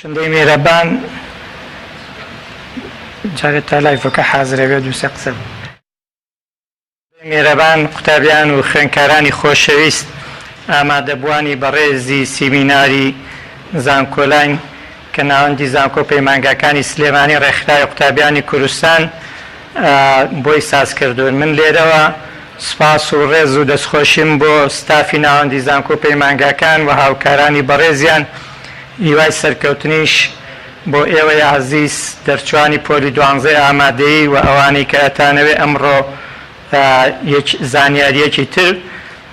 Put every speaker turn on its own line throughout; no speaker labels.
شندەی میێرەبان جارێت تا لایڤەکە حازرەوێت دووسێ قسە میێرەبان قوتابیان و خوێندکارانی خۆشەویست ئامادەبوانی بەڕێزی سیمیناری زانکۆلاین کە ناوەندی زانکۆ پەیمانگاکانی سلێمانی ڕێکخراوی قوتابیانی کوردستان بۆی ساز کردوون. من لێرەوە سپاس و ڕێز و دەستخۆشیم بۆ ستافی ناوەندی زانکۆ پەیمانگاکان و هاوکارانی بەڕێزیان هیوای سەرکەوتنیش بۆ ئێوەی عەزیز دەرچوانی پۆلی 12 ئامادەیی و ئەوانەی کە ئەتانەوێت ئەمڕۆ زانیاریەکی تر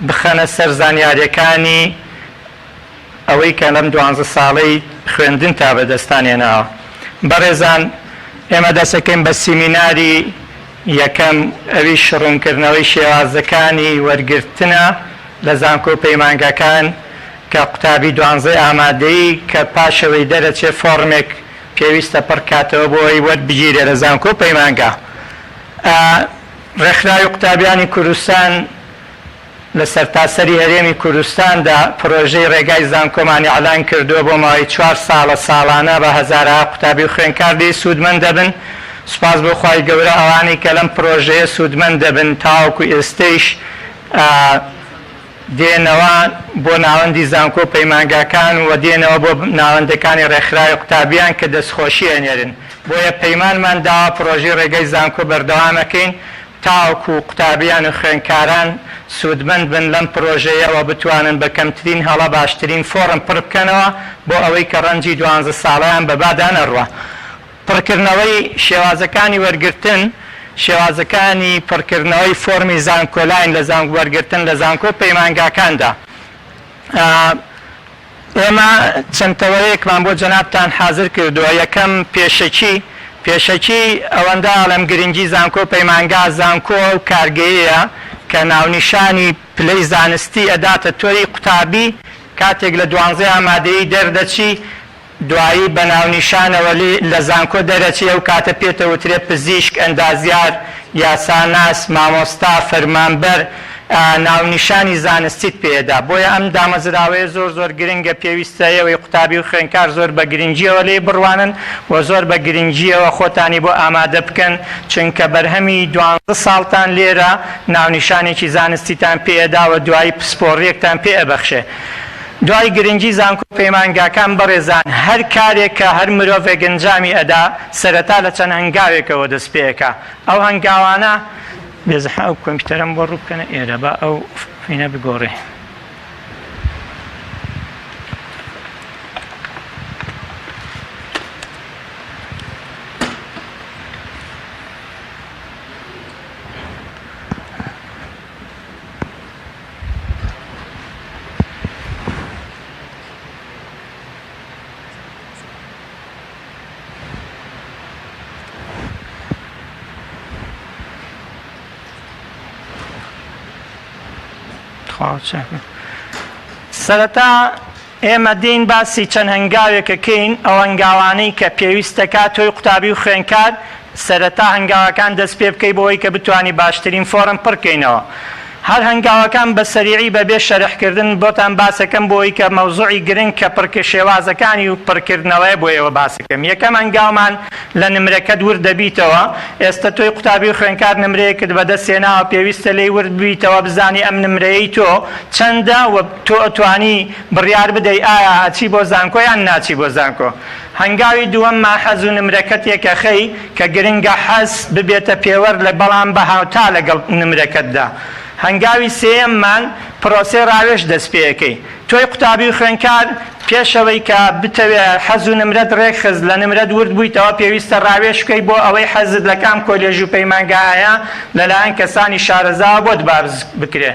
بخەنە سەر زانیاریەکانی ئەوەی کە لەم 12 ساڵەی خوێندن تا بەدەستانێناوە. بەڕێزان، ئێمە دەسەکەین بە سیمیناری یەکەم، ئەوی شڕونکردنەوەی شێوازەکانی وەرگرتنە لە زانکۆ پەیمانگاکان کە قوتابی 12 ئامادەیی کە پاشەوەی دەرەچێ فۆرمێک پێویستە پڕ کاتەوە بۆ ئەوەی وەربگیرێ لە زانکۆ پەیمانگا. ڕێکخراوی قوتابیانی کوردستان لە سەرتاسەری هەرێمی کوردستاندا پرۆژەی ڕێگای زانکۆمانی ئەعلان کردووە بۆ ماوەی 4 ساڵە ساڵانە بە هەزارها قوتابی و خوێندکار لێی سوودمەند دەبن. سوپاس بۆ خوای گەورە ئەوانەی کە لەم پرۆژەیە سوودمەند دەبن تاوەکو ئێستەیش دێنەوە بۆ ناوەندی زانکۆ پەیمانگاکان و دێنەوە بۆ ناوەندەکانی ڕێکخراوی قوتابیان کە دەستخۆشی ئەنێرن. بۆیە پەیمانمان داوە پرۆژەی ڕێگای زانکۆ بەردەوامەکەین تاوەکو قوتابیان و خوێندکاران سوودمەند بن لەم پرۆژەیەوە بتوانن بە کەمترین هەڵە باشترین فۆرم پڕ بکەنەوە بۆ ئەوەی کە ڕەنجی 12 ساڵیان بەبادا نەڕوە. پڕکردنەوەی شێوازەکانی وەرگرتن، شێوازەکانی پڕکردنەوەی فۆرمی زانکۆلاین لە وەرگرتن لە زانکۆ پەیمانگاکاندا. ئێمە چەندتەوەیەکمان بۆ جەنابتان حازر کردووە. یەکەم پێشەکی ئەوەندە ئەڵێم گرنگی زانکۆ پەیمانگا زانکۆ و کارگەیەیە کە ناونیشانی پلەی زانستی ئەداتە تۆری قوتابی کاتێک لە 12 ئامادەیی دەردەچی، دوایی بە ناونیشانەوە لە زانکۆ دەرەچی ئەو کاتە پێتەوترێت پزیشک، ئەندازیار، یاساناس، مامۆستا، فەرمانبەر، ناونیشانی زانستیت پێدا. بۆیە ئەم دامەزراوەیە زۆر گرنگە، پێویستە ئێوەی قوتابی و خوێندکار زۆر بە گرنگیەوە لێ بڕوانن و زۆر بە گرنگیەوە خۆتانی بۆ ئامادە بکەن، چونکە بەرهەمی 12 ساڵتان لێرە ناونیشانێکی زانستیتان پێدا و دوایی پسپۆڕیەکتان پێ ئەبەخشێ. دوای گرنگی زانکۆ پەیمانگاکان بەڕێزان، هەر کارێک کە هەر مرۆڤێک ئەنجامی ئەدا سەرەتا لە چەند هەنگاوێکەوە دەست پێەکە. ئەو هەنگاوانە بێزەحە ئەو کۆمپیوتەرم بۆ ڕوو بکەنە ئێرە بە ئەو فینە بگۆڕێ. سەرەتا ئێمە دێین باسی چەند هەنگاوێکەکەین، ئەو هەنگاوانەی کە پێویستەکات تۆی قوتابی و خوێندکار سەرەتا هەنگاوەکان دەست پێ بکەی بۆەوەی کە بتوانی باشترین فۆرم پڕکەینەوە. هەر هەنگاوەکان بە سەریعی بەبێ شەرحکردن بۆتان باسەکەم بۆەوەی کە مەوزوعی گرنگ کە شێوازەکانی و پڕکردنەوەی بۆ ئێوە باسەکەم. یەکەم هەنگاومان لە نمرەکەت ورد دەبیتەوە. ئێستا تۆی قوتابی و خوێندکار نمرەیەکت بەدەستێناوە، پێویستە لێی ورد ببیتەوە، بزانی ئەم نمرەیەی تۆ چەندە و تۆ ئەتوانی بڕیار بدەی ئایا ئاچی بۆ زانکۆ یان ناچی بۆ زانکۆ. هەنگاوی دووەم حەز و نمرەکەت یەکەخەی کە گرنگە حەز ببێتە پێوەەر لە بەڵام بە هاوتا لەگەڵ نمرەکەتدا. هەنگاوی سێەممان پرۆسێ ڕاوێژ دەست پێەکەی. تۆی قوتابی و خوێندکار پێشەوەی کە بتەوێت حەز و نمرەت ڕێکخست لە نمرەت ورد بوویتەوە، پێویستە ڕاوێژ بکەی بۆ ئەوەی حەزت لە کام کۆلێژ و پەیمانگایە لەلایەن کەسانی شارەزاوە بۆت بارز بکرێ.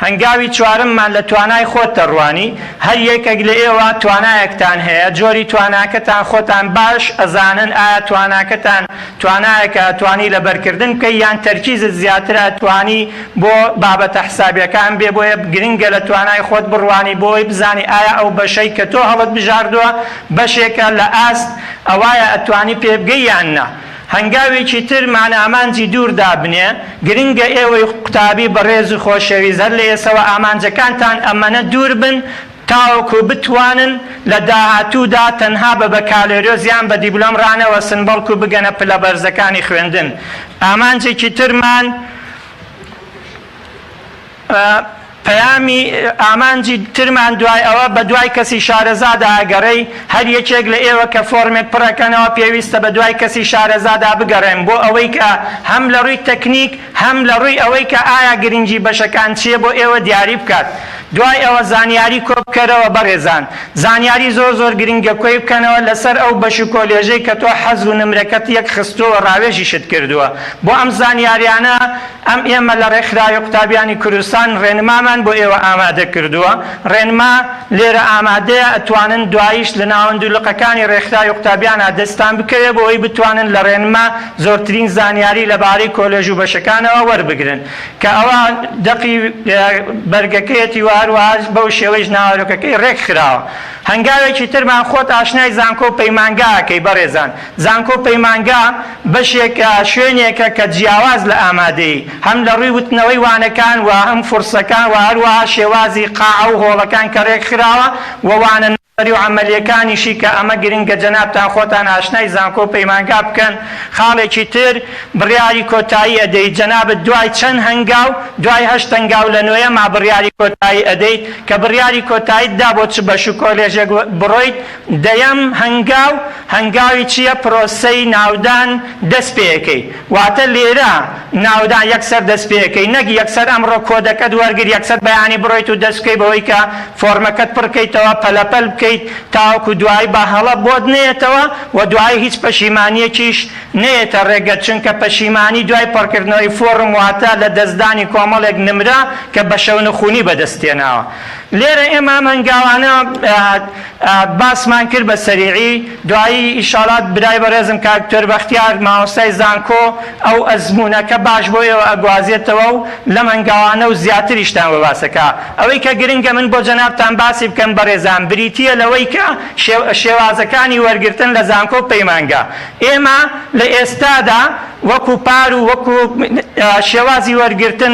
هەنگاوی چوارممان لە توانای خۆت دەڕوانی. هەر یەکێک لە ئێوە توانایەکتان هەیە، جۆری تواناکەتان خۆتان باش ئەزانن ئایا تواناکەتان توانایەکە توانی لە بەرکردن بکەی یان تەرکیزت زیاترە توانی بۆ بابەتە حسابیەکان بێ. بۆیە گرنگە لە توانای خۆت بڕوانی بۆی بزانی ئایا ئەو بەشەی کە تۆ هەڵت بژاردووە بەشێکە لە ئاست ئەوایە ئەتوانی پێ بگەی یان نا. هەنگاوێکی تر مانامانجی دوور دابنێ. گرنگە ئێوەی قوتابی بەڕێز و خۆشەویست هەر لە ئێسەوە ئامانجەکانتان ئەمەنە دوور بن تاوەکو بتوانن لە داهاتوودا تەنها بە بەکالۆریۆزیان بە دیبلۆم ڕانەوەسن بەڵکو بگەنە پلە بەرزەکانی خوێندن. ئامانجێکی ترمان پەیامی ئامانجی ترمان دوای ئەوە بە دوای کەسی شارەزادا ئەگەڕێی هەر یەکێک لە ئێوە کە فۆرمێک پڕەکەنەوە پێویستە بە دوای کەسی شارەزادا بگەڕێن بۆ ئەوەی کە هەم لە ڕووی تەکنیک هەم لە ڕووی ئەوەی کە ئایا گرنگی بەشەکان چییە بۆ ئێوە دیاری بکات. دوای ئەوە زانیاری کۆ بکەرەوە بەڕێزان، زانیاری زۆر گرنگە کۆی بکەنەوە لەسەر ئەو بەش و کۆلێژەی کە تۆ حەز و نمرەکەت یەک خستووە ڕاوێژیشت کردووە. بۆ ئەم زانیاریانە ئەم ئێمە لە ڕێکخراوی قوتابیانی کوردستان ڕێنمامان بۆ ئێوە ئامادە کردووە. ڕێنما لێرە ئامادەیە ئەتوانن دواییش لە ناوەندوولقەکانی ڕێکخراوی قوتابیانە دەستان بکەوێت بۆ ئەوەی بتوانن لە ڕێنما زۆرترین زانیاری لەبارەی کۆلێژ و بەشەکانەوە وەربگرن کە ئەوە دەقی بەرگەکەیەتی هەروەها بەو شێوەیەش ناوەرۆکەکەی ڕێک خراوە. هەنگاوێکی ترمان خۆت ئاشنای زانکۆ پەیمانگاکەی بەڕێزان. زانکۆ پەیمانگا بەشێکە شوێنێکە کە جیاواز لە ئامادەی هەم لە ڕووی وتنەوەی وانەکان و هەم فورسەکان و هەروەها شێوازی قاع و هۆڵەکان کە ڕێک خراوە ووانە و عملیەکانیشی کە ئەمە گرنگە جەنابتان خۆتان ئاشنای زانکۆ پەیمانگا بکەن. خاڵێکی تر بڕیاری کۆتایی ئەدەیت جەنابەت دوای چەند هەنگاو دوای 8 هەنگاو لە نوێیەما بڕیاری کۆتایی ئەدەیت کە بڕیاری کۆتاییتدا بۆ چ بەش و کۆلێژێک بڕۆیت. دەیەم هەنگاوی چییە؟ پرۆسەی ناودان دەست پێەکەی. واتە لێرە ناودان یەکسەر دەست پێەکەی نەک یەکسەر ئەمڕۆ کۆدەکەت وەرگر یەکسەر بەیانی بڕۆیت و دەست بکەیت بەوەی کە فۆرمەکەت پڕکەیتەوە پەلەپەل تاوەکو دوای بە هەڵە بۆت نێتەوە و دوای هیچ پەشیمانیەکیش نێتە ڕێگە، چونکە پەشیمانی دوای پڕکردنەوەی فۆرم واتە لە دەستدانی کۆمەڵێک نمرە کە بە شەونەخوونی بەدەستێناوە. لێرە ئێمە هەنگاوانە باسمان کرد بە سەریعی دوایی ئیشاڵات برای بەڕێزم کاکتۆر بەختیار مامۆستای زانکۆ ئەو ئەزمونەکە باش بۆ ئێوە ئەگوازێتەوە و لەم هەنگاوانە و زیاتریشتان بە باسەکە. ئەوەی کە گرنگە من بۆ جەنابتان باسی بکەم بەڕێزان بریتیە لەوەی کە شێوازەکانی وەرگرتن لە زانکۆ پەیمانگا. ئێمە لە ئێستادا وەکو پار و وەکو شێوازی وەرگرتن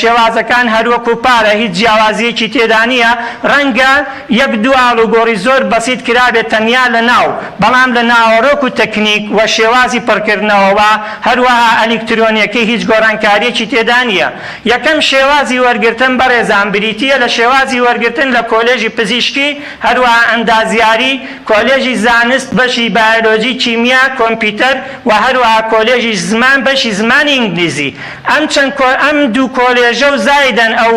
شێوازەکان هەر وەکو پارە هیچ جیاوازیەکی تێدا نییە. ڕەنگە یەک دوو ئاڵوگۆڕی زۆر بەسیط کرابێت تەنیا لە ناو، بەڵام لە ناوەڕۆک و تەکنیک و شێوازی پڕکردنەوەوە هەروەها ئەلیکترۆنیەکەی هیچ گۆڕانکاریەکی تێدا نییە. یەکەم شێوازی وەرگرتن بەڕێزان بریتیە لە شێوازی وەرگرتن لە کۆلێژی پزیشکی هەروەها ئەندازیاری، کۆلێژی زانست بەشی بایۆلۆجی، کیمیا، کۆمپیوتەر و هەروەها کۆلێژی زمان بەشی زمانی ئینگلیزی. ئەم دوو کۆلێژە و زایدەن ئەو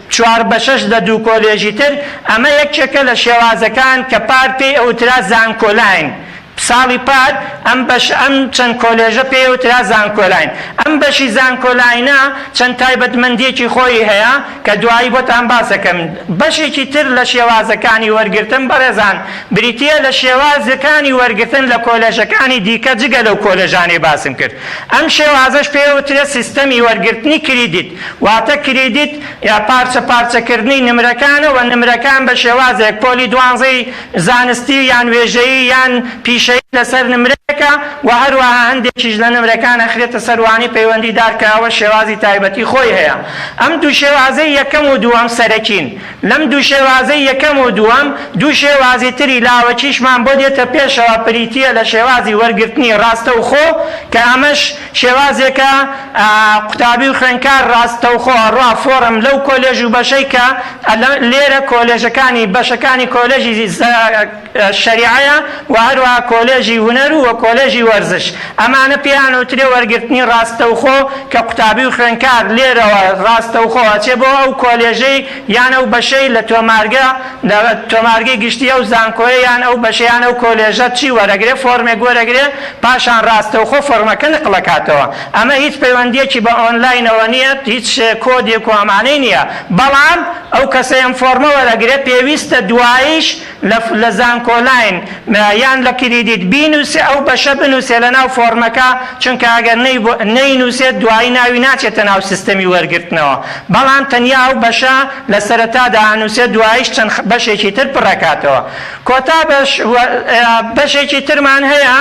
4 بە 6 لە دوو کۆلێژی تر ئەمە یەکێکە لە شێوازەکان کە پار پێی ئەوترا زانکۆلاین. ساڵی پار ئەم چەند کۆلێژە پێوترا زانکۆلاین. ئەم بەشی زانکۆلاینە چەند تایبەتمەندیەکی خۆی هەیە کە دوایی بۆتان باسەکەم. بەشێکی تر لە شێوازەکانی وەرگرتن بەڕێزان بریتیە لە شێوازەکانی وەرگرتن لە کۆلێژەکانی دیکە جگە لەو کۆلێژانەی باسم کرد. ئەم شێوازەش پێوترە سیستەمی وەرگرتنی کریدیت، واتە کریدیت یا پارچەکردنی نمرەکانە و نمرەکان بە شێوازێک پۆلی دوانزەی زانستی یان وێژەیی یان پیشەیی لەسەر نمرەکە و هەروەها هەندێکیش لە نمرەکان ئەخرێتە سەروانی پەیوەندیدار کراوە شێوازی تایبەتی خۆی هەیە. ئەم دوو شێوازەی یەکەم و دووەم سەرەکین. لەم دوو شێوازەی یەکەم و دووەم دوو شێوازی تری لاوەکیشمان بۆ دێتە پێشەوە بریتیە لە شێوازی وەرگرتنی ڕاستەوخۆ کە ئەمەش شێوازێکە قوتابی و خوێندکار ڕاستەوخۆ ڕوا فۆرم لەو کۆلێژ و بەشەی کە لێرە کۆلێژەکانی بەشەکانی کۆلێژی شەریعەیە و هەروەها کۆلێژی هونەر و کۆلێژی وەرزش. ئەمانە پێیانوترێ وەرگرتنی ڕاستەوخۆ کە قوتابی و خوێندکار لێرەوە ڕاستەوخۆ ئەچێ بۆ ئەو کۆلێژەی یان ئەو بەشەی لە تۆمارگەی گشتیە و زانکۆیە یان ئەو بەشەیان ئەو کۆلێژە چی وەرەگرێ فۆرمێک وەرەگرێ پاشان ڕاستەوخۆ فۆرمەکە نقلەکاتەوە. ئەمە هیچ پەیوەندیەکی بە ئۆنلاینەوە نییە، هیچ کۆدێک و ئەمانەی نییە، بەڵام ئەو کەسەی ئەم فۆرمە وەرەگرێ پێویستە دواییش لە زانکۆلاین یان لە کریدیت بینووسێ ئەو بەشە بنووسێ لە ناو فۆرمەکە، چونکە ئەگەر نەینووسێت دوایی ناوی ناچێتە ناو سیستەمی وەرگرتنەوە. بەڵام تەنیا ئەو بەشە لە سەرەتادا ئەنووسێت، دواییش چەند بەشێکی تر پڕەکاتەوە. کۆتا بەشێکی ترمان هەیە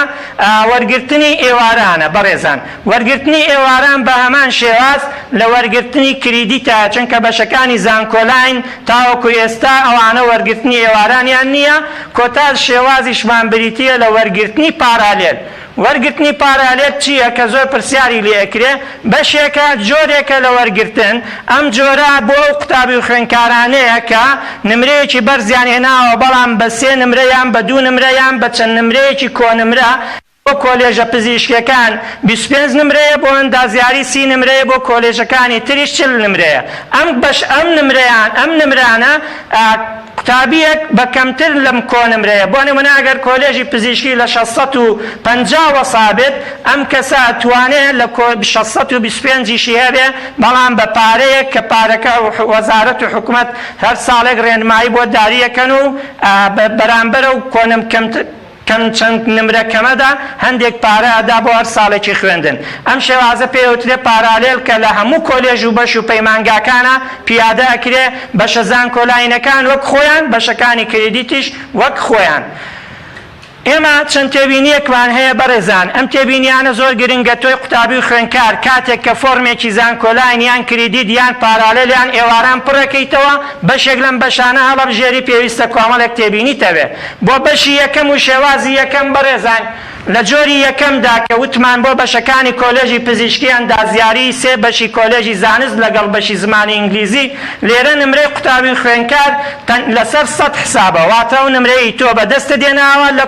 وەرگرتنی ئێوارانە. بەڕێزان، وەرگرتنی ئێواران بە هەمان شێواز لە وەرگرتنی کریدیتە، چونکە بەشەکانی زانکۆلاین تاوەکو ئێستا ئەوانە وەرگرتنی ئێوارانیان نییە. کۆتا شێوازیشمان بریتیە لە وەرگرتنی پارالێل. وەرگرتنی پارالێل چییە کە زۆر پرسیاری لێکرێ؟ بەشێکە جۆرێکە لە وەرگرتن. ئەم جۆرە بۆ ئەو قوتابی و خوێندکارانەیە کە نمرەیەکی بەرزیان هێناوە، بەڵام بە 3 نمرە یان بە 2 نمرە یان بە چەند نمرەیەکی کۆنمرە. بۆ کۆلێژە پزیشکیەکان 25 نمرەیە، بۆ ئەندازیاری 30 نمرەیە، بۆ کۆلێژەکانی تریش 40 نمرەیە. ئەم نمرانە قوتابیەک بە کەمتر لەم کۆنمرەیە. بۆ نمونە ئەگەر کۆلێژی پزیشکی لە 650 وەسابێت، ئەم کەسە ئەتوانێت لە 625 هەبێ، بەڵام بە پارەیەک کە پارەکە وەزارەت و حکوومەت هەر ساڵێک ڕێنمایی بۆ داریەکەن و بەرامبەرە و کەم چەند نمرە کەمەدا هەندێک پارە ئەدا بۆ هەر ساڵێکی خوێندن. ئەم شێوازە پێوترێ پارالێل کە لە هەموو کۆلێژ و بەش و پەیمانگاکانە پیادە ئەکرێ، بەشە زانکۆلاینەکان وەک خۆیان، بەشەکانی کریدیتیش وەک خۆیان. ئێمە چەند تێبینیەکمان هەیە بەڕێزان. ئەم تێبینیانە زۆر گرنگە. تۆی قوتابی و خوێندکار کاتێک کە فۆرمێکی زانکۆلاین یان کریدیت یان پارالێل یان ئێواران پڕەکەیتەوە، بەشێک لەم بەشانە هەڵەبژێری پێویستە کۆمەڵێک تێبینیتەوێ. بۆ بەشی یەکەم و شێوازی یەکەم بەڕێزان، لە جۆری یەکەمدا کە وتمان بۆ بەشەکانی کۆلێژی پزیشکی ئەندازیاری 3 بەشی کۆلێژی زانست لەگەڵ بەشی زمانی ئینگلیزی، لێرە نمرەی قوتابی و خوێندکار لەسەر 100 حسابە. واتە ئەو نمرەی تۆ بەدەستە دێناوە لە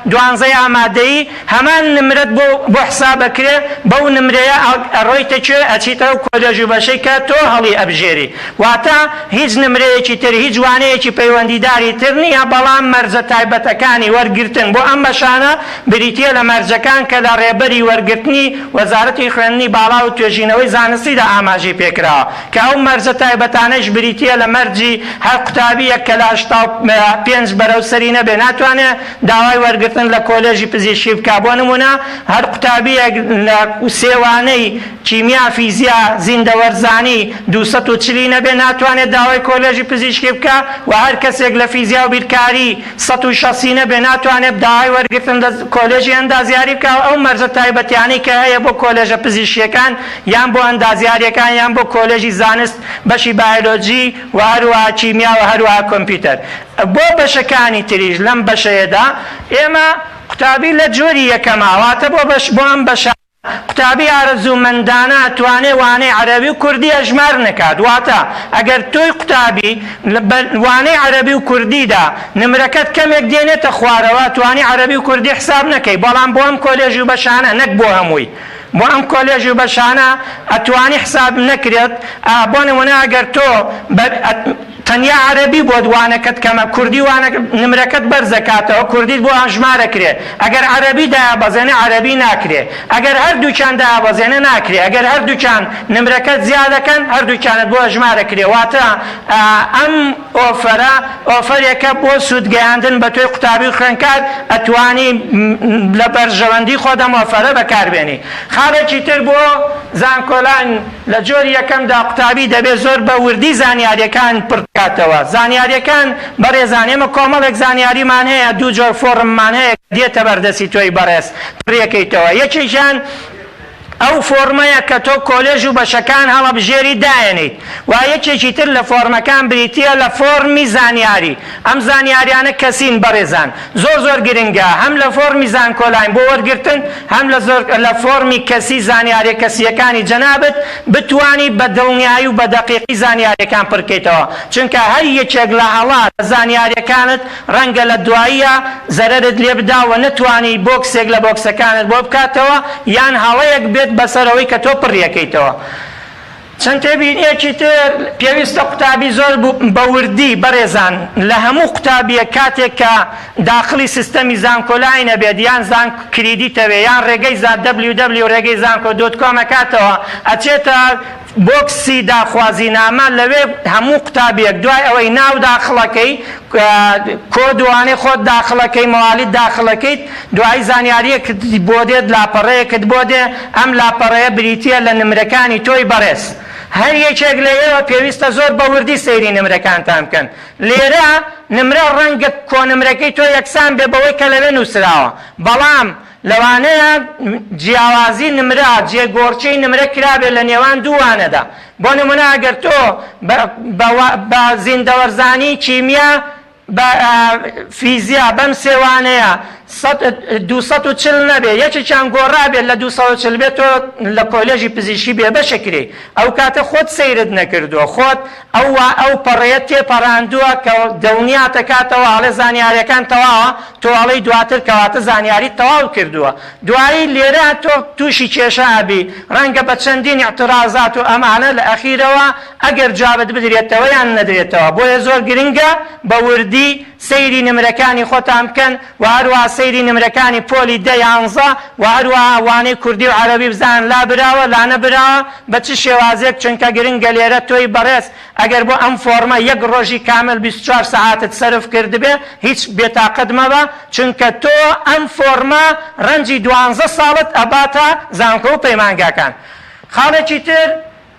12 ئامادەیی، هەمان نمرەت بۆ حسابەکرێ، بەو نمرەیە ئەڕۆیتە کوێ؟ ئەچیتە ئەو کۆلێژ و بەشەی کە تۆ هەڵی ئەبژێری. واتە هیچ نمرەیەکی تر، هیچ وانەیەکی پەیوەندیداری تر نییە، بەڵام مەرجە تایبەتەکانی وەرگرتن بۆ ئەم بەشانە بریتیە لە مەرجەکان کە لە ڕێبەری وەرگرتنی وەزارەتی خوێندنی باڵا و توێژینەوەی زانستیدا ئاماژەی پێکراوە، کە ئەو مەرجە تایبەتانەش بریتیە لە مەرجی هەر قوتابیەک کە لە 85 بەرەو سەری نەبێ ناتوانێت داوای وەرگرتن لە کۆلێژی پزیشکی بکا. بۆ نمونە هەر قوتابیەک لە سێوانەی کیمیا، فیزیا، زیندەوەرزانی 240 نەبێ ناتوانێت داوای کۆلێژی پزیشکی بکە، و هەر کەسێک لە فیزیا و بیرکاری 160 نەبێ ناتوانێت داوای وەرگرتن لە کۆلێژی ئەندازیاری بکە. ئەو مەرجە تایبەتیانەی کە هەیە بۆ کۆلێژە پزیشکیەکان یان بۆ ئەندازیاریەکان یان بۆ کۆلێژی زانست بەشی بایۆلۆجی و هەروەها کیمیا و هەروەها کۆمپیوتەر. بۆ بەشەکانی تریش لەم بەشەیەدا ئێمە قوتابی لە جۆری یەکەماواتە بۆ ئەم بەشە قوتابی ئارەزوومەندانە ئەتوانێ وانەی عەرەبی و کوردی ئەژمار نکات. واتە ئەگەر تۆی قوتابی وانەی عەرەبی و کوردیدا نمرەکەت کەمێک دێنێتە خوارەوە، توانی عەرەبی و کوردی حساب نەکەی. بەڵام بۆ ئەم کۆلێژی و بەشانە، نەک بۆ هەمووی، بۆ ئەم کۆلێژی و بەشانە ئەتوانی حساب نەکرێت. بۆ نمونە ئەگەر تۆ تەنیا عەرەبی بۆ دوانەکەت کەمە، کوردی نمرەکەت بەرزەکاتەوە، کوردیت بۆ ئەژمارەکرێ. ئەگەر عەرەبی دایابەزێنێ عەرەبی ناکرێ، ئەگەر هەردووکیان دایابەزێنێ ناکرێ، ئەگەر هەردووکیان نمرەکەت زیادەکەن هەردووکیانت بۆ ئەژمارەکرێ. واتە ئەم ئۆفەرێکە بۆ سوودگەیاندن بە توی قوتابی و خوێندکار ئەتوانی لە بەرژەوەندی خۆدەم ئۆفەرە بەکاربێنی. خاڵێکی تر بۆ زانکۆلاین لە جۆری یەکەمدا قوتابی دەبێت زۆر بە وردی زانیاریەکان پڕکاتەوە. زانیاریەکان بەڕێزان ئێمە کۆمەڵێک زانیاریمان هەیە، 2 جۆر فۆرممان هەیە دێتە بەردەستی تۆی بەڕێز پڕیەکەیتەوە. یەکێکیان ئەو فۆرمەیە کە تۆ کۆلێژ و بەشەکان هەڵەبژێری داێنیت، و یەکێکی تر لە فۆرمەکان بریتیە لە فۆرمی زانیاری. ئەم زانیاریانە کەسین بەڕێزان، زۆر گرنگە، هەم لە فۆرمی زانکۆلاین بۆ وەرگرتن، هەم لە فۆرمی کەسی زانیاری کەسیەکانی جەنابەت بتوانی بە دڵنیایی و بە دەقیقی زانیاریەکان پڕکەیتەوە. چونکە هەر یەکێک لە هەڵات زانیاریەکانت ڕەنگە لە دواییە زەرەرت لێ بداوە نەتوانی بۆکسێک لە بۆکسەکانت بۆ بکاتەوە، یان هەڵەیەک بێت بەسەرەوەی کە تۆ پڕیەکەیتەوە. چەند تێبینیەکی تر پێویستە قوتابی زۆر بەوردی بەڕێزان لە هەموو قوتابیە کاتێک کە داخلی سیستەمی زانکۆلاینە بێت، یان زان کریدیتەوێ، یان ڕێگەی www ڕێگەی زانکۆ.com کاتەوە ئەچێتە بۆکسی داخوازینامە لەوێ هەموو قوتابێک دوای ئەوەی ناو داخڵەکەی کۆدوانەی خۆت داخڵەکەی مەوالیت داخڵەکەیت دوای زانیاریەکت بۆ دێت لاپەڕەیەکت بۆ دێ ئەم لاپەڕەیە بریتیە لە نمرەکانی تۆی بەڕێز هەر یەکێک لە ئێوە پێویستە زۆر بەوردی سەیری نمرەکانتان بکەن لێرە نمرە ڕەنگە کۆنمرەکەی تۆ یەکسان بێ بەوەی کە لەوێ نووسراوە بەڵام لەوانەیە جیاوازی نمرە جێگۆڕچەی نمرە کرابێت لە نێوان دووانەدا بۆ نمونە ئەگەر تۆ بە زیندەوەرزانی کیمیا فیزیا بەم سێوانەیە 240 نەبێ یەکێکیان گۆڕابێت لە 240 بێت تۆ لە کۆلێژی پزیشکی بێبەشەکرێ ئەو کاتە خۆت سەیرت نەکردووە خۆت ئەو پەڕەیە تێپەڕاندووە کە دڵنیا دەکاتەوە ئاڵێ زانیاریەکان تەواوە تۆ ئاڵەی دواتر کەواتە زانیاری تەواو کردووە دوایی لێرە تۆ تووشی کێشابی ڕەنگە بە چەندین اعتراضات و ئەمانە لە ئەخیرەوە ئەگەر جوابت بدرێتەوە یان نەدرێتەوە بۆیە زۆر گرنگە بە وردی سەیری نمرەکانی خۆتان بکەن و هەروەها سەیری نمرەکانی پۆلی 10-11 و هەروەها وانەی کوردی و عەرەبی بزان لا براوە لا نەبراوە بە چ شێوازێک چونکە گرنگە لێرە تۆی بەڕێز ئەگەر بۆ ئەم فۆرمە یەک ڕۆژی کامل 24 سەعاتت سەرف کردبێ هیچ بێتاقەت مەبە چونکە تۆ ئەم فۆرمە ڕەنجی 12 ساڵت ئەباتە زانکۆ و پەیمانگاکان خاڵێکی تر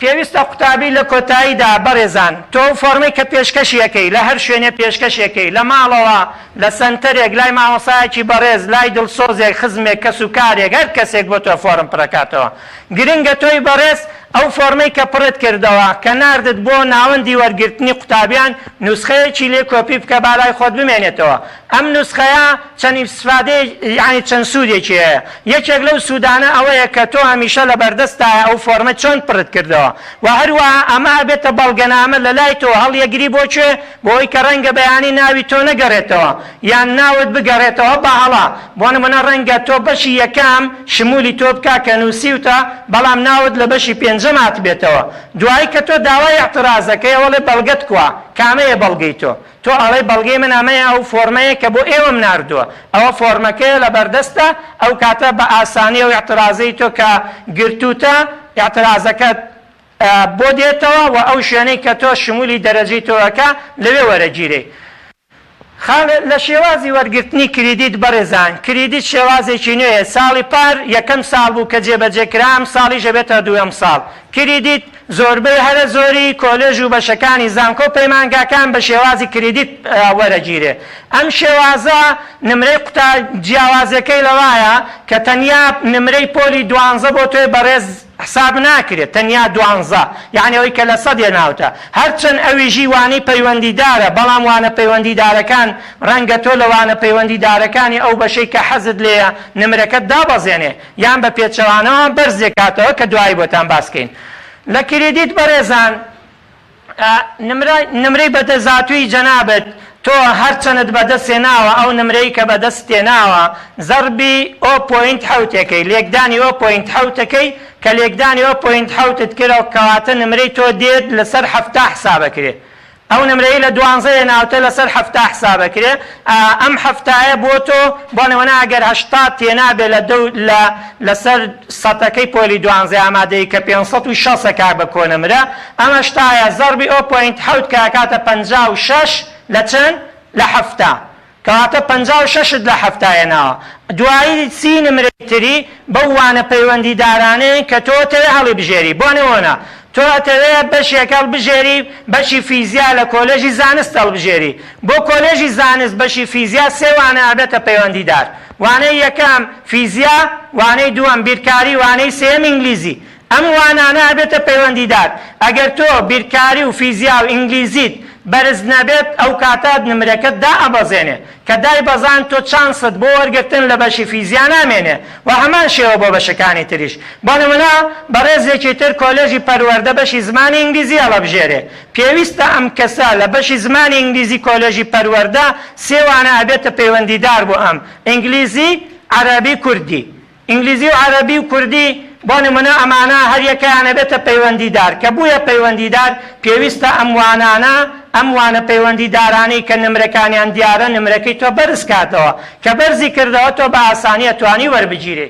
پێویستە قوتابی لە کۆتاییدا بەڕێزان تۆ فۆرمەی کە پێشکەشیەکەی لە هەر شوێنێ پێشکەشیەکەی لە ماڵەوە لە سەنتەرێک لای مامۆسایەکی بەڕێز لای دڵسۆزێک خزمێک کەس و کارێک هەر کەسێک بۆ تۆ فۆرم پڕەکاتەوە گرنگە تۆی بەڕێز ئەو فۆرمەی کە پڕت کردەوە کە ناردت بۆ ناوەندی وەرگرتنی قوتابیان نوسخەیەکی لێ کۆپی بکە بالای خۆت بمێنێتەوە ئەم نوسخەیە چەند ئیستفادەی یعنی چەند سوودێکی هەیە یەکێک لەو سوودانە ئەوەیە کە تۆ هەمیشە لە بەردەستایە ئەو فۆرمە چۆن پڕت کردەوە و هەروەها ئەمە بێتە بەڵگەنامە لە لای تۆ هەڵیەگری بۆچێ بۆی کە ڕەنگە بەیانی ناوی تۆ نەگەڕێتەوە یان ناوت بگەڕێتەوە بە هەڵا بۆ نمونە ڕەنگە تۆ بەشی یەکەم شمولی تۆ بکا کە نووسیوتە بەڵام ناوت لە بەشی پێنجەم هات بێتەوە دوایی کە تۆ داوای اعتراضەکەی وەڵێ بەڵگەت کووە کامەیە بەڵگەی تۆ ئەڵێ بەڵگەی من ئەمەیە ئەو فۆرمەیە کە بۆ ئێوەم ناردووە ئەوە فۆرمەکەیە لە بەردەستە ئەو کاتە بە ئاسانی و اعتراضەی تۆ کە گرتوتە اعتراضەکەت بۆ دێتەوە و ئەو شوێنەی کە تۆ شمولی دەرەجەی تۆەکە لەوێ وەرەگیرێ لە شێوازی وەرگرتنی کریدیت بەڕێزان کریدیت شێوازێکی نوێیە ساڵی پار یەکەم ساڵ بوو کە جێبەجێکرام ساڵی ژەبێتە دووەم ساڵ کریدیت زۆربەی هەرە زۆری کۆلێژ و بەشەکانی زانکۆ پەیمانگاکان بە شێوازی کریدیت وەرەگیرێ ئەم شێوازە نمرەی قوتا جیاوازەکەی لەوایە کە تەنیا نمرەی پۆلی 12 بۆ تۆی بەڕێز حساب ناکرێت تەنیا 12 یعنی ئەوەی کە لە سەدێ ناوتە هەرچەند ئەویژی وانەی پەیوەندیدارە بەڵام وانە پەیوەندیدارەکان ڕەنگە تۆ لە وانە پەیوەندیدارەکانی ئەو بەشەی کە حەزت لێیە نمرەکەت دابەزێنێ یان بە پێچەوانەوە بەرزێک کاتەوە کە دوایی بۆتان باسکەین لە کریدیت بەڕێزان نمرەی بەدەزاتووی جەنابەت تۆ هەرچەنت بەدەستێناوە ئەو نمرەی کە بەدەست تێناوە زەربی 0.7 لێکدانی 0.7 کە لێکدانی 0.7 کردەوە کەواتە نمرەی تۆ دێت لەسەر 7 حسابەکرێت ئەو نمرەی لە 12 ناوتە لەسەر 7 حسابەکرێت ئەم هەفتایە بۆ تۆ بۆ نمونە ئەگەر 80 تێنابێت لەسەر سەتەکەی پۆلی 12 ئامادەی کە 560 کار بە کۆنمرە ئەم هەشتایە زەربی 0.7 کاکاتە 56 لە چەند لە 7 کەواتە 56 لە 7ەوە دوایی سی نمرەی تری بەو وانە پەیوەندیدارانەیە کە تۆ تەوێ هەڵی بژێری بۆ نمونە تۆ ئەتەوێت بەشێک هەڵبژێری بەشی فیزیا لە کۆلێژی زانست هەڵبژێری بۆ کۆلێژی زانست بەشی فیزیا سێ وانە ئەبێتە پەیوەندیدار وانەی یەکەم فیزیا وانەی دووەم بیرکاری وانەی سێم ئینگلیزی ئەم وانانە ئەبێتە پەیوەندیدار ئەگەر تۆ بیرکاری و فیزیا و ئینگلیزیت بەرز نەبێت ئەو کاتات نمرەکەت دا ئەبەزێنێ کە دای بەزان تۆ چانست بۆ وەرگرتن لە بەشی فیزیا نامێنێ و هەمان شێوە بۆ بەشەکانی تریش بۆ نمونە بەڕێزێکی تر کۆلێژی پەروەردە بەشی زمانی ئینگلیزی هەڵەبژێرێ پێویستە ئەم کەسە لە بەشی زمانی ئینگلیزی کۆلێژی پەروەردە سێوانە ئەبێتە پەیوەندیدار بۆ ئەم ئینگلیزی عەرەبی کوردی ئینگلیزی و عەرەبی و کوردی بۆ نمونە ئەمانە هەر یەکەیانە بێتە پەیوەندیدار کە بوویە پەیوەندیدار پێویستە ئەم وانە پەیوەندیدارانەی کە نمرەکانیان دیارە نمرەکەی تۆ بەرز کاتەوە کە بەرزی کردەوە تۆ بە ئاسانی ئەتوانی وەربگیرێ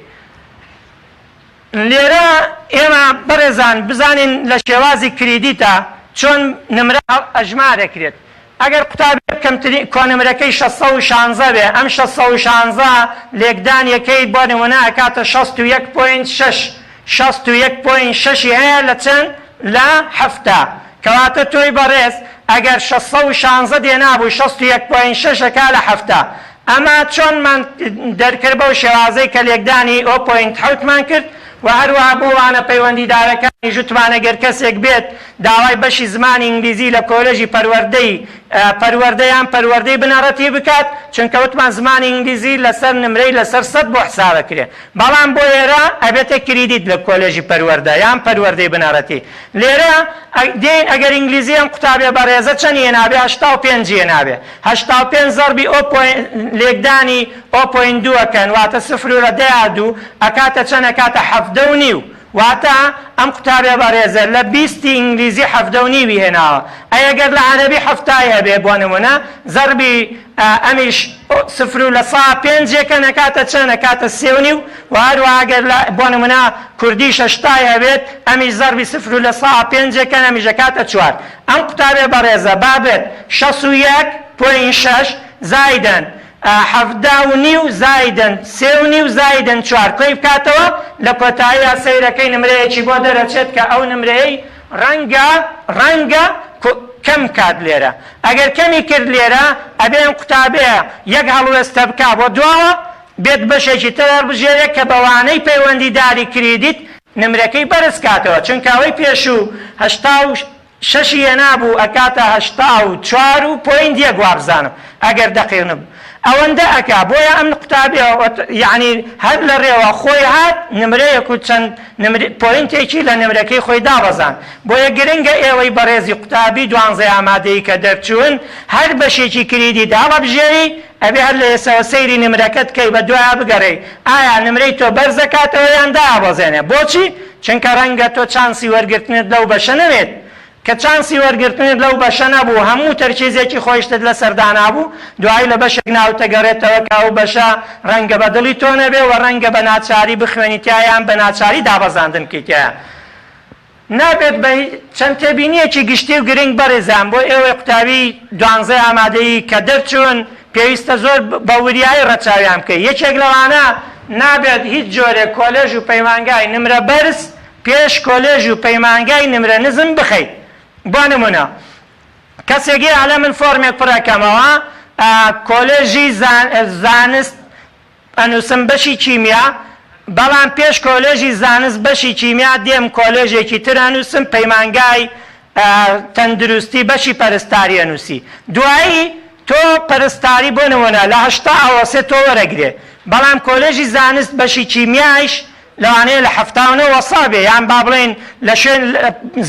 لێرە ئێمە بەڕێزان بزانین لە شێوازی کریدیتە چۆن نمرە ئەژمارەکرێت. ئەگەر قوتابی کۆنمرەکەی 616 بێ، ئەم 616 لێکدانیەکەی بۆ نمونە ئەکاتە 61.6 61.6 هەیە لە چەند لە هەفتە، کەواتە تۆی بەڕێز ئەگەر 616 دێنابوو 61.6 ئەکا لە هەفتە. ئەمە چۆنمان دەرکرد بەو شێوازەی کە لێکدانی 0.7مان کرد و هەروەها بۆوانە پەیوەندیدارەکانی ژوتمانە گەر کەسێک بێت داوای بەشی زمانی ئینگلیزی لە کۆلێژی پەروەردەی بنەڕەتی بکات، چونکە وتمان زمانی ئینگلیزی لەسەر نمرەی لەسەر 100 بۆ حسابەکرێ، بەڵام بۆ ئێرە ئەبێتە کریدیت لە کۆلێژی پەروەردە یان پەروەردەی بنەڕەتی. لێرە دێن ئەگەر ئینگلیزی ئەم قوتابێ بەڕێزە چەند هێنابێ 85 هێنابێ، 85 زەربی لێکدانی 0.2 ئەکەن واتە 0.2 ئەکاتە چەند ئەکاتە 7.5 واتە ئەم قوتابێ بەڕێزە لە 20 ئینگلیزی 7.5 هێناوە. ئەگەر لە عەرەبی هەفتای هەبێ بۆ نمونە زەربی ئەمیش 0.5 ئەکەن ئەکاتە چەند ئەکاتە 3.5 و هەروەها ئەگەر بۆ نمونە کوردی شەشتای هەبێت ئەمیش زەربی 0.5 ئەکەن ئەمیش ئەکاتە 4. ئەم قوتابێ بەڕێزە بابێت 61.6 زایدەن 7.5 زایدن 3.5 زایدن 4 کۆی بکاتەوە لە کۆتاییە سەیرەکەی نمرەیەکی بۆ دەرەچێت کە ئەو نمرەیەی ڕەنگە کەم کات لێرە. ئەگەر کەمی کرد لێرە ئەبێن قوتابەیە یەک هەڵوێستە بکا بۆ دواوە بێت بەشێکی تر بژێرێت کە بەوانەی پەیوەندیداری کریدیت نمرەکەی بەرز کاتەوە، چونکە ئەوەی پێشوو 86 هێنابوو ئەکاتە 84.1 وابزانم ئەگەر دەقیقم ئەوەندە ئەکا. بۆیە ئەم قوتابێ یعنی هەر لە ڕێوە خۆی هات نمرەیەک و چەند پۆینتێکی لە نمرەکەی خۆی دابەزان. بۆیە گرنگە ئێوەی بەڕێزی قوتابی 12 ئامادەی کە دەرچوون هەر بەشێکی کریدی داڵەبژێری ئەبێ هەر لە ئێسەوە سەیری نمرەکەت کەی بە دوایە بگەڕێ ئایا نمرەی تۆ بەرزەکاتەوە یان دابەزێنێ. بۆچی؟ چونکە ڕەنگە تۆ چانسی وەرگرتنت لەو بەشە نەوێت، کە چانسی وەرگرتنت لەو بەشە نەبوو هەموو تەرکیزێکی خۆشتت لە سەردانابوو دوای لە بەشێک ناوتە گەڕێتەوە کە ئەو بەشە ڕەنگە بە دڵی تۆ نەبێ و ڕەنگە بە ناچاری بخوێنیتیان بە ناچاری دابەزاندن بکەیتیان. نابێت بە چەند تێبینیەکی گشتی و گرنگ بەڕێزان بۆ ئێوەی قوتابی 12 ئامادەیی کە دەرچوون پێویستە زۆر بە وریایی ڕەچاویان بکەیت. یەکێک لەوانە نابێت هیچ جۆرێک کۆلێژ و پەیمانگای نمرە بەرز پێش کۆلێژ و پەیمانگای نمرە نزم بخەیت. بۆ نمونە کەسێکی ئالە من فۆرمێک پڕەکەمەوە کۆلێژی زانست ئەنووسم بەشی کیمیا، بەڵام پێش کۆلێژی زانست بەشی کیمیا دێم کۆلێژێکی تر ئەنووسم پەیمانگای تەندروستی بەشی پەرستاری ئەنووسی. دوایی تۆ پەرستاری بۆ نمونە لە 80 ئەوەسێ تۆ وەرەگرێ، بەڵام کۆلێژی زانست بەشی کیمیایش لەوانەیە لە 79 وەسا بێ یان با بڵێن لە شوێن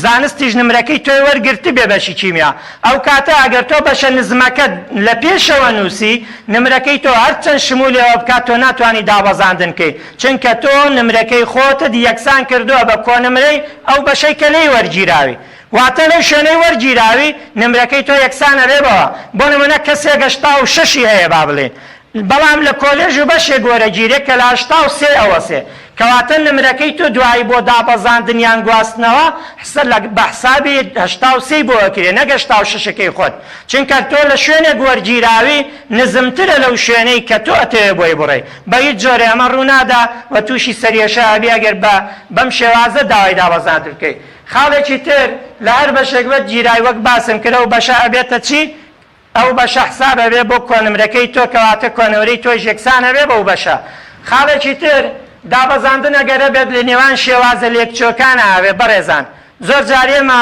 زانستیش نمرەکەی تۆی وەرگرتی بێ بەشی کیمیا. ئەو کاتە ئەگەر تۆ بەشە نزمەکەت لە پێشەوە نووسی نمرەکەی تۆ هەرچەند شمولەوە بکات تۆ ناتوانانی دابەزاندن کەی، چونکە تۆ نمرەکەی خۆتت یەکسان کردووە بە کۆنمرەی ئەو بەشەی کە لێی وەرگیراوی، واتە لەو شوێنەی وەرگیراوی نمرەکەی تۆ یەکسانە بێبەوە. بۆ نمونە کەسێک 86 هەیە با بڵێن، بەڵام لە کۆلێژ و بەشێک وەرەگیرێت کە لە 83 ئەوەسێ، کەواتە نمرەکەی تۆ دوایی بۆ دابەزاندن یان گواستنەوە بە حسابی 83 بۆ ئەکرێ نەک 86ەکەی خۆت، چونکە تۆ لە شوێنێک وەرگیراوی نزمترە لەو شوێنەی کە تۆ ئەتەوێ بۆی بڕێ. بە هیچ جۆرێ ئەمە ڕوونادا و تووشی سەریێشە ئەبێ ئەگەر بەم شێوازە داوای دابەزاندن بکەیت. خاڵێکی تر لە هەر بەشێک وەک گیرای وەک باسم کرە و بەشە ئەبێتە چی؟ ئەو بەشە حساب ئەبێ بۆ کۆنمرەکەی تۆ کەواتە کۆنەوەرەی تۆی یەکسانە بێ بەو بەشە. خاڵێکی تر دابەزاندن ئەگەرە بێت لە نێوان شێوازە لێکچۆکانە ئاوێ بەڕێزان. زۆر جارێمە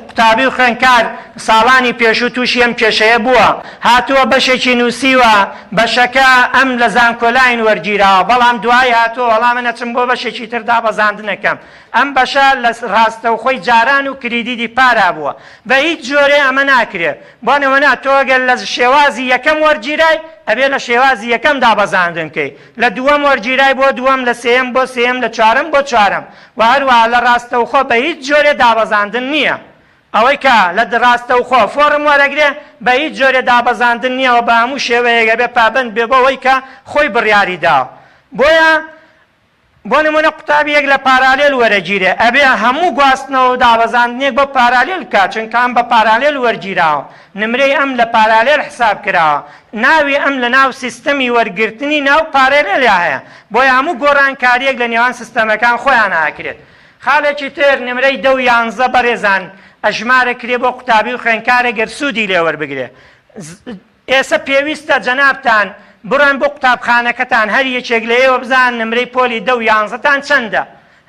قوتابی و خوێندکار ساڵانی پێشوو تووشی ئەم کێشەیە بووە، هاتووە بەشێکی نووسیوە بەشەکە ئەم لە زانکۆلاین وەرگیراوە، بەڵام دوای هاتووە وەڵامە نەچم بۆ بەشێکی تر دابەزاندنەکەم. ئەم بەشە لە ڕاستەوخۆی جاران و کریدیدی پارا بووە، بە هیچ جۆرێ ئەمە ناکرێت. بۆ نمونە تۆ ئەگەر لە شێوازی یەکەم وەرگیرای ئەبێ لە شێوازی یەکەم دابەزاندن کەی، لە دووەم وەرگیرای بۆ دووەم، لە سێم بۆ سێم، لە چوارەم بۆ چوارەم، و هەروەها لە ڕاستەوخۆ بە هیچ جۆرێ دابەزاندن نییە. ئەوەی کە لە ڕاستەوخۆ فۆرم وەرەگرێ بە هیچ جۆرێ دابەزاندن نییەوە بە هەموو شێوەیەکە بێ پابند بێ بەوەی کە خۆی بڕیاری داوە. بۆیە بۆ نمونە قوتابیەک لە پارالێل وەرەگیرێ ئەبێ هەموو گواستنەوە و دابەزاندنێک بۆ پارالێل بکات چونکە ئەم بە پارالێل وەرگیراوە نمرەی ئەم لە پارالێل حساب کراوە ناوی ئەم لە ناو سیستەمی وەرگرتنی ناو پارالێلیا هەیە بۆیە هەموو گۆڕانکاریەک لە نێوان سیستەمەکان خۆیان ئاکرێت. خاڵێکی تر نمرەی 10 و 11 بەڕێزان ئەژمارە کرێ بۆ قوتابی و خوێندکارە گەر سوودی لێوەربگرێ. ئێستا پێویستە جەنابتان بڕۆن بۆ قوتابخانەکەتان هەر یەکێک لە ئێوە بزان نمرەی پۆلی 10 و 11تان چەندە،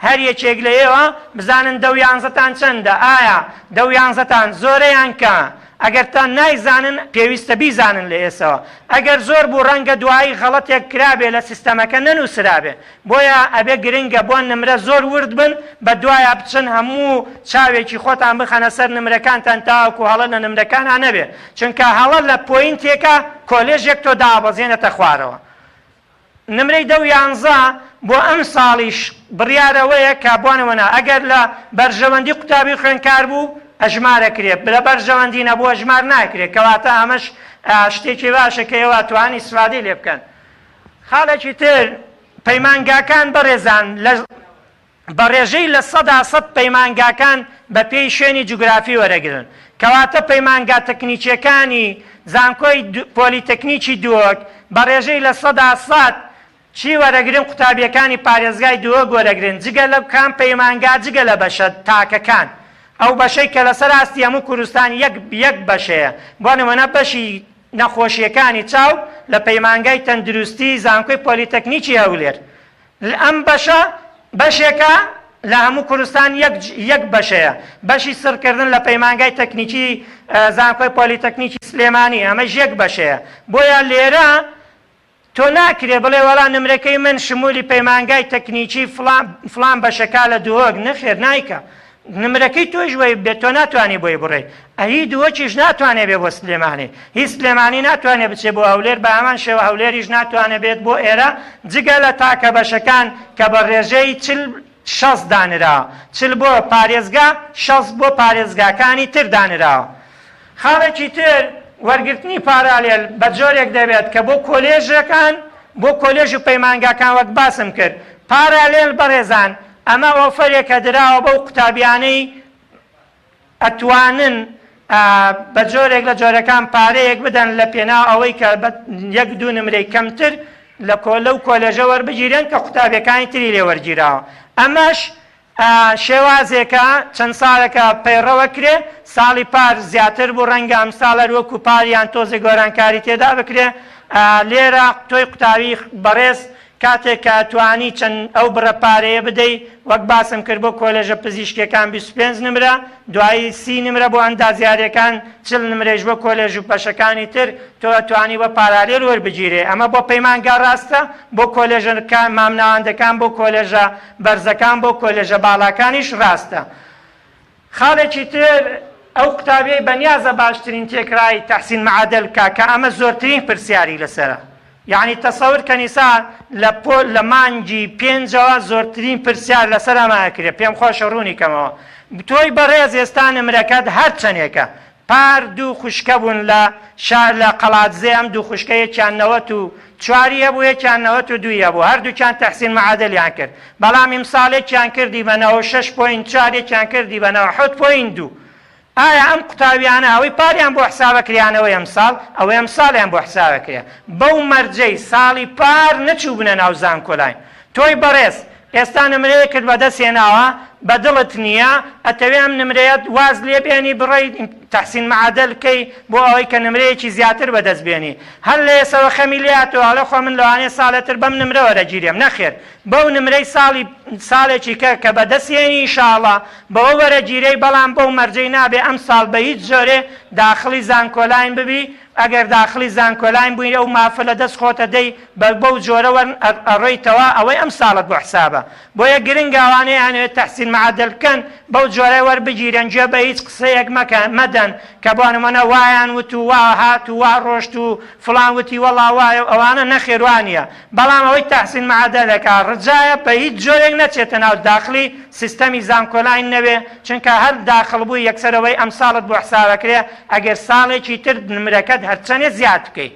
هەر یەکێک لە ئێوە بزانن 10 و 11تان چەندە، ئایا 10 و 11تان زۆرەیان کە ئەگەر تان نایزانن پێویستە بیزانن لە ئێسەوە ئەگەر زۆر بوو ڕەنگە دوایی غەڵەتێک کرابێ لە سیستەمەکە نەنووسرابێ بۆیە ئەبێ گرنگە بۆ نمرە زۆر ورد بن بە دوایە بچن هەموو چاوێکی خۆتان بخەنە سەر نمرەکانتان تاوەکو هەڵە لە نمرەکانان نەبێ چونکە هەڵە لە پۆینتێکە کۆلێژێک تۆ دابەزێنێتە خوارەوە. نمرەی 10 و 11 بۆ ئەم ساڵیش بڕیارەوەیە کە بۆنەوەنا ئەگەر لە بەرژەوەندی قوتابی خوێندکار بوو ئەژمارە کرێت لە بەرژەوەندی نەبوو ئەژمار ناکرێت کەواتە ئەمەش شتێکی باشە کە ئێوە توانی ئیسفادەی لێ بکەن. خاڵێکی تر پەیمانگاکان بەڕێزان بە ڕێژەی لە 100% پەیمانگاکان بە پێی شوێنی جوگرافی وەرەگرن کەواتە پەیمانگا تەکنیکیەکانی زانکۆی پۆلیتەکنیکی دووەک بە ڕێژەی لە 100% چی وەرەگرن قوتابیەکانی پارێزگای دووەک وەرەگرن جگە لە کام پەیمانگا جگە لە بەشە تاکەکان ئەو بەشەی کە لەسەر ئاستی هەموو کوردستان یەک بەشەیە بۆ نمونە بەشی نەخۆشیەکانی چاو لە پەیمانگای تەندروستی زانکۆی پۆلیتەکنیکی هەولێر ئەم بەشە بەشێکە لە هەموو کوردستان یەک بەشەیە بەشی سڕکردن لە پەیمانگای تەکنیکی زانکۆی پۆلیتەکنیکی سلێمانی ئەمەش یەک بەشەیە بۆیە لێرە تۆ ناکرێ بڵێ وەڵا نمرەکەی من شمولی پەیمانگای تەکنیکی فلان بەشەکە لە دووەک نەخێر نایکە نمرەکەی تۆش وی بێت تۆ ناتوانێ بۆی بڕێ ئەهی دووەکیش ناتوانێ بێ بۆ سلێمانی هیچ سلێمانی ناتوانێ بچێ بۆ هەولێر بە هەمان شێوە هەولێریش ناتوانێ بێت بۆ ئێرە جگە لە تاکە بەشەکان کە بە ڕێژەی 60 دانراوە 40 بۆ پارێزگا 60 بۆ پارێزگاکانی تر دانراوە. خاڵێکی تر وەرگرتنی پارالێل بە جۆرێک دەبێت کە بۆ کۆلێژەکان بۆ کۆلێژ و پەیمانگاکان وەک باسم کرد پارالێل بەڕێزان ئەمە ئۆفەرێکە دراوە بەو قوتابیانەی ئەتوانن بە جۆرێک لە جۆرەکان پارەیەک بدەن لە پێناو ئەوەی کە یەک دوو نمرەی کەمتر لەو کۆلێژە وەربگیرن کە قوتابیەکانی تری لێ وەرگیراوە. ئەمەش شێوازێکە چەند ساڵێکە پەیڕەوە کرێ ساڵی پار زیاتر بوو ڕەنگە ئەم ساڵە وەکو پاریان تۆزی گۆرانکاری تێدا بکرێ لێرە تۆی قوتابی بەڕێز کاتێک کە توانی چەند ئەو بڕە پارەیە بدەیت وەک باسم کرد بۆ کۆلێژە پزیشکیەکان 25 نمرە دوایی 30 نمرە بۆ ئەندازیاریەکان 40 نمرەش بۆ کۆلێژ و پەشەکانی تر تۆ توانی بە پارالێل وەربگیرێ ئەمە بۆ پەیمانگا ڕاستە بۆ کۆلێژەکان مامناوەندەکان بۆ کۆلێژە بەرزەکان بۆ کۆلێژە باڵاکانیش ڕاستە. خاڵێکی تر ئەو قوتابیەی بەنیازە باشترین تێکرای تەحسین معادل کە ئەمە زۆرترین پرسیاری لەسەرە یعنی تەسەور کەنیسا لە مانگی 5ەوە زۆرترین پرسیار لەسەر ئەماکرێت پێم خۆشە ڕوونی کەمەوە تۆی بەڕێز ئێستا نمرەکەت هەر چەندێکە پار دوو خوشکە بوون لە شار لە قەڵاتزێ ئەم دوو خوشکە یەکیان 94 هەبوو یەکیان 92 هەبوو هەردووکیان تەحسین معادلیان کرد بەڵام ئیمساڵێکیان کردی بە 96.4 یەکیان کردی بە 97.2 ئایا ئەم قوتابیانە ئەوەی پاریان بۆ حسابە کریانەوەی ئەمساڵ ئەوەی ئەمساڵیان بۆ حسابە کرێ بەو مەرجەی ساڵی پار نەچوو بنە ناو زانکۆلاین تۆی بەڕێز ئێستا نمرەیە کرد بەدەستێناوە بەدڵت نییە ئەتەوێ ئەم نمرەیەت واز لێ بێنی بڕێی تەحسین معادل بکەی بۆ ئەوەی کە نمرەیەکی زیاتر بەدەست بێنی هەر لە ئێسەوە خەمی لێهاتەوە هەڵە خۆ من لەوانەیە ساڵێتر بەم نمرە وەرەگیرێم نەخێر بەو نمرەی ساڵێکی کە بەدەستێنی ئینشاڵڵا بەوە وەرەگیرەی بەڵام بەو مەرجەی نابێ ئەم ساڵ بە هیچ جۆرێ داخلی زانکۆلاین ببی ئەگەر داخلی زانکۆلاین بووی ئەو مافە لە دەست خۆتە دەی بەو جۆرەوە ئەڕێیتەوە ئەوەی ئەم ساڵت بۆ حسابە بۆیە گرنگاوانەیە هەنوێت تەحسین معادل بکەن بەو جۆرەی وەربگیرن گوێ بە هیچ قسەیەک مەدەن کە بۆ نمونە وایان وت و وا هات و وا ڕۆشت و فڵان وتی وەڵا وایە ئەوانە نەخێوانیە بەڵام ئەوەی تەحسین معادلەکە ڕجایە بە هیچ جۆرێک نەچێتە ناو داخلی سیستەمی زانکۆلاین نەبێ چونکە هەر داخل بووی یەکسەرەوەی ئەم ساڵت بۆ حسابەکرێ ئەگەر ساڵێکی تر نمرەکەت هەرچەندێ زیاد بکەیت.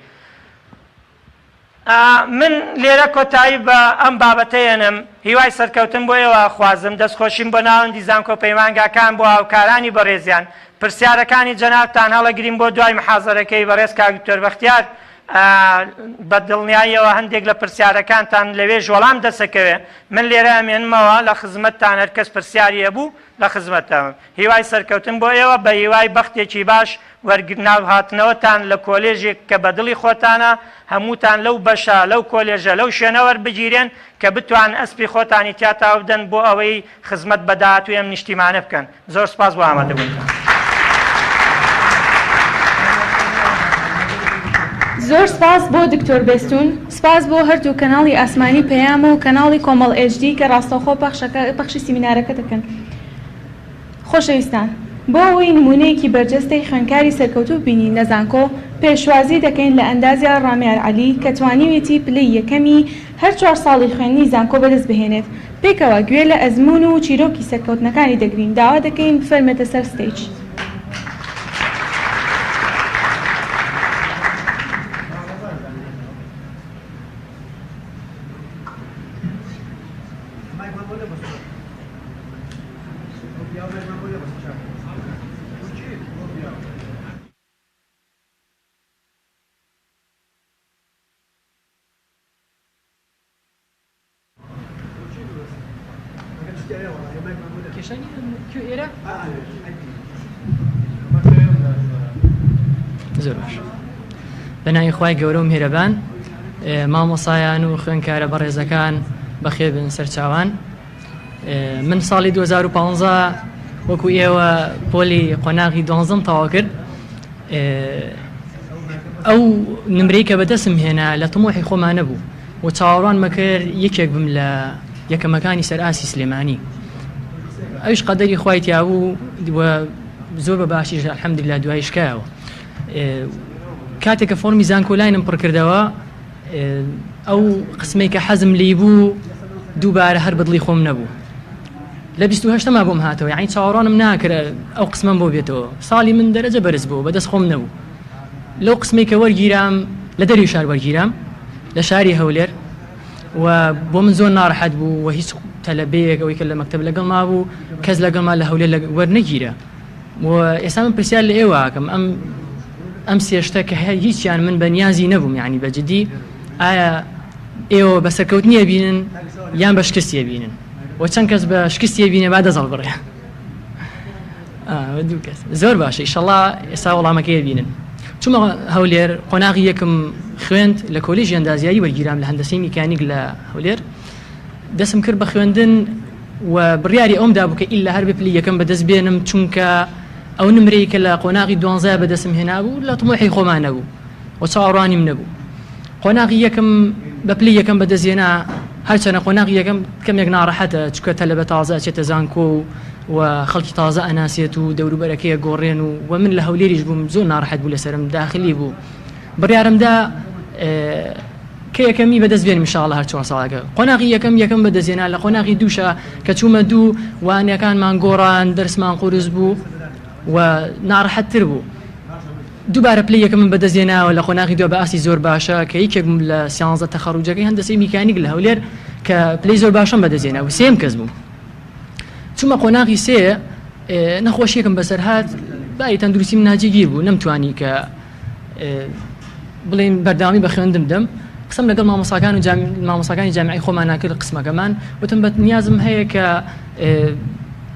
من لێرە کۆتایی بە ئەم بابەتەیەنم هیوای سەرکەوتن بۆ ئێوە خوازم دەستخۆشیم بۆ ناوەندی زانکۆ پەیمانگاکان بۆ هاوکارانی بەڕێزیان پرسیارەکانی جەنابتان هەڵەگرین بۆ دوای محازەرەکەی بەڕێز کاک دکتۆر بەختیار بە دڵنیاییەوە هەندێک لە پرسیارەکانتان لەوێ ژۆڵام دەسەکەوێ من لێرە ئەمێنمەوە لە خزمەتتان هەر کەس پرسیاری هەبوو لە خزمەتەوە هیوای سەرکەوتن بۆ ئێوە بە هیوای بەختێکی باش وەرگرناو هاتنەوەتان لە کۆلێژێک کە بە دڵی خۆتانە هەمووتان لەو بەشە لەو کۆلێژە لەو شوێنەوە بگیرێن کە بتوان ئەسپی خۆتانی تیاتاو بدەن بۆ ئەوەی خزمەت بە داهاتووی ئەم نیشتیمانە بکەن زۆر سپاس بۆ ئامادەبوونتان
زۆر سپاس بۆ دکتۆر بێستون سپاس بۆ هەردوو کەناڵی ئاسمانی پەیام و کەناڵی کۆمەڵ HD کە ڕاستەوخۆ پەخشی سیمینارەکە دەکەن خۆشەویستان بۆ ئەوەی نمونەیەکی بەرجەستەی خوێندکاری سەرکەوتوو بینی لە زانکۆ پێشوازی دەکەین لە ئەندازیار ڕامیار عەلی کە توانیوێتی پلەی یەکەمی هەر 4 ساڵی خوێندنی زانکۆ بەدەست بهێنێت پێکەوە گوێ لە ئەزمون و چیرۆکی سەرکەوتنەکانی دەگرین داوا دەکەین بفەرمێتە سەر ستەیج
زۆر باش بەناوی خوای گەورە و میهرەبان مامۆسایان و خوێندکارە بەڕێزەکان بەخێر بن سەرچاوان من ساڵی 2015 وەکو ئێوە پۆلی قۆناغی 12 تەواو کرد ئەو نمرەی کە بەدەستم هێنا لە تەمۆحی خۆمان نەبوو و چاوەڕوان مەکرد یەکێک بم لە یەکەمەکانی سەر ئاسی سلێمانی ئەوش قەدەری خوای تیابوو زۆر بە باشیش الحەمدوللا دوایشکایەوە کاتێک کە فۆرمی زانکۆلاینم پڕ کردەوە ئەو قسمەی کە حەزم لی بوو دووبارە هەر بەدڵی خۆم نەبوو لە 28ەما بۆم هاتەوە یعنی چاوەڕوانم ناکرد ئەو قسمم بۆ بێتەوە ساڵی من دەرەجە بەرز بوو بەدەست خۆم نەبوو لەو قسمەی کە وەرگیرام لە دەری شار وەرگیرام لە شاری هەولێر و بۆ من زۆر ناڕەحەت بوو و هیچ تەلەبەیەک ئەوەی کە لە مەکتەب لەگەڵ مابوو کەس لەگەڵما لە هەولێر وەرنەگیرە و ئێستا من پرسیار لە ئێوەکەم ئەم سێشتە کە هیچیان من بە نیازی نەبووم یعنی بەجددی ئایا ئێوە بە سەرکەوتنیە بینن یان بە شکستیە بینن و چەند کەس بە شکستیە بینێ با دەزەڵ بڕێ دوو کەس زۆر باشە ئیشەڵڵا ئێستا وەڵامەکەی بینن چوومە هەولێر قۆناغی یەکم خوێند لە کۆلێژی ئەندازیاری وەرگیرام لە هەندەسەی میکانیک لە هەولێر دەستم کرد بە خوێندن و بڕیاری ئەومدا بوو کە ئیلا هەر بە پلی یەکەم بەدەست بێنم چونکە ئەو نمرەی کە لە قۆناغی 12 بەدەستم هێنا بوو لە تەمۆحی خۆمان نەبوو و چاوەڕوانیم نەبوو قۆناغی یەکەم بە پلی یەکەم بەدەستهێنا هەرچەنە قۆناغی یەکەم کەمێک ناڕەحەتە چونکە تەلەبە تازە ئەچێتە زانکۆ و خەڵکی تازە ئەناسێت و دەوروبەرەکەیە گۆڕێن و من لە هەولێریش بووم زۆر ناڕەحەت بوو لەسرم داخلی بوو بڕیارمدا کە یەکەمی بەدەست بێنم ئینشاءڵڵا هەر 4 ساڵەکە قۆناغی یەکەم بەدەستهێنا لە قۆناغی دووشە کە چوومە دوو وانەکانمان گۆڕان دەرسمان قورس بوو و ناڕەحەتتر بوو دووبارە پلی یەکەم من بەدەستهێناوە لە قۆناغی دووە بە ئاسی زۆر باشە کە یەکێک لە سیانزە تەخەڕوجەکەی هەندەسەی میکانیک لە هەولێر کە پلی زۆر باشم بەدەستهێنا و سێم کەس بوو چوومە قۆناغی سێ نەخۆشیەکەم بەسەر هات بای تەندروستیم ناجێگیر بوو نەمتوانی کە بڵێن بەرداوامی بە خوێندم دەم قسم لەگەڵ مامۆساکانی جامعی خۆمان ناکرد قسمەکەمان وتم بە نیازم هەیە کە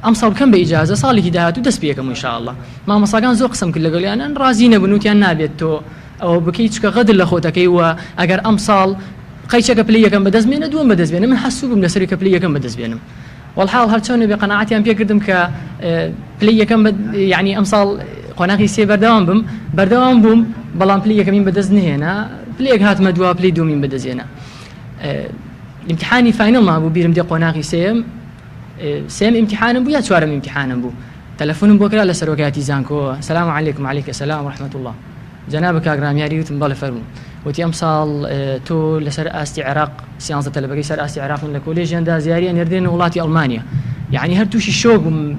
ئەم ساڵ بکەم بە ئیجازە ساڵێکی داهاتوو دەست پێ یەکەم ئینشاءڵڵا مامۆساکان زۆر قسم کرد لەگەڵیانن ڕازی نەبوون وتیان نابێت تۆ ئەوە بکەی چکە غەدر لە خۆتەکەی و ئەگەر ئەم ساڵ قەیچەکە پلی یەکەم بەدەست بێنە دووەم بەدەست بێنە من حەسوو بووم لەسەری کە پلی یەکەم بەدەست بێنم والحاڵ هەرچۆنێ بێ قەناعەتیان پێ کردم کە پلی یەکەم یعنی ئەم ساڵ قۆناغی سێ بەردەوام بووم بەڵام پلی یەکەمین بەدەست نهێنا پلێک هاتمە دووە پلی دوومین بەدەستێنا امتحانی فاینەڵ مابوو بیرم دێ قۆناغی سێم امتحانم بوو یا چوارەم امتحانم بوو تەلەفۆنم بۆ کرا لە سەرۆکاتی زانکۆ سلام علیکم وعلیکم السلام ورحمة الله جناب کاگرامیاری وتم بەڵێ فەرموو وتی ئەم ساڵ تۆ لەسەر ئاستی عێراق سیانزە تەلەبەکەی سەر ئاستی عێراق لە کۆلێژی ئەندازیاریە نێردێنە وڵاتی ئەڵمانیا یعنی هەر تووشی شۆک بووم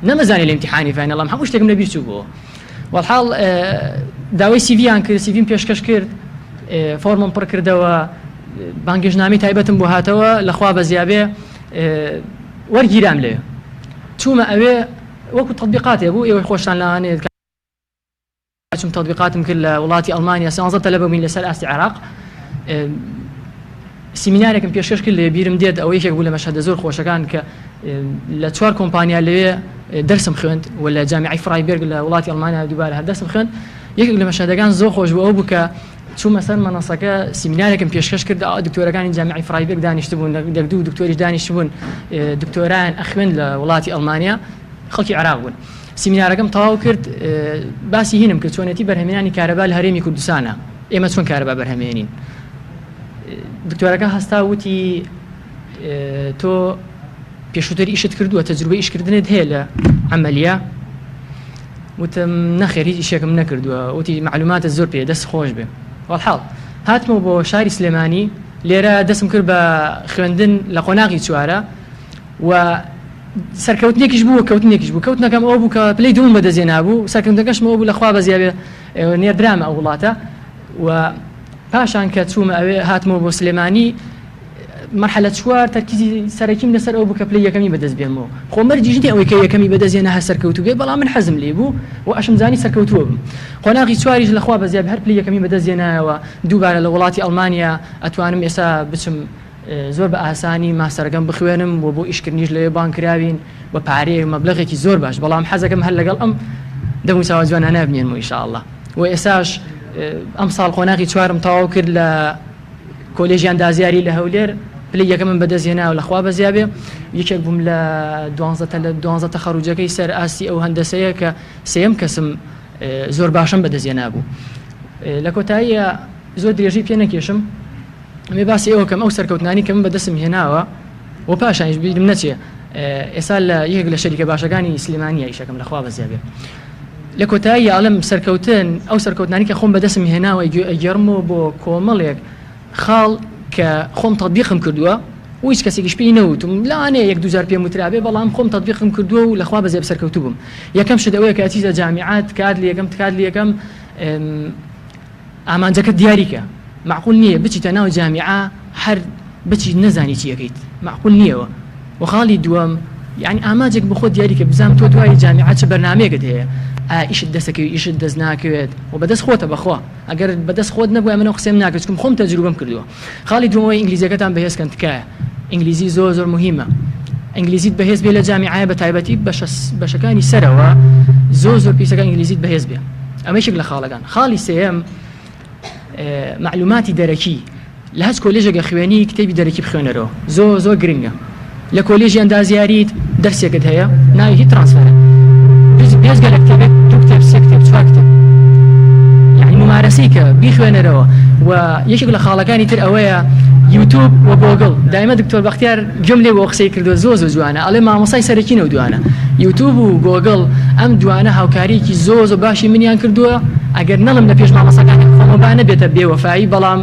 نەمەزانی لە امتحانی فاینەڵام هەموو شتێکم لەبیر چوو بووە والحاڵ داوای سیڤیان کرد سیڤیم پێشکەش کرد فۆرمم پڕ کردەوە بانگێژنامی تایبەتم بۆ هاتەوە لەخوا بە زیابێ وەرگیرام لێ چوومە ئەوێ وەکو تطبیقاتێ بوو ئێوە خۆشتان لاوانێت چوم تطبیقاتم کرد لە وڵاتی ئەڵمانیا 13 تەلەبە بووین لەسەر ئاستی عێراق سیمینارێکم پێشکەش کرد لێ بیرم دێت ئەوە یەکێک بوو لە مەشهەدە زۆر خۆشەکان کە لە 4 کۆمپانیا لەوێ دەرسم خوێند و لە جامیعەی فرایبێرگ لە وڵاتی ئەڵمانیا دووبارە هەر دەرسم خوێند یەکێک لە مەشهەدەکان زۆر خۆش بوو ئەو بوو کە چوومە سەر مەنەسەکە سیمینارێکم پێشکەش کرد دکتۆرەکانی جامیعەی فرایبێرگ دانیشتبوون دوو دکتۆریش دانیشتبوون دکتۆران ئەخوێن لە وڵاتی ئەڵمانیا خەڵکی عێراق بوون سیمینارەکەم تەواو کرد باسی هینم کرد چۆنێتی بەرهەمێنانی کارەبا لە هەرێمی کوردستانە ئێمە چۆن کارەبا بەرهەمێنین دکتۆرەکە هەستا وتی تۆ پێشووتری ئیشت کردووە تەجروبەی ئیشکردنت هەیە لە عەمەلیە وتم نەخێر هیچ ئیشێکم نەکردووە وتی معلوماتت زۆر پێ دەست خۆش بێ وەڵحاڵ هاتمەوە بۆ شاری سلێمانی لێرە دەستم کرد بە خوێندن لە قۆناغی چوارە و سەرکەوتنێکیش بوو کەوتنێکیش بوو کەوتنەکەم ئەو بوو کە پلەی دووم بەدەستێنا بوو سەرکەوتنەکەشم ئەو بوو لەخوا بەزیابێ نێردرامە ئەو وڵاتە و پاشان کە چوومە ئەوێ هاتمەوە بۆ سلێمانی مرحلە چوار تەرکیزی سەرەکیم لەسەر ئەو بوو کە پلەی یەکەمی بەدەست بێنمەوە خۆ مەرجیژنی ئەوەی کە یەکەمی بەدەستێنا هە سەرکەوتوو بێ بەڵام من حەزم لێ بوو و ئەشمزانی سەرکەوتووە بم قۆناغی چواریش لەخوا بەزیاب هەر پلەی یەکەمی بەدەستێنایەوە دووبارە لە وڵاتی ئەڵمانیا ئەتوانم ئێستا بچم زۆر بە ئاسانی ماسەرەکەم بخوێنم و بۆ ئیشکردنیش لەوێ بانکراوین بە پارەیەک مەبلەغێکی زۆر باش بەڵام حەزەکەم هەر لەگەڵ ئەم دەمو چاوە جوانانە بنێنمەوە ئینشاءالله و ئێساش ئەم ساڵ قۆناغی چوارم تەواو کرد لە کۆلێژی ئەندازیاری لە هەولێر پلەی یەکەمم بەدەستهێنا و لەخوا بەزیابێ یەکێک بووم لە 12 تەخەڕوجەکەی سەر ئاستی ئەو هەندەسەیە کە سێم کەسم زۆر باشم بەدەستهێنا بوو لە کۆتاییە زۆر درێژی پێ نەکێشم ئەمێ باسی ئەوە کەم ئەو سەرکەوتنانی کە من بەدەستم هێناوە و پاشانیش بیرم نەچێ ئێستا لە یەک لە شەریکە باشەکانی سلێمانیە ئیشەکەم لەخوا بەزیابێ لە کۆتایی ئاڵم سەرکەوتن ئەو سەرکەوتنانی کە خۆم بەدەستم هێناوە ئەگەڕمەوە بۆ کۆمەڵێک خاڵ کە خۆم تەطبیقم کردووە و هیچ کەسێکیش پێی نەوتم لەوانەیە 2000 پێم وترابێ بەڵام خۆم تەطبیقم کردووە و لەخوا بەزیاب سەرکەوتوو بووم یەکەم شت ئەوەیە کە ئەچیتە جامیعات کات لە یەکەم ئامانجەکە دیاریکە معقول نییە بچیتە ناو جامیعە هەر بچی نەزانی چی یەکەیت معقول نییەوە و خاڵی دووەم یعنی ئاماجێک بۆ خۆت دیاریکە بزانم تۆ دوای جامیعە چ بەرنامەیەکت هەیە ئیشت دەستەکەوی ئیشت دەست ناکەوێت و بەدەست خۆتە بەخوا ئەگەر بەدەست خۆت نەبووە منەوە قسەم ناکرد چکم خۆم تەجروبەم کردووە خاڵی دووەمەوەی ئینگلیزیەکەتان بەهێزکەن تکایە ئینگلیزی زۆر مهمە ئینگلیزیت بەهێز بێ لە جامیعە بە تایبەتی بەشەکانی سەرەوە زۆر پیسەکە ئینگلیزیت بەهێز بێ ئەمەشێک لە خاڵەکان خاڵی سێم معلوماتی دەرەکی لە هەچ کۆلێژێکە خوێنی کتێبی دەرەکی بخوێنەرەوە زۆر گرنگە لە کۆلێژی ئەندازیاریت دەرسێکت هەیە ناوی هیچ ترانسفەرە بێزگە لە کتێبێک دوو کتێب سێ کتێب چوار کتێب یعنی ممارەسەی کە بیخوێنەرەوە و یەکێک لە خاڵەکانی تر ئەوەیە یوتیوب و گۆگڵ دایمە دکتۆر بەختیار گوێم لێ بۆ قسەی کردووە زۆر جوانە ئەڵێ مامۆسای سەرەکینەوە دوانە یوتیوب و گۆگڵ ئەم دوانە هاوکاریکی زۆر باشی منیان کردووە ئەگەر نەڵم لە پێش مامۆساکانی خۆمەبانە بێتە بێوەفایی بەڵام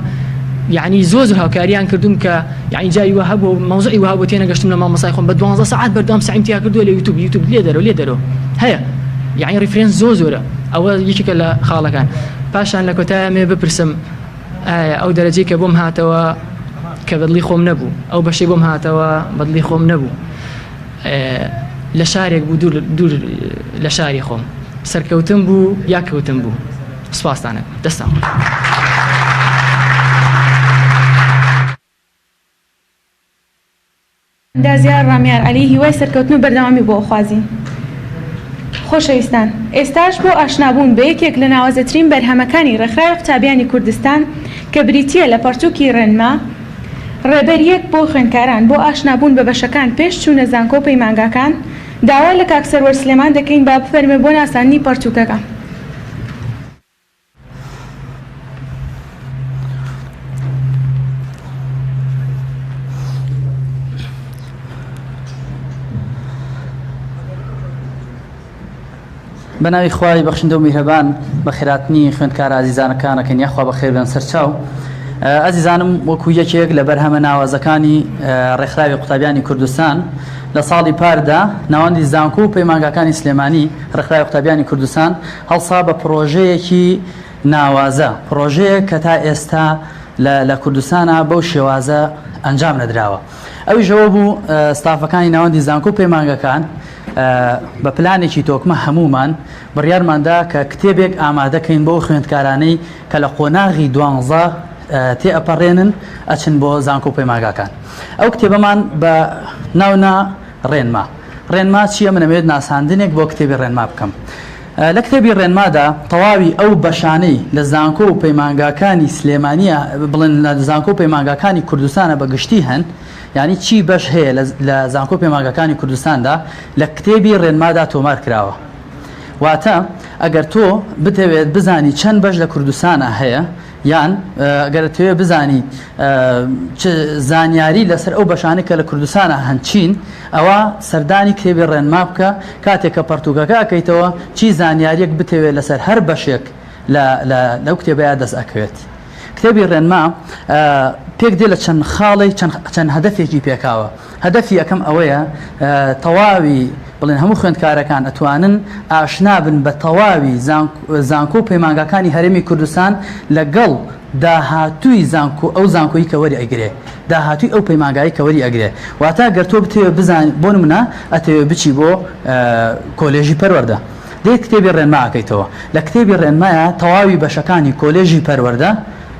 یعنی زۆر هاوکاریان کردوم کە یعنی جای وهاب و موضوعی وهاب و تێنەگەشتم لە مامۆسای خۆم بە 12 ساعت بەردەوام سعیمتیا کردووە لە یوتیوب لێ دەرەوە هەیە یعنی ریفرنس زۆرە ئەوە یەکێکە لە خاڵەکان پاشان لە کۆتایە مێ بپرسم ئەو دەرەجەی کە بۆم هاتەوە کە بەدڵی خۆم نەبوو ئەو بەشەی بۆم هاتەوە بەدڵی خۆم نەبوو لە شارێک بوو دوور لە شاری خۆم سەرکەوتم بوو یا کەوتم بوو سپاسدانە دەستان
ئەندازیار ڕامیار عەلی هیوای سەرکەوتن و بەردەوامی بۆ خوازی خۆشەویستان ئێستاش بۆ ئاشنابوون بە یەکێک لە ناوازەترین بەرهەمەکانی ڕێکخراوی قوتابیانی کوردستان کە بریتیە لە پەرتووکی ڕێنما ڕێبەریەک بۆ خوێندکاران بۆ ئاشنابوون بە بەشەکان پێش چوونە زانکۆ و پەیمانگاکان داوا لە کاک سەروەر سلێمان دەکەین با بفەرمێ بۆ ناساندنی پەرتووکەکە
بەناوی خوای بەخشندە و میهرەبان بە خێراتنی خوێندکار ئازیزانەکانەکەن یاخوا بەخێر بێن سەرچاو ئازیزانم وەکو یەکێک لە بەرهەمە ناوازەکانی ڕێکخراوی قوتابیانی کوردستان لە ساڵی پاردا ناوەندی زانکۆ و پەیمانگاکانی سلێمانی ڕێکخراوی قوتابیانی کوردستان هەڵسا بە پرۆژەیەکی ناوازە پرۆژەیە کە تا ئێستا لە کوردستانە بەو شێوازە ئەنجام نەدراوە. ئەوی ژەوە بوو ستافەکانی ناوەندی زانکۆ و پەیمانگەکان بە پلانێکی تۆکمە هەمومان بڕیارماندا کە کتێبێک ئامادەکەین بۆ خوێندکارانەی کە لە قۆناغی 12 تێئەپەڕێنن ئەچن بۆ زانکۆ و پەیمانگەکان. ئەو کتێبەمان بە ناونا ڕێنما چییە؟ منەوێت ناساندنێک بۆ کتێبی ڕێنما بکەم. لە کتێبی ڕێنمادا تەواوی ئەو بەشانەی لە زانکۆ و پەیمانگاکانی سلێمانیە بڵێن لە زانکۆ و پەیمانگاکانی کوردستانە بەگشتی هەن، یعنی چی بەش هەیە لە زانکۆ و پەیمانگاکانی کوردستاندا لە کتێبی ڕێنمادا تۆمار کراوە. واتە ئەگەر تۆ بتەوێت بزانی چەند بەش لە کوردستانە هەیە یان ئەگەر توێ بزانی زانیاری لەسەر ئەو بەشانە کە لە کوردستانە هەنچین، ئەوە سەردانی کتێبی ڕێنما بکە کاتێک کە پەرتوگەکە ئەکەیتەوە چی زانیاریەک بتەوێت لەسەر هەر بەشێک لەو کتێبەیە دەست ئەکەوێت. کتێبی ڕێنما پێک دێ لە چەند خاڵی چەند هەدەفێکی پێکاوە. هەدەفی یەکەم ئەوەیە تەواوی بڵێن هەموو خوێندکارەکان ئەتوانن ئاشنا بن بە تەواوی زانکۆ و پەیمانگاکانی هەرێمی کوردستان لەگەڵ داهاتووی ئەو زانکۆیی کە وەری ئەگرێ، داهاتووی ئەو پەیمانگایی کە وەری ئەگرێ. واتە گەر تۆ بتەوێت بزان بۆ نمونە ئەتەوێت بچی بۆ کۆلێژی پەروەردە، دێت کتێبی ڕێنما ئەکەیتەوە. لە کتێبی ڕێنمایە تەواوی بەشەکانی کۆلێژی پەروەردە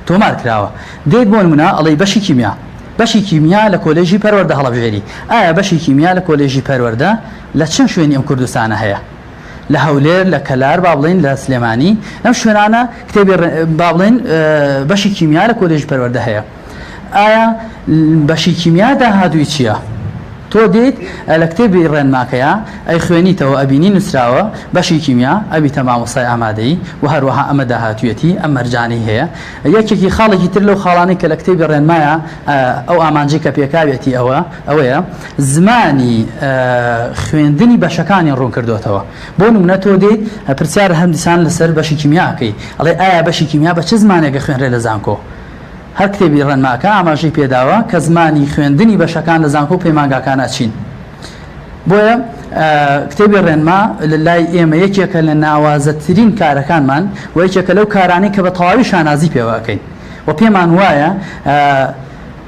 تۆمار کراوە. دێت بۆ نمونە ئەڵێ بەشی کیمیا لە کۆلێژی پەروەردە هەڵەبژێری. ئایا بەشی کیمیا لە کۆلێژی پەروەردە لە چەند شوێنی ئەم کوردستانە هەیە؟ لە هەولێر، لە کەلار، با بڵێن لە سلێمانی، ئەم شوێنانە کتێبی با بڵێن بەشی کیمیا لە کۆلێژی پەروەردە هەیە. ئایا بەشی کیمیا داهاتووی چییە؟ تۆ دێت لە کتێبی ڕێنماکەیە ئەی خوێنیتەوە ئەبینی نووسراوە بەشی کیمیا ئەبیتە مامۆستای ئامادەی و هەروەها ئەمە داهاتوویەتی ئەم مەرجانەی هەیە. یەکێکی خاڵێکی تر لەو خاڵانەی کە لە کتێبی ڕێنمایە ئەو ئامانجەی کە پێکاوێتی ئەوەیە زمانی خوێندنی بەشەکانی ڕوون کردوتەوە. بۆ نمونە تۆ دێت پرسیار هەم دیسان لەسەر بەشی کیمیاکەی ئەڵێ ئایا بەشی کیمیا بە چ زمانێکە خوێنرێ لە زانکۆ؟ هەر کتێبی ڕێنماکە ئاماژەی پێداوە کە زمانی خوێندنی بەشەکان لە زانکۆ و پەیمانگاکانە چین. بۆیە کتێبی ڕێنما لە لای ئێمە یەکێکە لە ناوازەترین کارەکانمان و یەکێکە لەو کارانەی کە بە تەواوی شانازی پێوەکەین و پێمان وایە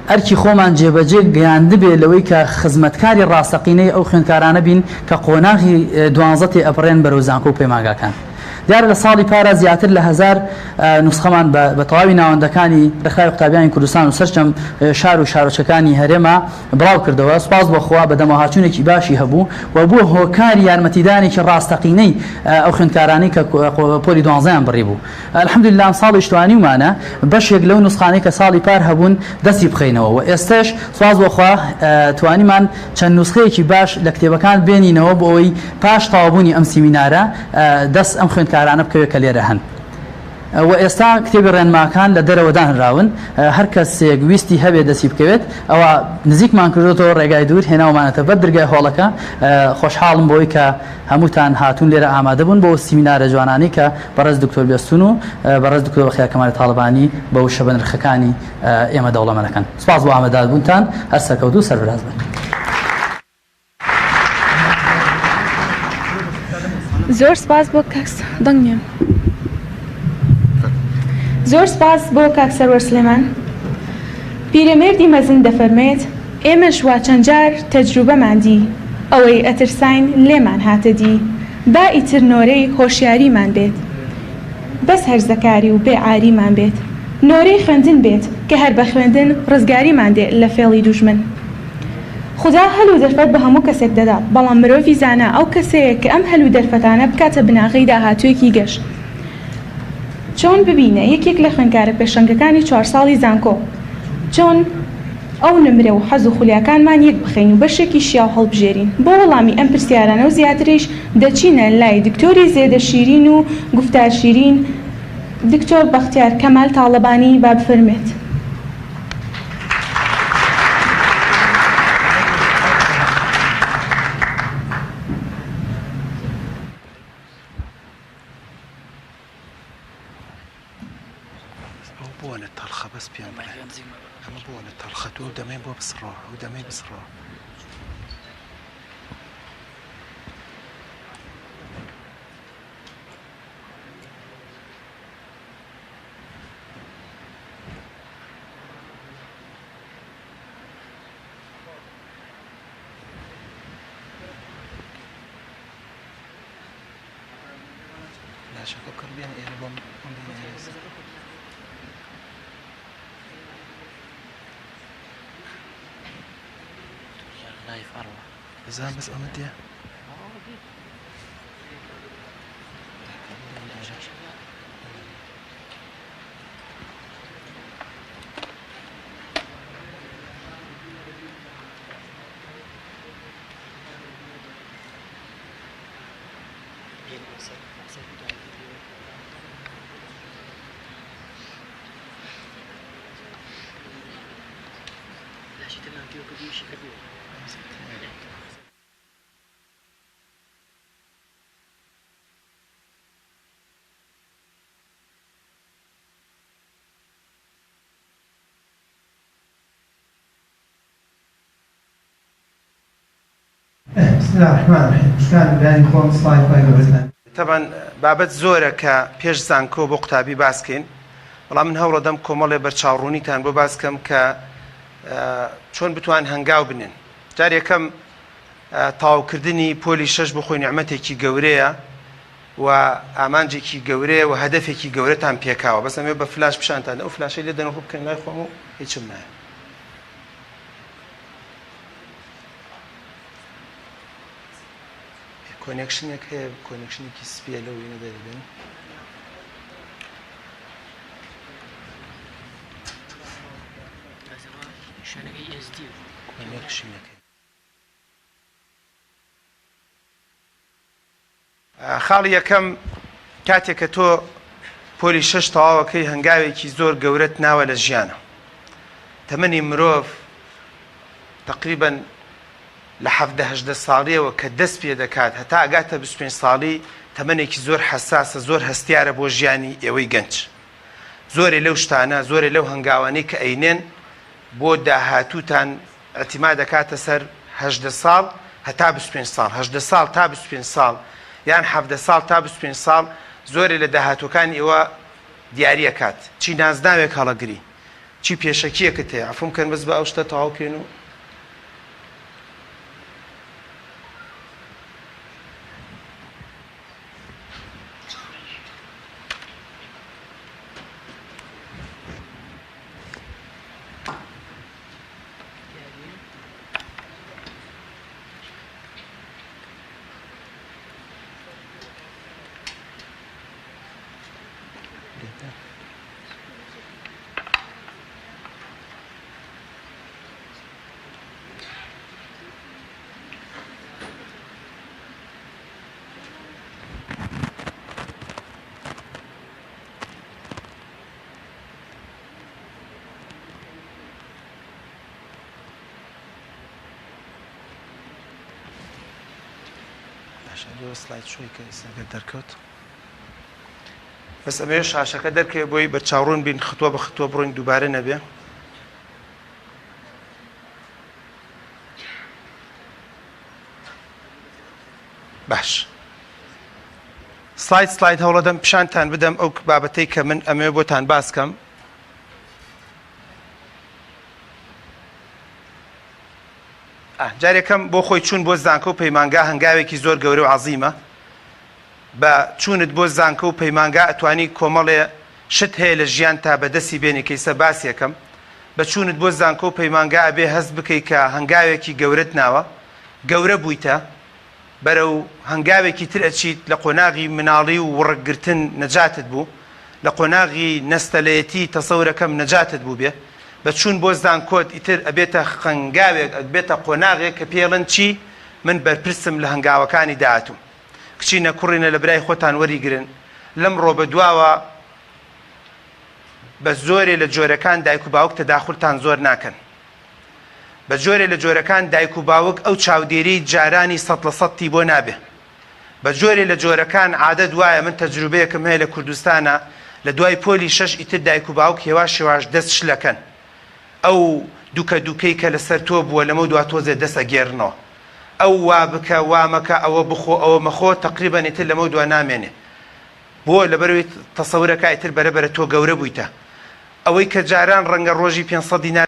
ئەرکی خۆمان جێبەجێ گەیاندبێ لەوەی کە خزمەتکاری ڕاستەقینەی ئەو خوێندکارانە بین کە قۆناغی 12 تێئەپەڕێن بەرەو زانکۆ و پەیمانگاکان. دیارە لە ساڵی پارە زیاتر لە 1000 نوسخەمان بە تەواوی ناوەندەکانی ڕێکخراوی قوتابیانی کوردستان و سەرجەم شار و شارۆچەکانی هەرێما بڵاو کردەوە. سوپاس بەخوا بە دەمەهاتوونێکی باشی هەبوو و بووە هۆکاری یارمەتیدانێکی ڕاستەقینەی ئەو خوێندکارانەی کە پۆلی 12یان بڕی بوو. الحەمدولله ساڵی شتوانیمانە بەشێک لەو نوسخانەی کە ساڵی پار هەبوون دەستی بخەینەوە و ئێستش سوپاس بەخوا توانیمان چەند نوسخەیەکی باش لە کتێبەکان بێنینەوە بۆ ئەوەی پاش تەواوبوونی ئەم سیمینارە دەست ئەم خوێندکارانە بکەوێت کە لێرە هەن. و ئێستا کتێبی ڕێنماکان لە دەرەوەدان هەراون، هەر کەسێک ویستی هەبێت دەستی بکەوێت ئەوە نزیکمان کردوەوە ڕێگای دوور هێناومانەتە بەر دەرگای هۆڵەکە. خۆشحاڵم بۆی کە هەمووتان هاتوون لێرە ئامادە بوون بۆ سیمینارە جوانانەی کە بەڕێز دکتۆر بێستون و بەڕێز دکتۆر بەخیا کەمال تاڵبانی بە شەبە نرخەکانی ئێمە دەوڵەمەندەکەن. سوپاس بۆ ئامادەبوونتان، هەر سەرکەوتوو و سەربەراز بن.
زۆر سپاس بۆ کاکس دەنگێم. زۆر سپاس بۆ کاک سەروەر سلێمان. پیرەمێردی مەزن دەفەرمێت ئێمەش وا چەند جار تەجروبەمان دی ئەوەی ئەترساین لێمان هاتە دی با ئیتر نۆرەی هۆشیاریمان بێت بەس هەرزەکاری و بێعاریمان بێت نۆرەی خوێندن بێت کە هەر بە خوێندن ڕزگاریمان دێت لە فێڵی دوژمن. خدا هەلو دەرفەت بە هەموو کەسێک دەدات، بەڵام مرۆڤی زانە ئەو کەسەیە کە ئەم هەلو دەرفەتانە بکاتە بناغی داهاتوویەکی گەشت. چۆن ببینە یەکێک لە خوێندکارە پێشەنگەکانی 4 ساڵی زانکۆ چۆن ئەو نمرە و حەز و خولیاکانمان یەک بخەین و بەشێکی شیاو هەڵبژێرین. بۆ وەڵامی ئەم پرسیارانە و زیاتریش دەچینە لای دکتۆری زێدە شیرین و گفتار شیرین دکتۆر بەختیار کەمال تاڵەبانی با بفەرمێت.
بۆنە تەڵخە بەس پێم بڵێن ئەمە بۆنە تەڵخەت و دەمەی بۆ بسڕۆ و دەمەی بسڕۆ. شاشەکە کڕبیان ئێرە بۆم بزان بەس ئەمە دێ
بسم الله الرحمن الرحيم كان بيان خون سلايد بايدوتان
طبعا بابەت زۆرە کە پێش زانکۆ بۆ قوتابی باسکەین بەڵام من هەوڵ دەدەم کۆمەڵێ بەرچاوڕوونیتان بۆ باسکەم کە چۆن بتوان هەنگاو بنێن. جار یەکەم تاوکردنی پۆلی 6 بخۆی نیعمەتێکی گەورەیە و ئامانجێکی گەورەیە و هەدەفێکی گەورەتان پێکاوە. بەس ئەمێ بە فلاش پیشانتان ئەو فلاشەی لێ دەنەخۆ بکەین لای خۆم و هیچم نایە. کۆنێکشنێک هەیە کۆنێکشنێکی سپیە لەو وینە دەریبێن. خاڵی یەکەم کاتێک کە تۆ پۆلی 6 تەواوەکەی هەنگاوێکی زۆر گەورەت ناوە لە ژیانە. تەمەنی مرۆڤ تقریباً لە 17-18 ساڵیەوە کە دەست پێ دەکات هەتا ئەگاتە 25 ساڵی تەمەنێکی زۆر حساسە زۆر هەستیارە بۆ ژیانی ئێوەی گەنج. زۆرێ لەو شتانە زۆرێ لەو هەنگاوانەی کە ئەینێن بۆ داهاتووتان ئەتیما دەکاتە سەر 18 ساڵ هەتا 25 ساڵ 18 ساڵ تا 25 ساڵ یان 17 ساڵ تا 25 ساڵ زۆرێ لە داهاتوەکانی ئێوە دیاریەکات چی نازناوێک هەڵەگری چی پێشەکیەکت هەیە عەفو بکەن بەس بە ئەو شتە تەواو بکەین و سلاید شوي كيسا دەرکەوت بەس ئەمێ شاشەکە دەرکەوێ بۆی بە چاوڕوون بین خطوە بە خطوە بڕۆین دووبارە نەبێ. باش سلاید هەوڵە دەم پیشانتان بدەم ئەو بابەتەی کە من ئەمێ بۆتان باسکەم. جارێکەم بۆ خۆی چوون بۆ زانکۆ و پەیمانگا هەنگاوێکی زۆر گەورە و عەزیمە. بە چوونت بۆ زانکۆ و پەیمانگا ئەتوانی کۆمەڵێ شت هەیە لە ژیان تا بەدەستی بێنی کەیسە باسیەکەم. بە چوونت بۆ زانکۆ و پەیمانگا ئەبێ هەست بکەی کە هەنگاوێکی گەورەت ناوە گەورە بوویتە بەرەو هەنگاوێکی تر ئەچیت لە قۆناغی مناڵی و وڕگرتن نەجاتت بوو لە قۆناغی نەستەلەیەتی تەسەورەکەم نەجاتت بوو بێ. بە چوون بۆ زانکۆت ئیتر ئەبێتە خەنگاوێک ئەبێتە قۆناغێک کە پێڵن چی من بەرپرسم لە هەنگاوەکانی داهاتوو. کچینە کوڕینە لە برای خۆتان وەریگرن لەمڕۆ بەدواوە بە زۆرێ لە جۆرەکان دایک و باوک تەداخولتان زۆر ناکەن. بە جۆرێ لە جۆرەکان دایک و باوک ئەو چاودێری جارانی 100% بۆ نابێ. بە جۆرێ لە جۆرەکان عادەت وایە من تەجروبەیەکم هەیە لە کوردستانە لە دوای پۆلی 6 ئیتر دایک و باوک هێواش شێواش دەست شلەکەن. ئەو دووکەی کە لەسەر تۆ بووە لەمە دوا تۆزێ دەستە گێڕنەوە ئەو وا بکە وامەکە ئەوە بخۆ ئەوە مەخۆ تقریبا ئیتر لەمە دوا نامێنێ بۆ لەبەرەوەی تەسەورەکە ئیتر بەرەبەرە تۆ گەورە بوویتە. ئەوەی کە جاران ڕەنگە ڕۆژی 500 دینار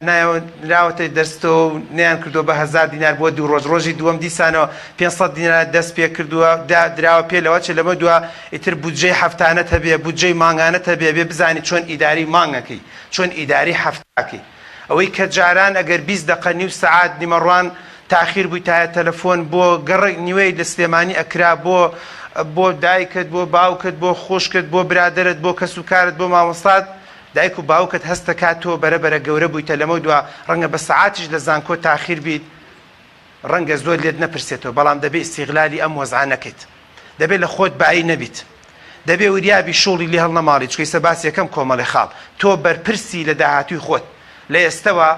ناوەتە دەستەوە و نیان کردو بە 1000 دینار بۆ دوو ڕۆژ ڕۆژی دووەم دیسانەوە 500 دینار دەست پێ کردووە دراوە پێلەوە چ لەمە دووە ئیتر بودجەی هەفتانەت هەبێ بودجەی مانگانەت هەبێ بێ بزانی چۆن ئیداری مانگەکەی چۆن ئیداری هەفتاکەی ئەوەی کە جاران ئەگەر 20 دقە نیو سەعات نیمەڕوان تاخیر بووی تایە تەلەفۆن بۆ گەڕێک نیوەی لە سلێمانی ئەکرا بۆ دایکت بۆ باوکت بۆ خۆشکت بۆ برادرت بۆ کەسوکارت بۆ مامۆستات دایک و باوکت هەستەکات تۆ بەرەبەرە گەورە بوویتە لەمە دووە ڕەنگە بە سەعاتیش لە زانکۆ تاخیر بیت ڕەنگە زۆر لێت نەپرسێتەوە بەڵام دەبێت ئیستیغلالی ئەم وەزعە نەکەیت دەبێت لە خۆت بایی نەبیت دەبێت وریابی شۆڵی لێ هەڵنەماڵی چکەی سە باسی یەکەم کۆمەڵی خاڵ تۆ بەرپرسی لە داهاتووی خۆت لە ئێستەوە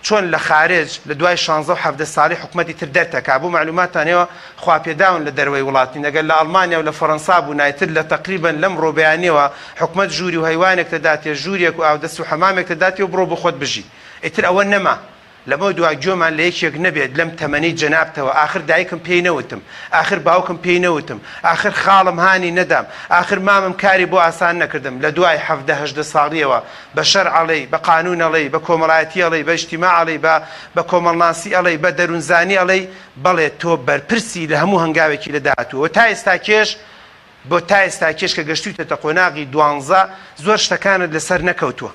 چۆن لە خارج لە دوای 16 و 17 ساڵی حکومەتی تر دەرتەکا بۆ معلوماتانەوە خواپێداون لە دەروەی وڵاتی نەگەر لە ئەڵمانیا و لە فەڕەنسا بوو نایتر لە تەقریبەن لەم ڕۆبەیانیەوە حکومەت ژووری و هەیوانێک دەداتێ ژوورێک و ئاودەست و حەمامێک دەداتێ و بڕۆ بۆ خۆت بژی ئیتر ئەوە نەما لەمە دوای گوێمان لە یەکێک نەبێت لەم تەمەنەی جەنابتەوە ئاخر دایکم پێی نەوتم ئاخر باوکم پێی نەوتم ئاخر خاڵم هانی نەدام ئاخر مامم کاری بۆ ئاسان نەکردم لە دوای 17 ساڵیەوە بە شەرع ئەڵێی بە قانون ئەڵێی بە کۆمەڵایەتی ئەڵێی بە ئیجتیماع ئەڵێی بە کۆمەڵناسی ئەڵێی بە دەروونزانی ئەڵێی بەڵێ تۆ بەرپرسی لە هەموو هەنگاوێکی لەداهاتووە تا ئێستا کێش بۆ تا ئێستا کێش کە گەشتوتە قۆناغی 12 زۆر شتەکانت لەسەر نەکەوتووە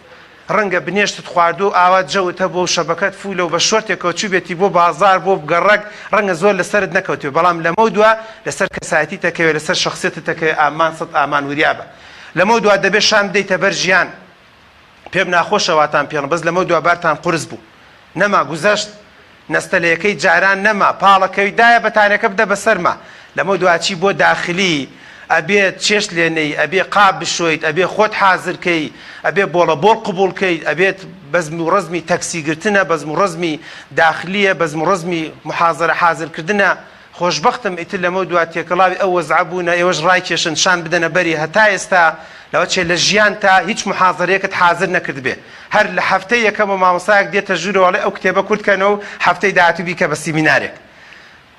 ڕەنگە بنێشتت خواردو ئاوات جەوتە بۆ شەبەکەت فولە و بە شۆرتێکەوە چوبێتی بۆ بازار بۆ بگەڕک ڕەنگە زۆر لەسەرت نەکەوتوێ بەڵام لەمە دووە لەسەر کەسایەتی تەکەوێت لەسەر شخصیەتت تەکەوێت ئامان سەد ئامان وریابە لەمە دووە دەبێت شان بدەیتە بەر ژیان پێم ناخۆشەواتان پێڵم بەس لەمە دووە بارتان قورس بوو نەما گوزەشت نەستەلەیەکەی جاران نەما پاڵەکەوی دایە بەتانەکە بدە بەسەرما لەمە دوواچی بۆ داخلی ئەبێت چێش لێنەی ئەبێ قاب بشۆیت ئەبێ خۆت حازرکەی ئەبێ بۆڵە بۆڵ قبولکەیت ئەبێت بەزم و ڕزمی تەکسیگرتنە بەزم و ڕزمی داخلیە بەزم و ڕزمی محازرە حازرکردنە خۆشبەختم ئیتر لەمە دوات تێکەڵاوی ئەو وەزعە بوونە ئێوەش ڕای کێشن شان بدەنە بەری هەتا ئێستا لەوە چێ لە ژیان تا هیچ محازرەیەکت حازر نەکرد بێ هەر لە هەفتەی یەکەمە مامۆستایەک دێتە ژوورەوەڵێ ئەو کتێبە کورتکەنەوە و هەفتەی داهاتوو بیکە بە سیمینارێک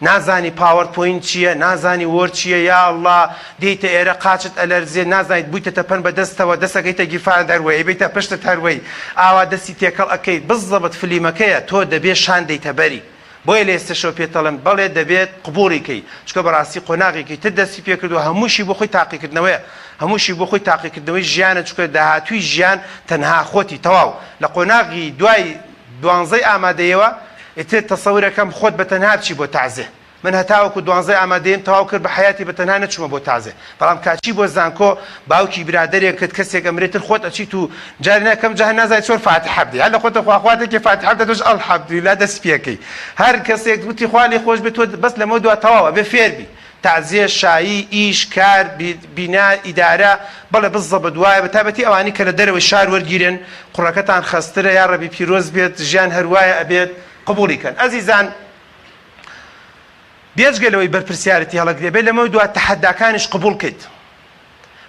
نازانی پاوەرپۆینت چییە نازانی وەرد چییە یا ئەڵڵا دێیتە ئێرە قاچت ئەلەرزێ نازانیت بوویتە پەن بە دەستەوە دەسەکەیتە گیرفان دەروەیە بیتە پشتت هەروەی ئاوا دەستی تێکەڵ ئەەکەیت بزەبت فلیمەکەیە تۆ دەبێت شان دەیتە بەری بۆیە لە ئێستەشەوە پێتەڵم بەڵێ دەبێت قبوڵیکەی چکە بەڕاستی قۆناغێکی تر دەستی پێ کردو هەمووشی بۆ خۆی تاقیکردنەوەیە هەمووشی بۆ خۆی تاقیکردنەوەی ژیانە چکە داهاتووی ژیان تەنها خۆتی تەواو لە قۆناغی دوای 12 ئامادەیەوە ئیتر تەسەورەکەم خۆت بە تەنها بچی بۆ تازێ من هەتاوەکو 12 ئامادەیم تەواو کرد بە حیاتی بە تەنها نەچوومە بۆ تازێ بەڵام کاچی بۆ زانکۆ باوکی برادەرێکت کەسێک ئەمرێتر خۆت ئەچیت و جارێکم جاهل نازای چۆن فاتحە بدەی هەر لە خۆتە خواخواتێکی فاتحە بدە تۆش ئەلحەمدولیلا دەست پێکەی هەر کەسێک وتی خوا لێ خۆش بێت تۆ بەس لەمە دووە تەواوە بێ فێربی تعزیە شایی ئیش کار بینا ئیدارە بەڵێ بزە بە دوایە بەتابەتی ئەوانی کە لە دەرەوەی شار وەرگیرن قوڕەکەتان خەسترە یا ڕەبی پیرۆز بێت ژیان هەروایە ئەبێت قبوڵی کەن ئەزیزان بێجگەلەوەی بەرپرسیارەتی هەڵەگرێ بێ لەمە دوات تەحەداکانیش قبوڵ کەیت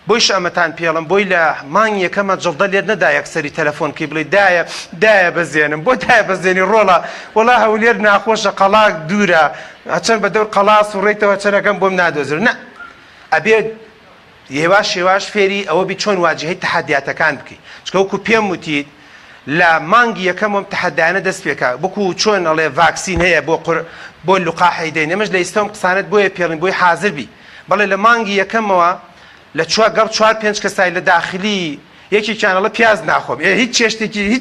بۆیش ئەمەتان پێڵم بۆی لە مانگی یەکەمە جڵدە لێت نەدا یەکسەری تەلەفۆنکەی بڵێ دایە بەزێنم بۆ دایە بەزێنی ڕۆڵە وەڵا هەولێر ناخۆشە قەڵاک دوورە ئەچەند بە دەور قەڵاس و ڕێیتەوە چەرەکەم بۆم نادۆزر نە ئەبێت هێواش شێواش فێری ئەوە بی چۆن واجهەی تەحەدیاتەکان بکەیت چکە وەکو پێم وتیت لە مانگی یەکەمم تەحەدایانە دەست پێکا بکو چۆن ئەڵێ ڤاکسین هەیە بۆ لوقاحی دەین ئێمەش لە ئێستەم قسانت بۆیە پێڵین بۆی حازر بی بەڵێ لە مانگی یەکەمەوە لە 4-5 کەسای لە داخلی یەکێکیانەڵە پیاز ناخۆم هیچ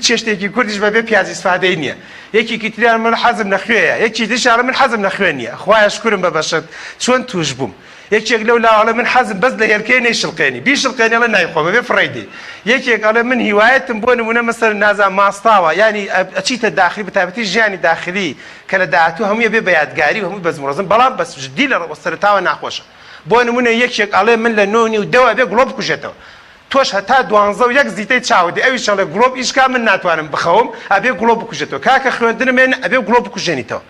چێشتێکی کوردیش بەبێ پیازی سفادەی نییە یەکێکی تریان من حەزم نەخوێیە یەکی دیشانە من حەزم نەخوێن نییە خوایە شکرم بە بەشت چۆن توش بووم یەکێک لەو لاوەڵە من حەزم بەس لە هێلکەی نەیشڵقێنی بیشڵقێنیڵە نایخۆم بەبێ فڕێدی یەکێک ئەڵێ من هیوایەتم بۆ نمونە مەسەر نازان ماستاوە ینی ئەچیتە داخلی بەتابەتی ژیانی داخلی کە لە داهاتوو هەموویە بێ بە یادگاری و هەمووی بەزمڕۆزم بەڵام بەس جدی لە سەرتاوە ناخۆشە بۆ نمونە یەکێک ئەڵێ من لە 9:02 بێ گڵۆب بکوژێتەوە تۆش هەتا 12 زیتەی چاودی ئەویش ئەڵێ گڵۆب ئیشکا من ناتوانم بخەوم ئەبێ گڵۆب بکوژێتەوە کاکە خوێندنمێن ئەبێ گڵۆب بکوژێنیتەوە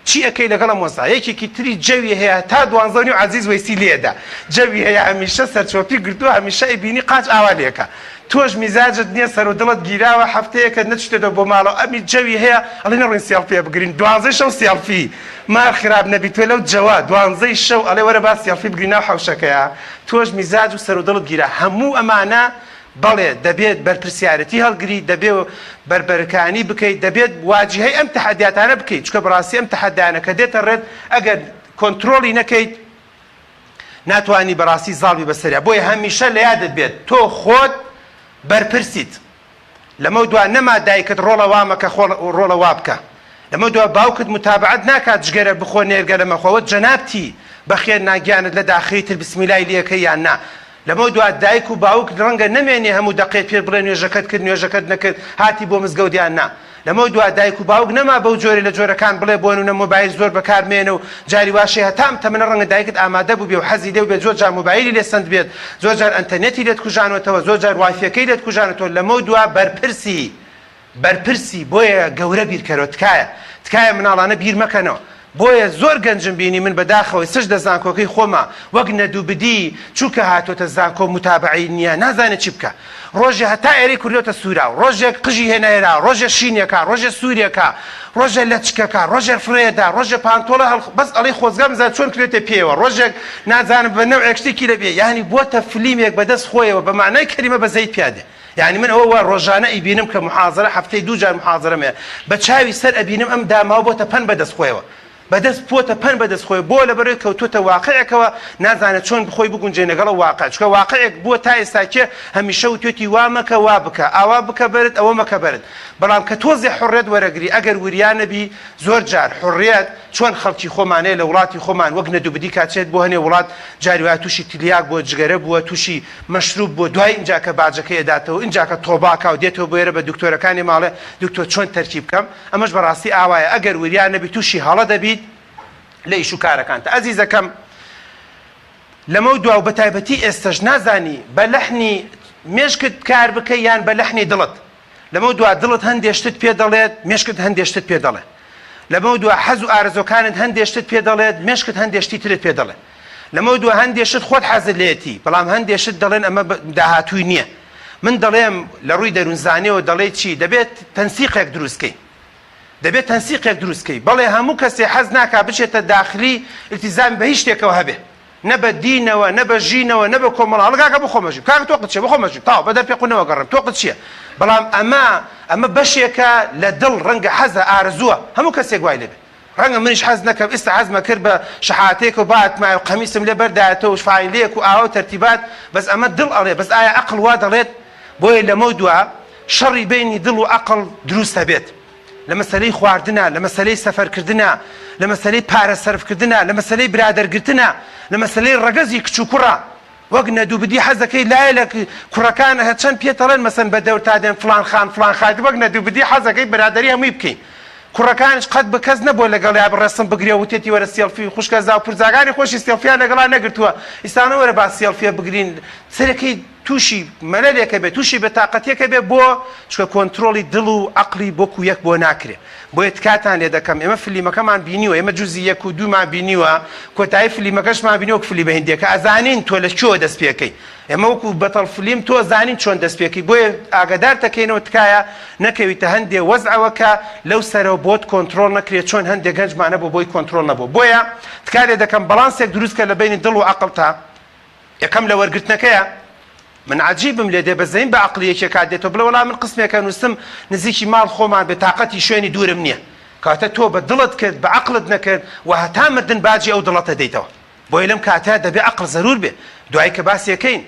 چی ئەەکەی لەگەڵە مۆستا یەکێکی تری جەوی هەیە تا 12 عزیز وەیسی لێدا جەوی هەیە هەمیشە سەرچۆپی گرتووە هەمیشە ئەیبینی قاچ ئاوا لێکە تۆش میزاجت نییە سەر و دڵت گیراوە هەفتەیەکە نەچێتەوە بۆ ماڵەوە ئەمی جەوی هەیە ئەڵێ نەڕۆین سیالفی بگرین 12 شەو سیالفی مار خراپ نەبی توێ لەو جەوا 12 شەو ئەڵێ وەرە با سیالفی بگرین ناو حەوشەکەیە تۆش میزاج و سەر و دڵت گیرا هەموو ئەمانە بەڵێ دەبێت بەرپرسیارەتی هەڵگری دەبێت بربەرەکانی بکەیت دەبێت واجهەی ئەم تەحەدیاتانە بکەیت چکە بەڕاستی ئەم تەحەدیانە کە دێتە ڕێت ئەگەر کۆنتترۆلی نەکەیت ناتوانانی بەڕاستی زاڵی بەسەریا بۆیە هەمیشە لە یادت بێت تۆ خۆت بەرپرسیت لەمە دوای نەما دایکت ڕۆڵە وامەکە ڕۆڵە وا بکە لەمە دوای باوکت متابعەت ناکات جگەرە بخۆ نێرگە لەمەخۆوە جەنابتی بەخێر ناگیانت لە داخەیتر بسمیلای لێەکە یان نا لەمە دوای دایک و باوک ڕەنگە نەمێنێ هەموو دەقێت پێ بڵێ نوێژەکەت کرد نوێژەکەت نەکرد هاتی بۆ مزگەوتیان نا لەمە دوای دایک و باوک نەما بەو جۆرە لە جۆرەکان بڵێ بۆنونە مۆبایل زۆر بەکارمێنە و جاری واشەی هەتام تەمەنە ڕەنگە دایکت ئامادە بوو بێ و حەزی لێ بێت زۆر جار مۆبایلی لێ سند بێت زۆر جار ئەنتەرنێتی لێت کوژانەوەتەوە زۆر جار وایفەکەی لێت کوژانێتەوە لەمە دوای بەرپرسی بۆیە گەورە بیرکەرەوە تکایە مناڵانە بیر مەکەنەوە بۆیە زۆر گەنجم بینی من بەداخەوەی سش دە زانکۆکەی خۆمە وەک نەدوو بدی چووکە هاتۆتە زانکۆ متابعی نییە نازانێت چی بکە ڕۆژێ هەتا ئێرەی کوردێتە سوورا و ڕۆژێک قژی هێنایرا ڕۆژێ شینێکە ڕۆژێ سووریەکە ڕۆژێ لەچکەکە ڕۆژێ فرێدا ڕۆژێ پانتۆڵە بەس ئەڵی خۆزگە بزان چۆن کرێتە پێوە ڕۆژێک نازانم بە نەوعێک شتێکی لەبێ یعنی بۆتە فلیمێک بەدەست خۆیەوە بە معنای کەلیمە بەزەیت پیادێ يعني من ئەوە ڕۆژانە ئیبینم کە محاضرە هەفتەی 2 جار محاضرەمێ بە چاوی سەر ئەبینم ئەم داماوە بۆتە پەن بەدەست خۆیەوە بەدەست پۆتە پەن بەدەست خۆی بۆ لەبەرەوەی کەوتوتە واقعێکەوە نازانێت چۆن بخۆی بگونجێ لەگەڵ واقع چکە واقعێک بووە تا ئێستاکێ هەمیشە وتێتی وا مەکە وا بکە ئاوا بکە بەرت ئەوە مەکە بەرت بەڵام کە تۆزێ حڕێت وەرەگری ئەگەر وریانەبی زۆر جار حڕێت چۆن خەڵکی خۆمانەیە لە وڵاتی خۆمان وەک نەدووبدی کاچێت بۆ هەنێ وڵات جاری وایە تووشی تلیاک بۆ جگەرە بووە تووشی مەشروب بۆ دوای اینجا کە باجەکەی ئەداتەوە اینجا کە تۆباکە و دێتەوە بۆ ئێرە بە دکتۆرەکانی ماڵێ دکتۆر چۆن تەرکیب بکەم ئەمەش بەڕاستی ئاوایە ئەگەر وریانەبی تووشی هەڵە دەبیت لە ئیش و کارەکانتە ئەزیزەکەم لەمە دوا و بەتایبەتی ئێستەش نازانی بە لەحنی مێشکت کار بکە یان بە لەحنی دڵت لەمە دوا دڵت هەندێشتت پێ دەڵێت مێشکت هەندێشتت پێ دەڵێت لەمە دوا حەز و ئارزۆکانت هەندێشتت پێ دەڵێت مێشکت هەندێشتی ترت پێ دەڵێت لەمە دوا هەندێشت خۆت حەزت لێتی بەڵام هەندێشت دەڵێن ئەمە داهاتووی نییە من دەڵێم لە ڕووی دەروونزانیەوە دەڵێ چی دەبێت تەنسیقێک دروستکەی دەبێت تەنسیقێک دروستکەی بەڵێ هەموو کەسێ حەز ناکا بچێتە داخلی التیزام بە هیچ شتێکەوە هەبێ نە بە دینەوە نە بە ژینەوە نە بە کۆمەڵ هەڵگاکە بخۆمەژی کاکە تۆقت چیە بخۆمەژی تاو بە دەرپێقونەوە گەڕم تۆقت چییە بەڵام ئەمە بەشێکە لە دڵ ڕەنگە حەزە ئارزووە هەموو کەسێک وای لێبێ ڕەنگە منیش حەز نەکەم ئێستا حەزمە کرد بە شەحاتێک و باتمای و قەمیسم لێ بەردایەتەوە و شفاعیلەیەک و ئاوا و تەرتیبات بەس ئەمە دڵ ئەڵێ بەس ئایا عەقڵ وا دەڵێت بۆیە لەمە دووە شەڕی بینی دڵ و عەقڵ دروستە بێت لە مەسەلەی خواردنە لە مەسەلەی سەفەرکردنە لە مەسەلەی پارە سەرفکردنە لە مەسەلەی برادەرگرتنە لە مەسەلەی ڕەگەزی کچ و کوڕە وەک نەدووبدی حەزەکەی لایە لە کوڕەکانە هەچەند پێتەڵێن مەسەن بە دەور تا دێن فڵان خان فڵان خات وەک نەدووبدی حەزەکەی بەرادەری هەمووی بکەین کوڕەکانش قەت بە کەس نەبووە لەگەڵیا بڕەستم بگرێ وتێتی وەرە سێڵفی خوشکە زاو پرزاگانی خۆشی سێڵفیان لەگەڵا نەگرتووە ئیسانە وەرە با سێڵفیە بگرین سەرەکەی تووشی مەلەلێکە بێت تووشی بەتاقەتێکە بێ بۆ چکە کۆنتترۆلی دڵ و عەقلی بۆکو یەک بۆ ناکرێ بۆیە تکاتان لێ دەکەم ئێمە فلیمەکەمان بینیوە ئێمە جوزی 1 و 2مان بینیوە کۆتایی فلیمەکەشمان بینیوە فلی بە هێندێکە ئەزانین تۆ لە چۆ دەست پێکەی ئێمە وەکو بەتەڵ فلیم تۆ زانین چۆن دەست پێکەی بۆیە ئاگادار دەکەینەوە تکایە نەکەویتە هەندێ وەزعەوەکە لەو سەرەوە بۆت کۆنتترۆل نەکرێت چۆن هەندێک گەنجمانە بۆ بۆی کۆنتترۆل نەبوو بۆیە تکا لێ دەکەم بەڵانسێک دروستکە لە بینی دڵ و عەقڵ تا یەکەم لە وەرگرتنەکەیە من عجیبم لێ دێ بەزەین بە عەقلیەکێک کات دێتەوە بڵێ وەڵام من قسمێکە نووسم نزیکی ماڵ خۆمان بێ تاقەتی شوێنی دوورم نییە کاتە تۆ بە دڵت کرد بە عەقلت نەکرد و هەتا مردن باجی ئەو دڵەتە دەیتەوە بۆیە لەم کاتە دەبێ عەقڵ زەرور بێ دوای کە باسیەکەین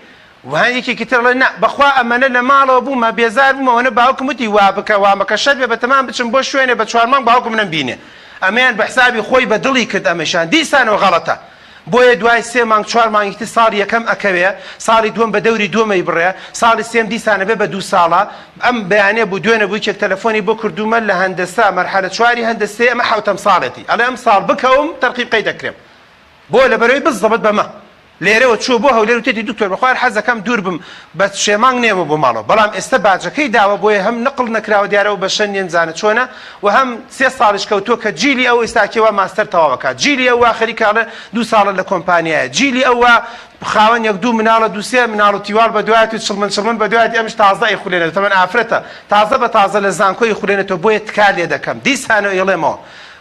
وهان یەکێکی تر لە بەخوا ئەمەنە لە ماڵەوە بوومە بێزار بوومەوەنە باوکم وتی وا بکە وامەکە شەر بێ بەتەمان بچم بۆ شوێنێ بە 4 مانگ باوکم نەمبینێ ئەمەیان بە حسابی خۆی بە دڵی کرد ئەمەشان دیسانەوە غەڵەتە بۆیە دوای 3 مانگ 4 مانگی ساڵی یەکەم ئەکەوێ ساڵی دووەم بە دەوری دووەمەی بڕێ ساڵی سێم دیسانە بێ بە 2 ساڵە ئەم بەیانێ بوو دوێنە بووی کێک تەلەفۆنی بۆ کردومە لە هەندەسا مەرحەلە 4 هەندەسەی ئەمە 7 ساڵێتی ئەڵێ ئەم ساڵ بکەوم تەرقیبقەی دەکرێم بۆ لەبەرەوەی بزەبت بەمە لێرەوە چوو بۆ هەولێر وتێتی دکتۆر بەخوار حەزەکەم دوور بم بە شێمانگ نێمە بۆ ماڵەوە بەڵام ئێستا باجەکەی داوە بۆیە هەم نقڵ نەکراوە دیارەوە بە شەن نێنزانە چۆنە و هەم 3 ساڵش کەوتۆ کە جیلی ئەو ئێستاکەوە ماستەر تەواوەکە جیلی ئەوە خەریکاڵە 2 ساڵە لە کۆمپانیایە جیلی ئەوە خاوەن 1-2 مناڵە 2-3 مناڵ و تیوال بە دوایەتی چڵمن بە دوایەتی ئەمش تازە ئەیخولێنێت تەمەن ئافرەتە تازە بە تازە لە زانکۆی خوڵێنێتەوە بۆیە تکار لێ دەکەم دیسانەوە ئێڵێمەوە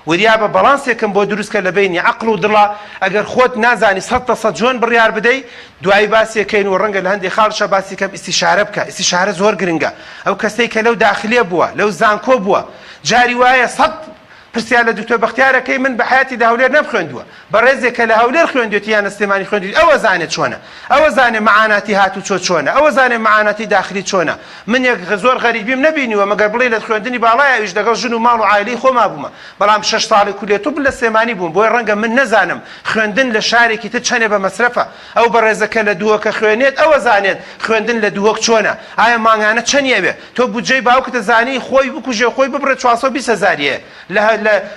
وریا بە بەڵانسێکم بۆ دروستکە لە بینی عقل و دڵە ئەگەر خۆت نازانی 100% جوان بڕیار بدەی دوای باسیەکەین و ڕەنگە لە هەندێک خاڵشە باسی کەم ئیستیشارە بکە. ئیستیشارە زۆر گرنگە. ئەو کەسەی کە لەو داخلێ بووە لەو زانکۆ بووە جاری وایە 100 پرسیار لە دکتۆر بەختیارەکەی من بە حیاتی دا هەولێر نەبخوێندووە بە ڕێزێک کە لە هەولێر خوێندوێتی یان سلێمانی خوێندوێتی ئەوە زانێت چۆنە، ئەوە زانێ معاناتی هاتوچۆ چۆنە، ئەوە زانێ معاناتی داخلی چۆنە. من یەک زۆر غەریبیم نەبینیوە مەگەر بڵێ لە خوێندنی باڵایە ئەویش لەگەڵ ژن و ماڵ و عایلەی خۆما بوومە، بەڵام 6 ساڵی کولێت و لە سلێمانی بووم بۆی ڕەنگە من نەزانم خوێندن لە شارێکی تر چەندێ بە مەسرەفە. ئەو بە ڕێزەکە لە دووەکە خوێنێت ئەوە زانێت خوێندن لە دووەک چۆنە، ئایا مانگانە چەندیە بێ تۆ بودجەی باوکتە زانی خۆی بکوژێ خۆی ببڕێت 420,000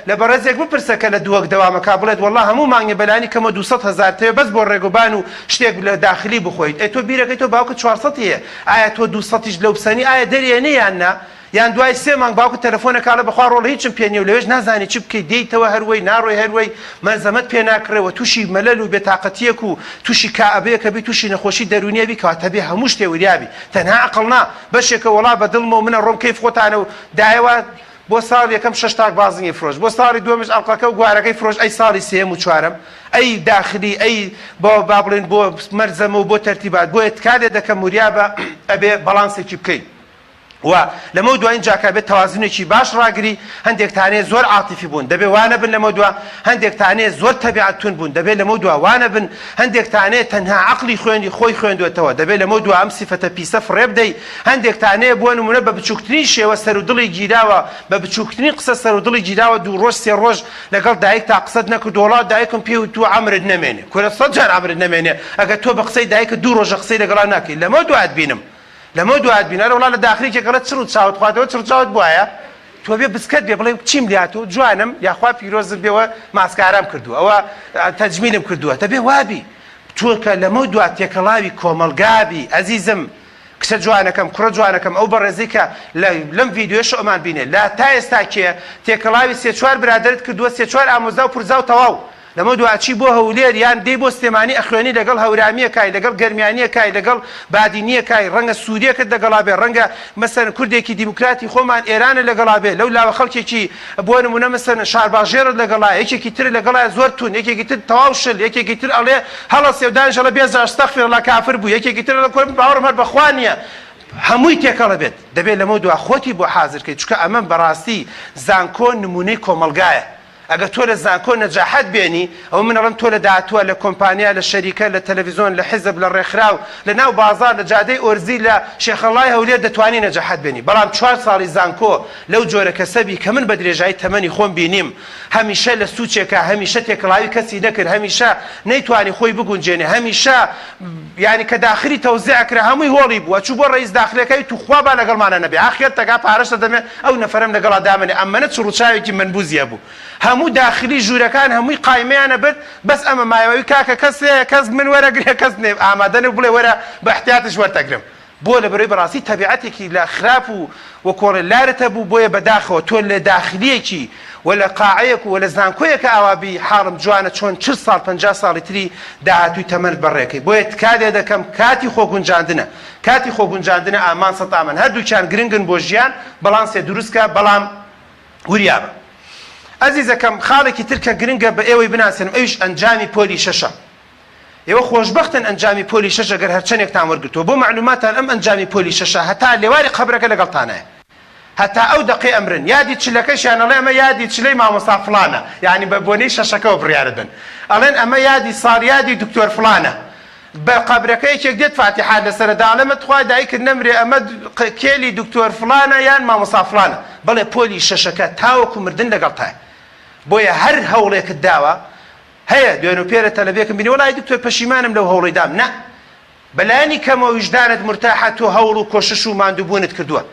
لە بەڕێزێک بپرسە کە لە دووەک دەوامەکە بڵێت وەڵڵا هەموو مانگێ بەلانی کەمە 200,000 تێ بەس بۆ ڕێگوبان و شتێک لە داخلی بخۆیت. ئەی تۆ بیرەکەی تۆ باوکت 400 هەیە، ئایا تۆ 200یش لەو بسەنی ئایا دەریێنێ یان نا؟ یان دوای 3 مانگ باوکت تەلەفۆنەکە لە بەخوا ڕۆڵە هیچم پێ نییە و لەوێش نازانی چی بکەیت دێیتەوە هەروەی ناڕۆی هەروەی مەرزەمەت پێ ناکرێەوە تووشی مەلەل و بێتاقەتیەک و تووشی کائبەیەکە بی تووشی نەخۆشی دەرونیە بی کەواتە بێ هەموو شتێ وریابی تەنها عەقڵ نا بەشێکە وەڵا بە دڵمەوە منە ڕۆم کەیف خۆتانە و دایەوە بۆ ساڵ یەکەم 6 تاک بازنگی فرۆش بۆ ساڵی دووەمش ئەڵقەکە و گوارەکەی فرۆش ئەی ساڵی سێم و چوارەم ئەی داخلی ئەی بۆ با بڵێن بۆ مەرزەمە و بۆ تەرتیبات بۆ ئێتکادێ دەکەم وریابە ئەبێ بەڵانسێکی بکەیت. و لەمە دوایین جاکە بێت تەوازنێکی باش ڕاگری هەندێک تانێ زۆر عاتیفی بوون دەبێ وانە بن لەمە دووە هەندێک تانێ زۆر تەبیعەتون بوون دەبێت لەمە دووە وانە بن هەندێک تانێ تەنها عەقلی خوێندی خۆی خوێندوێتەوە دەبێت لەمە دووە ئەم سیفەتە پیسە فڕێ بدەی. هەندێک تانێ بۆ نمونە بە بچووکترین شێوە سەر و دڵی گیراوە بە بچووکترین قسە سەر و دڵی گیراوە 2 ڕۆژ 3 ڕۆژ لەگەڵ دایک تا قسەت نەکرد وڵات دایکم پێ و تو ئەمرت نەمێنێ کورە 100 جار ئەمرت نەمێنێ ئەگەر تۆ بە قسەی دایکە 2 ڕۆژە قسەی لەگەڵا ناکەی لەمە دوات بینم لەمە دوات بینەرە وڵا لە داخلی کێکەڵە چڕ و چاوت خواتەوە چڕ چاوت بواە تۆ بێ بسکەت بێ بڵێ چیم لاتۆ جوانم یاخوا پیرۆزم بێەوە ماسکارام کردووە ئەوە تەجمیلم کردووە دەبێ وابی تۆکە لەمە دوات تێکەڵاوی کۆمەلگابی ئەزیزم کچە جوانەکەم کوڕە جوانەکەم ئەو بەڕێزەی کە لەم ڤیدیۆش ئەمان بینێ لا تا ئێستا کێ تێکەڵاوی 3-4 برادرت کردووە 3-4 ئامۆزا و پورزا و تەواو لەمە دوچی بۆ هەولێر یان دەی بۆ سلێمانی ئەخوێنی لەگەڵ هەورامیەکای لەگەڵ گەرمیانیەکای لەگەڵ بادینیەکای ڕەنگە سووریەکەت لەگەڵا بێ ڕەنگە مەسەن کوردێکی دیموکراتی خۆمان ئێرانە لەگەڵا بێ لەو لاوە خەڵکێکی بۆ نمونە مەسەن شارباژێرت لەگەڵا یەکێکی تر لەگەڵا زۆر تون یەکێکی تر تەواو شل یەکێکی تر ئەڵێ هەڵە سێودانشەڵە بێزە ئەستەغفیرڵڵا کافر بوو یەکێکی تر لە کۆرم باوەڕم هەر بەخوا نییە هەمووی تێکەڵە بێت دەبێت لەمە دووە خۆتی بۆ حازرکەیت چونکە ئەمە بەڕاستی زانکۆ نمونەی کۆمەلگایە. ئەگە تۆ لە زانکۆ نەجاحەت بێنی ئەو من ئەڵم تۆ لە داهاتووە لە کۆمپانیا لە شەریکە لە تەلەڤیزۆن لە حیزب لە ڕێکخراو لە ناو بازار لە جادەی ئۆرزی لە شێخەڵای هەولێر دەتوانی نەجاحەت بێنی بەڵام 4 ساڵی زانکۆ لەو جۆرە کەسەبی کە من بە درێژایی تەمەنی خۆم بینیم هەمیشە لە سوچێکە هەمیشە تێکەڵاوی کەسی نەکرد هەمیشە نەیتوانی خۆی بگونجێنێ هەمیشە یعنی کە داخلی تەوزیعکرا هەمووی هۆڵی بووە چوو بۆ ڕئیس داخلەکەی توخوا با لەگەڵمانە نەبێ ئاخر تەکا پارەشە دەمێ ئەو نەفەرم لەگەڵا دامنێ ئەمەنە چڕوچاوێکی منبوزیە بوو هەموو داخلی ژوورەکان هەمووی قایمەیانە برد بەس ئەمە مایەوەی کاکە کەس من وەرەگرێ کەس نێ ئامادەنە بڵێ وەرە بە احتیاطش وەرتەگرم بۆ لە بەرەوەی بەڕاستی تەبیعەتێکی لە خراپ و کۆڕەلارەتە بوو بۆیە بەداخەوە تۆ لە داخلیەکی ولا قاعەیەک و لە زانکۆیەکە ئاوابی حاڵم جوانە چۆن 40 ساڵ 50 ساڵی تری داهاتووی تەمەند بەڕێکەی بۆیە تکادێ دەکەم کاتی خۆگونجاندنە کاتی خۆگونجاندنە ئامان سەتامەن هەردووچیان گرنگن بۆ ژیان بەڵانسێ دروستکە بەڵام وریابە. ئەزیزەکەم خاڵێکی ترکە گرنگە بە ئێوەی بناسێنم ئەویش ئەنجامی پۆلی شەشە ئێوە خۆشبەختن ئەنجامی پۆلی شەش ئەگەر هەرچەندێکتان وەرگرتووە بۆ معلوماتان ئەم ئەنجامی پۆلی شەشە هەتا لێواری قەبرەکە لەگەڵتانەیە هەتا ئەو دەقی ئەمرن یادی چلەکەشیان ئەڵێ ئەمە یادی چلەی مامۆستا فڵانە یعنی بە بۆنەی شەشەکەەوە بڕیارە بن ئەڵێن ئەمە یادی ساڵیادی دکتۆر فڵانە بە قەبرەکە یەکێک دێت فاتیحات لەسەرەدا ئەڵێمە خوا دایکرد نەمرێ ئەمە کێلی دکتۆر فڵانە یان مامۆستا فڵانە بەڵێ پۆلی شەشەکە تاوەکو مردن لەگەڵتایە بۆیە هەر هەوڵێکت داوە هەیە دوێن و پێرە تەلەڤێکم بینی وەڵای دکتۆر پەشیمانم لەو هەوڵی دام نە بەلایانی کەمەوە وجدانت مرتاحە تۆ هەوڵ و کۆشش و ماندووبوونت کردووە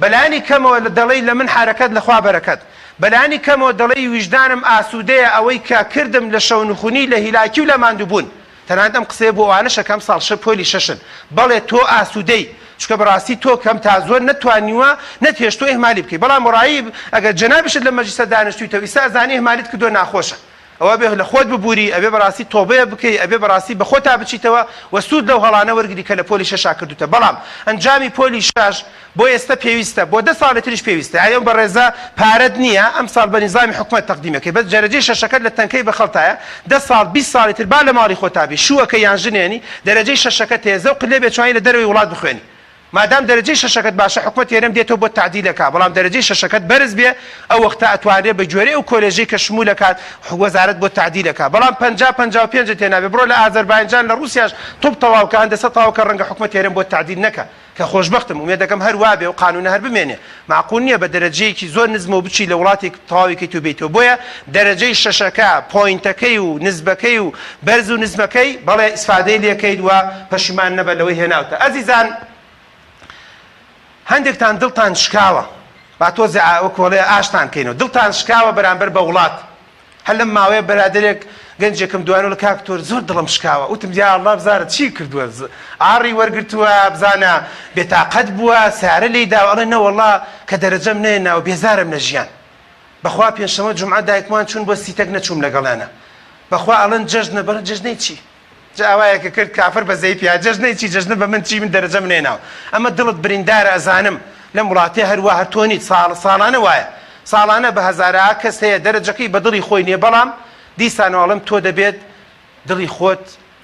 بەلایانی کەمەوە دەڵێی لە من حرەکەت لەخوا بەرەکەت بەلایانی کەمەوە دەڵێی وجدانم ئاسوودەیە ئەوەی کە کردم لە شەونخونی لە هیلاکی و لە ماندووبوون تەنانەت ئەم قسەیە بۆ ئەوانە شەکەم ساڵ پۆلی شەشن بەڵێ تۆ ئاسوودەی چکە بەڕاستی تۆ کەم تا زۆر نەتوانیوە نەتێش تۆ ئێهمالی بکەی بەڵام ڕایی ئەگەر جەنابشت لە مەجلیسە دانیشتوویتەوە ئیستا ئەزانی ئێهمالیت کردووە ناخۆشە ئەوە بێ لە خۆت ببووری ئەبێ بەڕاستی تۆبەیە بکەی ئەبێ بەڕاستی بە خۆتا بچیتەوە و سوود لەو هەڵانە وەرگری کە لە پۆلی شەشا کردوتە بەڵام ئەنجامی پۆلی شاش بۆ ئێستا پێویستە بۆ 10 ساڵی تریش پێویستە ئەم بە ڕێزە پارەت نییە ئەم ساڵ بە نیزامی حکومەت تەقدیمەکەی بەس جەرەجەی شەشەکەت لە تەنکەی بە خەڵتایە 10 ساڵ 20 ساڵی تر با لە ماڵی خۆتابی شووەکە یان ژنێنی دەرەجەی شەشەکە تێزە و قلێ بێتوانی لە دەروی وڵات بخوێنی مادام دەرەجەی شەشەکەت باشە حکومەت هێرم دێتەوە بۆ تعدیلەکە بەڵام دەرەجەی شەشەکەت بەرز بێ ئەو وەختە ئەتوانێت بە گوێرەی و کۆلێژەی کە شمولەکات وەزارەت بۆ تعدیلەکە بەڵام 50-55 تێنابێ بڕۆ لە ئازەربایجان لە رووسیاش توپ تەواوکە هەندەسە تەواوکە ڕەنگە حکومەت هێرم بۆ تعدیل نەکە کە خۆشبەختم ومێ دەکەم هەر وا بێ و قانونە هەر بمێنێ معقول نییە بە دەرەجەیەکی زۆر نزمەوە بچی لە وڵاتی تەواویکەی تو بێتەوە بۆیە دەرەجەی شەشەکە پۆینتەکەی و نزبەکەی و بەرز و نزمەکەی بەڵێ ئیسفادەی لێکەیت وە پەشیمان نەبە لەوەی هێناوتە ئەزیزان هەندێکتان دڵتان شکاوە با تۆزێ وەکوڵێ ئاشتان کەینەوە دڵتان شکاوە بەرامبەر بە وڵات هەر لەم ماوەیە بەرادەرێک گەنجێکم دوانەوە لە کاکتۆر زۆر دڵم شکاوە وتم یا ئەڵڵا بزانە چی کردووە ئاڕی وەرگرتووە بزانە بێتاقەت بووە سارە لێیدا ئەڵێ نەوەڵڵا کە دەرەجەم نێناوە بێزارم لە ژیان بەخوا پێنجشەمە جومعە دایکمان چوون بۆ سیتەک نەچووم لەگەڵانە بەخوا ئەڵەن جەژنە بەڵێ جەژنەی چی جاوایەکە کرد کافر بەزەی پیا جەژنەی چی جەژنە بە من چی من دەرەجەم نێناوە ئەمە دڵت بریندارە ئەزانم لەم وڵاتێ هەروە هەر تۆ نیت ساڵانە وایە ساڵانە بە هەزارە کەس هەیە دەرەجەکەی بە دڵی خۆی نییە بەڵام دیسانەوەڵم تۆ دەبێت دڵی خۆت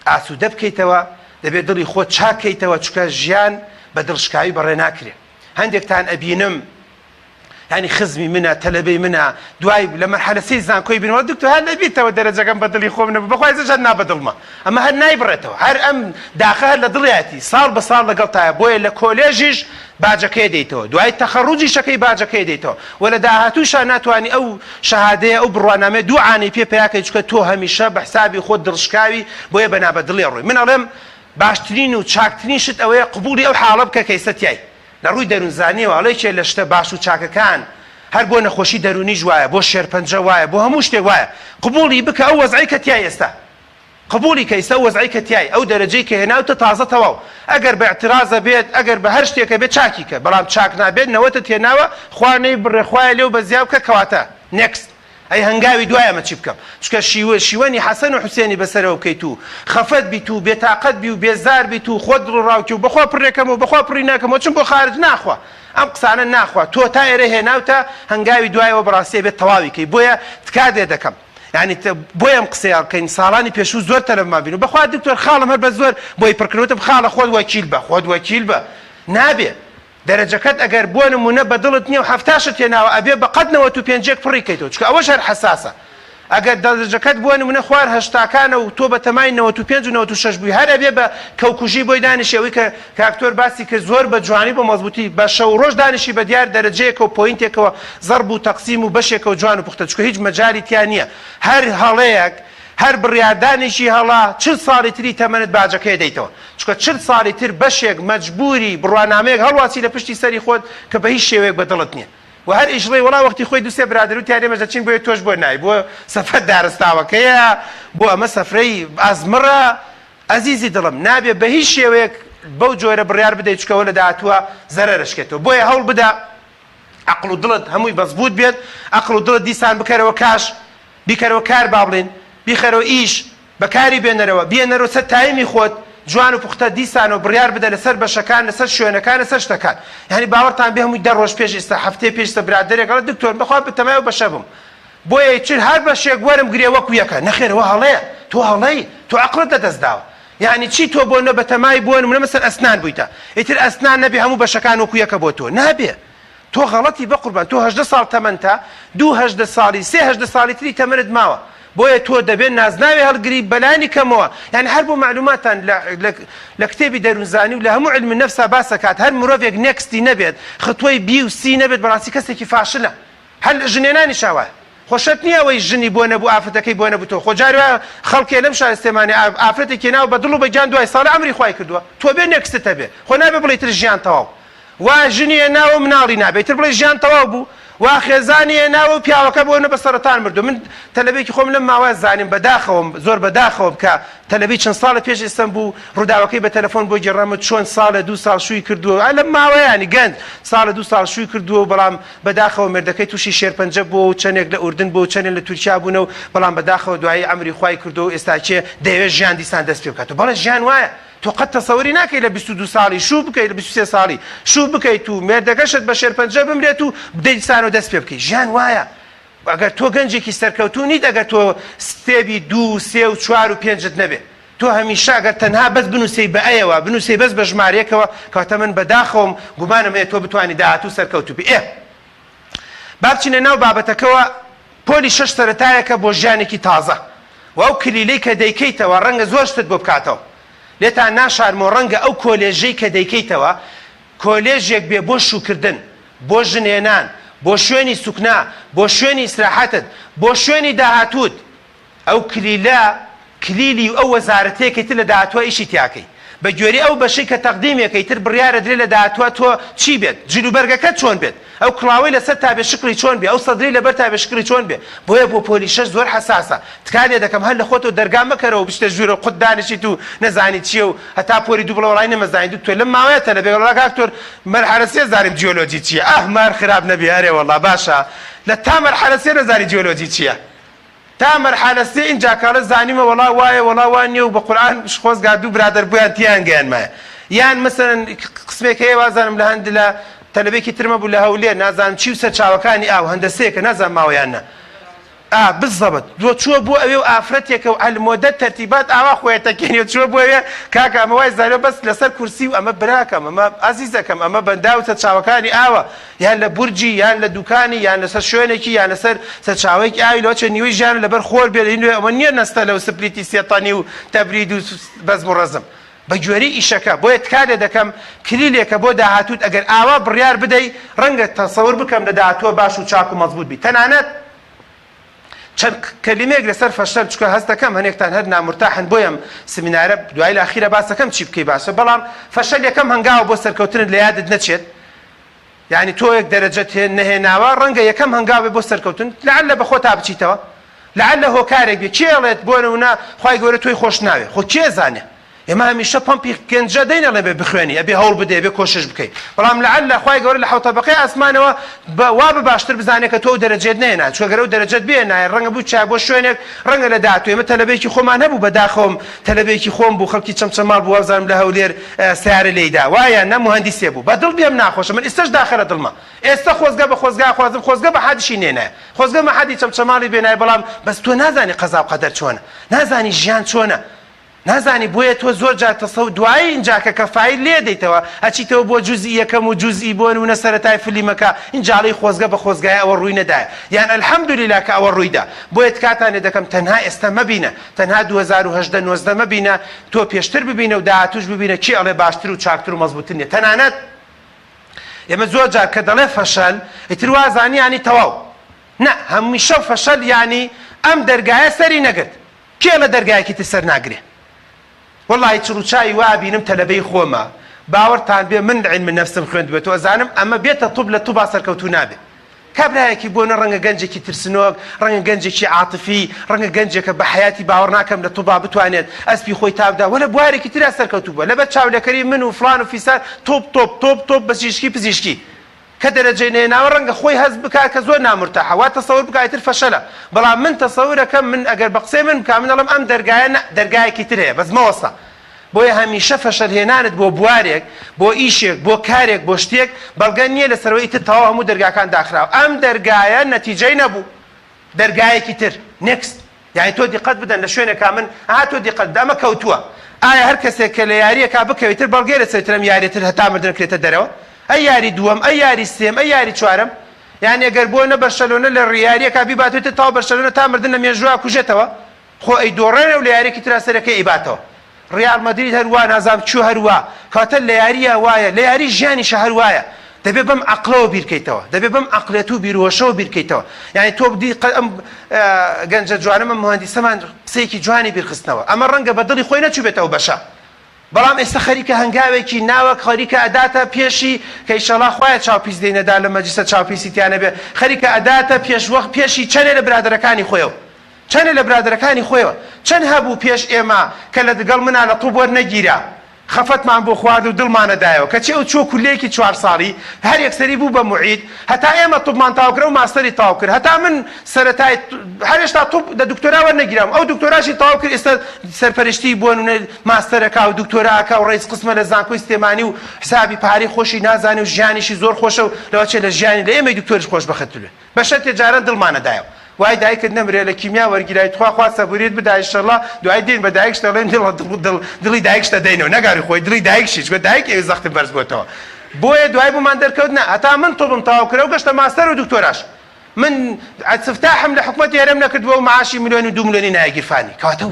ئاسوودە بکەیتەوە دەبێت دڵی خۆت چاکەیتەوە چکە ژیان بە دڵشکاوی بەڕێ ناکرێت هەندێکتان ئەبینم ینی خزمی منە تەلەبەی منە دوای لە مەرحەلەسەی زانکۆی بینەوە دکتۆر هەر نەبیتەوە دەرەجەکەم بە دڵی خۆم نەبوو بەخوای زەشت نابەدڵمە ئەمە هەر نایبڕێتەوە هەر ئەم داخە هەر لە دڵیاتی ساڵ بە ساڵ لەگەڵتایە بۆیە لە کۆلێژیش باجەکەی دەیتەوە دوای تەخەڕوجی شەکەی باجەکەی دەیتەوە و لە داهاتووشان ناتوانانی ئەو شەهادەیە ئەو بڕوانامێ دوو عانەی پێ پیاکەی چکە تۆ هەمیشە بە حسابی خۆت دڵشکاوی بۆیە بەنابە دڵێ ڕووی من ئەڵێم باشترین و چاکترین شت ئەوەیە قبولی ئەو حاڵە بکە کە ئێستای لە ڕووی دەروونزانیەوە ئەڵێکێ لە شتە باش و چاکەکان هەر بۆ نەخۆشی دەرونیش وایە بۆ شێرپەنجە وایە بۆ هەموو شتێک وایە قبولی بکە ئەو وەزعی کە تیای ئێستا قبولی کە ئێستا وەزعی کە تیای ئەو دەرەجەی کە هێناوتە تازە تەواو ئەگەر بە اعترازە بێت ئەگەر بە هەر شتێکە بێت چاکی کە بەڵام چاک نابێت نەوەتت هێناوە خوا نەی بڕێخوایە لێو بەزیا بکە کەواتە نێکست ئەی هەنگاوی دوایە مە چی بکەم چکە شیوەنی حەسەن و حوسێنی بەسەرەوە بکەیت و خەفەت بیت و بێتاقەت بی و بێزار بیت و خۆت ڕاوکی و بەخوا پڕێکەم و بەخوا پڕی ناکەمەوە چون بۆ خارج ناخوا ئەم قسانە ناخوا تۆ تا ئێرە هێناوتە هەنگاوی دوایەوە بەڕاستی بێت تەواویکەی بۆیە تکادێ دەکەم یعنی بۆیە ئەم قسەیە بکەین ساڵانی پێشوو زۆر تەلەفما بین و بەخوا دکتۆر خاڵم هەر بە زۆر بۆی پڕکردنەوەتە خاڵە خۆت وەکیل بە خۆت وەکیل بە نابێ دەرەجەکەت ئەگەر بۆ نمونە بە دڵت نییە و هەفتاشت هێناوە ئەبێ بە قەت 95 پڕی کەیتەوە چکە ئەوەش هەر حەساسە ئەگەر دەرەجەکەت بووە نمونە خوار هەشتاکانە و تۆ بە تەمای 95 و 96 بووی هەر ئەبێ بە کەوکوژی بۆی دانیشەوەی کە کاکتۆر باسی کە زۆر بە جوانی بە مەزبوطی بە شەو ڕۆژ دانیشی بە دیار دەرەجەیەکە و پۆینتێکەوە زەرب و تەقسیم و بەشێکە و جوان و پوختە چکە هیچ مەجالی تیان نییە هەر هەڵەیەک هەر بڕیاردانێکی هەڵا 40 ساڵی تری تەمەنت باجەکەی دەیتەوە چکە 40 ساڵی تر بەشێک مەجبوری بڕوانامەیەک هەڵواسی لە پشتی سەری خۆت کە بە هیچ شێوەیەک بە دڵت نییە و هەر ئیشڵی وڵا وەختی خۆی دووسێ برادر و تیارێ مەژەچین بۆیە تۆش بۆ نای بۆ سەفەت دارستاوەکەیە بۆ ئەمە سەفرەی ئازمڕە ئەزیزی دڵم نابێ بە هیچ شێوەیەک بەو جۆرە بڕیار بدەیت چکەوە لە داهاتووە زەرەرشکێتەوە بۆیە هەوڵ بدە عەقڵ و دڵت هەمووی بەزبوط بێت عەقڵ و دڵت دیسان بکەرەوە کاش بیکەرەوە کار با بڵێن بیخەرەوە ئیش بەکاری بێنەرەوە سەر تایمی خۆت جوان و پوختە دیسانەوە بڕیار بدە لەسەر بەشەکان لەسەر شوێنەکان لەسەر شتەکان یعنی باوەڕتان بێ هەمووی 10 ڕۆژ پێش ئێستا هەفتەی پێشتە برادێک ئەڵێ دکتۆر بەخوا بتەمایەوە بەشە بم بۆیە چ هەر بەشێک وەرم گرێ وەکو یەکە نەخێرەوە هەڵەیە تۆ هەڵەی تۆ عەقڵت لەدەستداوە یعنی چی تۆ بۆ نە بەتەمای بووە نمونە مەسەر ئەسنان بوویتە ئیتر ئەسنان نەبێ هەموو بەشەکان وەکو یەکە بۆ تۆ نابێ تۆ غەڵەتی بە قوربان تۆ 18 ساڵ تەمەنتە 2 ساڵی 3 ساڵی تری تەمەنت ماوە بۆیە تۆ دەبێت نازناوی هەڵگری بەلانی کەمەوە یعنی هەر بۆ معلوماتان لە کتێبی دەروونزانی و لە هەموو علم نەفسا باسەکات هەر مرۆڤێک نێکستی نەبێت خطوەی بی و سی نەبێت بەڕاستی کەسێکی فاشلە هەر ژنێنانی شاوە خۆشەت نییە ئەوەی ژنی بۆ نەبوو ئافرەتەکەی بۆ نەبوو تۆ خۆجارە خەڵکێ لەم شارستێمانی ئافرەتێکی ناو بە دڵ و بەگیان دوای ساڵە ئەمری خوای کردووە تۆ بێ نێکستە بێ خۆ نابێ بڵێ تر ژیان تەواو وا ژنیە ناوە مناڵی نابێت تر بڵێ ژیان تەواو بوو وا خێزانی هێناوە و پیاوەکە بۆ نە بە سەرەتان مردو. من تەلەبێکی خۆم لەم ماوە زانیم بەداخەوەم زۆر بەداخەوە بکە تەلەبی چەند ساڵە پێش ئێستم بوو ڕووداوەکەی بە تەلەفۆن بۆ گێڕامە چۆن ساڵە 2 ساڵ شووی کردووە لەم ماوەیانی گەنج ساڵە 2 ساڵ شووی کردووە بەڵام بەداخەوە مێردەکەی تووشی شێرپەنجە بوو و چەندێک لە ئوردن بوو چەندێک لە تورکیا بوونەوە بەڵام بەداخەوە دوایی ئەمری خوای کردو و ئێستا چێ دەیەوێت ژیان دیسان دەست پێ بکاتەوە بەڵێ ژیان وایە تۆ قەت تەسەوری ناکەی لە 22 ساڵی شوو بکەیت لە 23 ساڵی شوو بکەیت و مێردەکەشت بە شێرپەنجە بمرێت و بدەیت دیسانەوە دەست پێ بکەیت ژیان وایە. ئەگەر تۆ گەنجێکی سەرکەوتوو نیت ئەگەر تۆ ستێبی 2 3 و 4 و 5 نەبێ تۆ هەمیشە ئەگەر تەنها بەس بنووسی بە ئەیەوە بنووسی بەس بە ژمارەیەکەوە کاتە من بەداخەوم گومانم هەیە تۆ بتوانانی داهاتوو سەرکەوتوو بێ. با بچینە ناو بابەتەکەەوە پۆلی 6 سەرەتایەکە بۆ ژیانێکی تازە و ئەو کلیلەی کە دەیکەیتەوە ڕەنگە زۆر شتت بۆ بکاتەوە لێتان ناشارمەوە ڕەنگە ئەو کۆلێژەی کە دەیکەیتەوە کۆلێژێک بێ بۆ شوکردن بۆ ژنێنان بۆ شوێنی سوکنا بۆ شوێنی ئیسراحەتت بۆ شوێنی داهاتووت ئەو کلیلە کلیلی ئەو وەزارەتەیەکەی تر لە داهاتوە ئیشی تیاکەی بە گوێرەی ئەو بەشەی کە تەقدیمێکەی تر بڕیارە درێ لە داهاتوە تۆ چی بێت جلوبەرگەکەت چۆن بێت ئەو کڵاوەی لەسەر تابێشکری چۆن بێ ئەو سەدرەی لەبەر تابێشکری چۆن بێ بۆیە بۆ پۆلی 6 زۆر حساسە تکالێ دەکەم هەر لە خۆتەوە دەرگا مەکەرەوە بشتە ژوورە قوت دانیشیت و نەزانی چییە و هەتا پۆلی دوو بڵەوەڵای نەمەزانی تۆ لەم ماوەیەتە لە بێوەڵا کاکتۆر مەرحەلە سێ زانیم جیۆلۆجی چییە ئەحمار خراپ نەبێ هەرێ وەڵا باشە لە تا مەرحەلە سێ نەزانی جیۆلۆجی چییە تا مەرحەلە سێ ئینجا کاڵە زانیمە وەڵا وایە وەڵا وان نییە و بە قورئان خۆزگا دوو برادەر بوویان تیان گەیانمایە یان مەسەرەن قسمێک هەیە وازانم لە هەند لە تەلەبێکی ترمە بوو لە هەولێر نازانم چی و سەر چاوەکانی ئاو هەندەسەیەکە نازان ماوەیان نە بالضبط دۆ چووە بۆ ئەوێ و ئافرەتێکە و ئەلمۆدە تەرتیبات ئاوا خۆیەتەکەنی و چووە بۆ ئەوێ کاکە ئەمە وای زانیوە بەس لەسەر کورسی و ئەمە براکەم ئەمە ئازیزەکەم ئەمە بەنداوتە چاوەکانی ئاوە یان لە بورجی یان لە دوکانی یان لەسەر شوێنێکی یان لەسەر سەرچاوەیەکی ئاوی لەوەچە نیوەی ژیان لەبەر خۆر بێ لەینوێ ئەمە نییە نەستە لەو سپلیتی سێتانی و تەبرید و بەزم و ڕەزم بە گوێرەی ئیشەکە بۆیە تکالێ دەکەم کلیلێکە بۆ داهاتووت ئەگەر ئاوا بڕیار بدەی ڕەنگە تەسەور بکەم لە داهاتووە باش و چاک و مەزبوط بی تەنانەت چەند کەلیمەیەک لەسەر فەشەل چکە هەست دەکەم هەنێکتان هەر نامرتاحن بۆیم سمینارە دوای لە ئاخیرە باسەکەم چی بکەی باشە بەڵام فەشەل یەکەم هەنگاوە بۆ سەرکەوتنت لە یادت نەچێت یعنی تۆ یەک دەرەجەت نەهێناوە ڕەنگە یەکەم هەنگاوێ بۆ سەرکەوتن لەعەلە بە خۆتا بچیتەوە لەعەلە هۆکارێک بێ کێڵێت بۆ نمونە خوای گەورە تۆی خۆش ناوێ خۆ کێ زانێ ئێمە هەمیشە پەمپی گەنجە دەینەڵێ بێ بخوێنی ئەبێ هەوڵ بدێ بێ کۆشش بکەیت بەڵام لەعەلە خوای گەورە لە حەوتەبەقەی ئاسمانەوە وا بە باشتر بزانێت کە تۆ ئەو دەرەجێت نهێنا چوەگەرە ئەو دەرەجەت بێنایە ڕەنگە بوو چای بۆ شوێنێک ڕەنگە لە داهاتوو ئێمە تەلەبێکی خۆمان هەبوو بەداخەوم تەلەبێکی خۆم بوو خەڵکی چەمچەماڵ بوو وابزانم لە هەولێر سیارە لێیدا وایە نە موهەندیسێ بوو بەدڵ بێم ناخۆشە من ئێستاش داخەرە دڵمە ئێستا خۆزگە بە خۆزگا خوازم خۆزگە بە حادیشی نێنایە خۆزگە بە حادی چەمچەماڵی بێنایە بەڵام بەس تۆ نازانی قەزا و قەدەر چۆنە نازانی ژیان چۆنە نازانی بۆیە تۆ زۆر جار تەسەو دوایی اینجا کە کەفای لێ دەیتەوە ئەچیتەوە بۆ جوزئی یەکەم و جوزئی بۆ نمونە سەرەتای فیلمەکە ئینجاڵی خۆزگە بە خۆزگای ئەوە ڕووی نەدایە یان ئەلحەمدولیلا کە ئەوە ڕوویدا بۆیە کاتانێ دەکەم تەنها ئێستا مەبینە تەنها 2018 مەبینە تۆ پێشتر ببینە و داهاتووش ببینە چی ئەڵێ باشتر و چاکتر و مەزبوطتر نیە تەنانەت ئێمە زۆر جار کە دەڵێ فەشەل ئیتر وازانی ینی تەواو نە هەمیشە فەشەل یعنی ئەم دەرگایە سەری نەگرت کێ لە دەرگایەکی تر سەر ناگرێ والله چڕوچایی وا بینم تەلەبەی خۆمە باوەڕتان بێ من علم نەفسم خوێندبێت و ئەزانم ئەمە بێتە توب لە توبا سەرکەوتوو نابێت کابرایەکی بۆنە ڕەنگە گەنجێکی ترسنۆک ڕەنگە گەنجێکی عاتفی ڕەنگە گەنجێکە بە حیاتی باوەڕ ناکەم لە توبا بتوانێت ئەسپی خۆی تابدا وەلە بوارێکی ترا سەرکەوتوو بووە لەبەر چاولەکەری من و فلان و فیسان تۆپ بەسیشکی پزیشکی کە دەرەجەی نێناوە ڕەنگە خۆی هەست بکات کە زۆر نامرتاحە وا تەسەور بکایتر فەشەلە بەڵام من تەسەورەکەم من ئەگەر بە قسەی من بکا من دەڵێم ئەم دەرگایە دەرگایەکی تر هەیە بەس مەوەسە بۆیە هەمیشە فەشەلهێنانت بۆ بوارێک بۆ ئیشێک بۆ کارێک بۆ شتێک بەڵگە نییە لەسەرەوەی تر تەواو هەموو دەرگاکان داخراوە ئەم دەرگایە نەتیجەی نەبوو دەرگایەکی تر نێکست یعنی تۆ دیقەت بدەن لە شوێنێکا من تۆ دیقەت بدە ئەمە کەوتووە ئایا هەر کەسێک کە لە یاریەکا بکەوێتتر بەڵگەی لەسەرتر ئەم یاریتر هەتا مردن کرێتە دەرەوە ئەی یاری دووەم ئەی یاری سێم ئەی یاری چوارەم یعنی ئەگەر بۆ نە بەرشەلۆنە لە ڕیاریەکا بیباتێتە تاو بەرشەلۆنە تا مردن لە مێژووا کوژێتەوە خۆ ئەی دۆڕێنە و لە یاریەکی ترا سەرەکەی ئیباتەوە ڕیال مەدرید هەروە نازام چوو هەروە کاتە لە یاریە وایە لە یاری ژیانیشە هەروایە دەبێ بەم عەقڵەوە بیرکەیتەوە دەبێ بەم عەقلێت و بیرۆشەوە بیرکەیتەوە یعنی تۆ بدی ئەم گەنجە جوانە مە مهندیسەمان قسەیەکی جوانی بیرخستنەوە ئەمە ڕەنگە بە دڵی خۆی نەچوو بێتەوە بەشە بەڵام ئێستا خەریکە هەنگاوێکی ناوە خەریکە ئەداتە پێشی کە ئیشەڵا خۆیان چاوپیس دێنەدا لە مەجلیسە چاوپیسیتیانە بێ خەریکە ئەداتە پێشوەخت پێشی چەندێ لە برادەرەکانی خۆیەوە چەندێ لە برادەرەکانی خۆیەوە چەند هەبوو پێش ئێمە کە لە دەگەڵ منە لە تووبۆر نەگیرا خەفەتمان بۆ خوارد و دڵمانەدایەوە کەچێ ئەو چۆ کولەیەکی 4 ساڵی هەر یەکسەری بوو بە موعید هەتا ئێمە تووبمان تاو کرد و ماستەری تاو کرد هەتا من سەرەتای هەر هێشتا تووب لە دکتۆرا وەرنەگیرام ئەو دکتۆراشی تاو کرد ئێستا سەرپەرشتی بۆ ماستەرەکە و دکتۆراکە و ڕێز قسمە لە زانکۆی سلێمانی و حسابی پارەی خۆشی نازانێ و ژیانیشی زۆر خۆشە و لەوە چێ لە ژیانی لە ئێمەی دکتۆریش خۆش بەختوێ بەشە تێجاران دڵمانەدایەوە وای دایکت نەمرێ لە کیمیا وەرگیرای خوا سەبوریت بدا ئینشەڵا دوای دێن بە دایک شتەڵێن دڵی دایک شتە دەینەوە نەگاری خۆی دڵی دایکشی چکە دایک ئێوە زەختی بەرز بۆتەوە بۆیە دوای بۆمان دەرکەوتنە هەتا من تۆڵم تاوا کرە و گەشتە ماستەر و دکتۆراش من سفتاحم لە حکومەتی هەرێم نەکردووە و معاشی 1 ملیۆن و 2 ملیۆنی نایگیرفانی کەواتە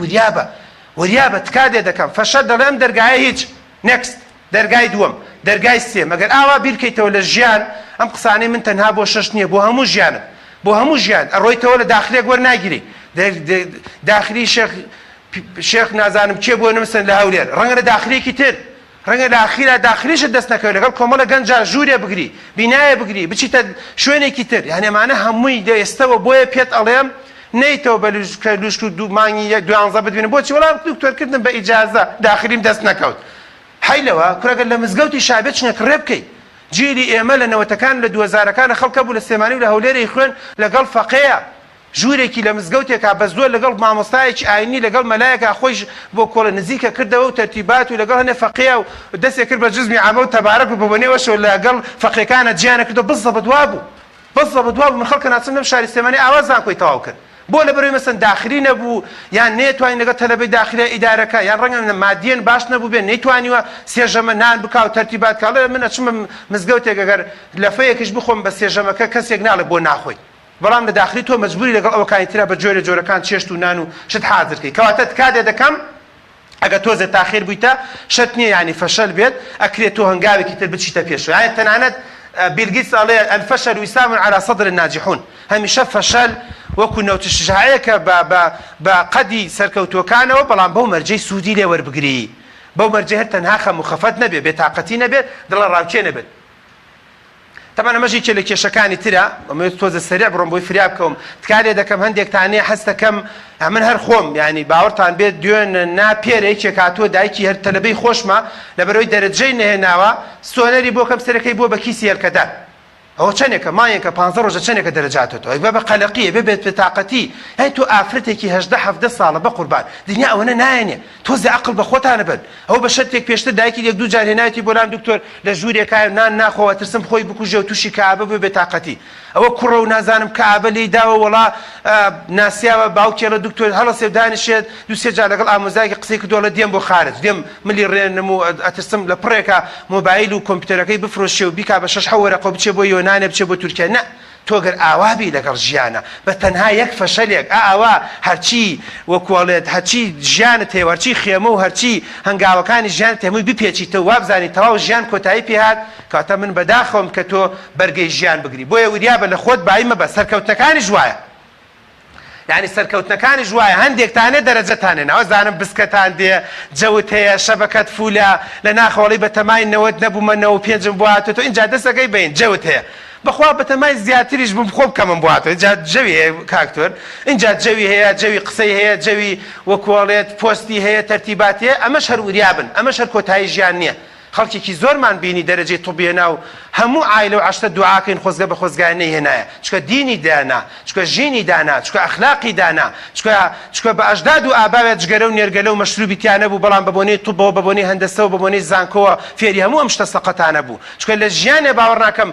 وریابە تکادێ دەکەم فەشە دەڵێم دەرگایە هیچ نێکست دەرگای دووەم دەرگای سێ مەگەر ئاوا بیرکەیتەوە لە ژیان ئەم قسانەی من تەنها بۆ 6 نییە بۆ هەموو ژیانت بۆ هەموو ژیان ئەڕۆیتەوە لە داخلێک وەرناگیری داخلی شێخ نازانم کێ بۆ نمسن لە هەولێر ڕەنگە لە داخلێکی تر ڕەنگە لە ئاخیرا داخلیشت دەست نەکەوێت لەگەڵ کۆمەڵە گەنجا ژوورێ بگری بینایە بگری بچیتە شوێنێکی تر یعنی ئەمانە هەمووی ئێستەوە بۆیە پێت ئەڵێم نەیتەوە بە لوشک و دومانی 12 بتبینە بۆچی وەڵام دکتۆرکردن بە ئیجازە داخلیم دەست نەکەوت حیلەوە کوڕەگەر لە مزگەوتی شابێت چنێک ڕێ بکەیت جیلی ئێمە لە نەوەتەکان لە 2000ەکانە خەڵکە بوو لە سلێمانی و لە هەولێرەی خوێن لەگەڵ فەقەیە ژوورێکی لە مزگەوتێکا بە زۆر لەگەڵ مامۆستایەکی ئاینی لەگەڵ مەلایەکە خۆیش بۆ کۆڵە نزیکە کردەوە و تەرتیبات و لەگەڵ هەنێ فەقەیە و دەستێک کرد بە جزمی عامە و تەبارەک و بەبوونەوەشەوە لەگەڵ فەقێکانە جیانە کردو بزەبە دوا بوو من خەڵکە ناچم لەم شاری سلێمانی ئاوازان کۆی تەواو کرد بۆ لە بەرەوەی مەسەن داخلی نەبوو یان نێتوانین لەگەڵ تەلەبەی داخلی ئیدارەکە یان ڕەنگە مادیەن باش نەبوو بێن نەیتوانیوە سێژەمە نان بکاو تەرتیبات کاڵێ من ئەچمە مزگەوتێک ئەگەر لەفەیەکیش بخۆم بە سێژەمەکە کەسێک ناڵێ بۆ ناخۆی بەڵام لە داخلی تۆ مەجبوری لەگەڵ ئەوەکانی ترە بە جۆرە جۆرەکان چێشت و نان و شت حاضرکەی کەواتە تکادێ دەکەم ئەگە تۆزێ تاخیر بوویتە شت نییە ینی فەشەل بێت ئەکرێت تۆ هەنگاوێکی تر بچیتە پێشەوە یعنی تەنانەت بیلگیتس ئەڵێ الفەشل وسام على صدر الناجحون هەمیشە فەشەل وەکو نەوتشایەکە بە قەدی سەرکەوتوەکانەوە بەڵام بەو مەرجەی سوودی لێ وەربگری بەو مەرجە هەر تەنها خەم و خەفەت نەبێ بێتاقەتی نەبێت دڵە ڕاوچێ نەبێت طبعا ئەمەژی لە کێشەکانی ترە تۆزە سەریع بڕۆم بۆی فریا بکەم تکارێ دەکەم هەندێکتانەیە هەست دەکەم من هەر خۆم ینی باوەڕتان بێت دوێن ناپێرەیەکێک هاتووە دایکی هەر تەلەبەی خۆشمە لەبەرەوەی دەرەجەی نەهێناوە سۆنەری بۆ کەم سەرەکەی بۆ بە کیسی هێلکەدار ئەوە چەندێکە مایەکە 15 ڕۆژە چەندێکە دەرەجاتێتەوە ئەی بە قەلەقیە بێت بێتاقەتی هەی تۆ ئافرەتێکی 18 ساڵە بە قوربان دنیا ئەوەنە نایەنێ تۆزێ عەقڵ بە خۆتانە بن ئەو بە شەرتێک پێشتر دایکی یەک دوو جار هێنایەتی بۆ لام دکتۆر لە ژوورێکایە نان ناخۆوە ترسم خۆی بکوژێ و تووشی کەعبە بێ بێتاقەتی ئەوە کوڕە و نازانم کەعبە لێی داوە وەڵا ناسیاوە باوکێ لە دکتۆر هەڵەسێ دانیشێت دووسێ جار لەگەڵ ئامۆزایەکی قسەی کردووە لە دێم بۆ خارج دێم ملی ڕێنم و ئەترسم لە پڕێکە مۆبایل و کۆمپیوتەرەکەی بفرۆشێ و بیکا بە 6 وەرەقە بچێ بۆ یۆنانە بچێ بۆ تورکیا نه تۆگەر ئاوابی لەگەڵ ژیانە بە تەنها یەک فەشەلێک ئاوا هەرچی وەکوڵێت هەرچی ژیانت هەیە هەرچی خێمە و هەرچی هەنگاوەکانی ژیانت هەمووی بپێچیتەوە وابزانی تەواو ژیان کۆتایی پێهات کاتە من بەداخەوم کە تۆ بەرگەی ژیان بگری بۆیە وریابە لە خۆت بایم مەبە سەرکەوتنەکانی ژوایە یعنی سەرکەوتنەکانی ژوایە هەندێکتانێ دەرەجەتانێ ناوەزانم بسکەتان دێ جەوت هەیە شەبەکەت فولە لە ناخۆڵی بە تەمای 90 نەبوومە 95 بۆ هاتۆ تۆ اینجا دەسەکەی بین جەوت هەیە بەخوا بە تەمای زیاتریش بم خۆ بکەمم بۆ هاتۆ اینجا جەوی هەیە کاکتۆر اینجا جەوی هەیە جەوی قسەی هەیە جەوی وەکوڵێت پۆستی هەیە تەرتیبات هەیە ئەمەش هەر وریابن ئەمەش هەر کۆتایی ژیان نییە خەڵکێکی زۆرمان بینی دەرەجەی توبیێنا و هەموو عایلە و عەشتە دوعاکەین خۆزگە بە خۆزگای نەیهێنایە چکە دینی دانا چکە ژینی دانا چکە ئەخلاقی دانا چکە بە ئەژداد و ئاباوێت جگەرە و نێرگەلە و مەشروبی تیانە بوو بەڵام بە بۆنەی توبەوە بە بۆنەی هەندەسە و بە بۆنەی زانکۆوە فێری هەموو ئەم شتە سەقەتانە بوو چکە لە ژیانێ باوەڕ ناکەم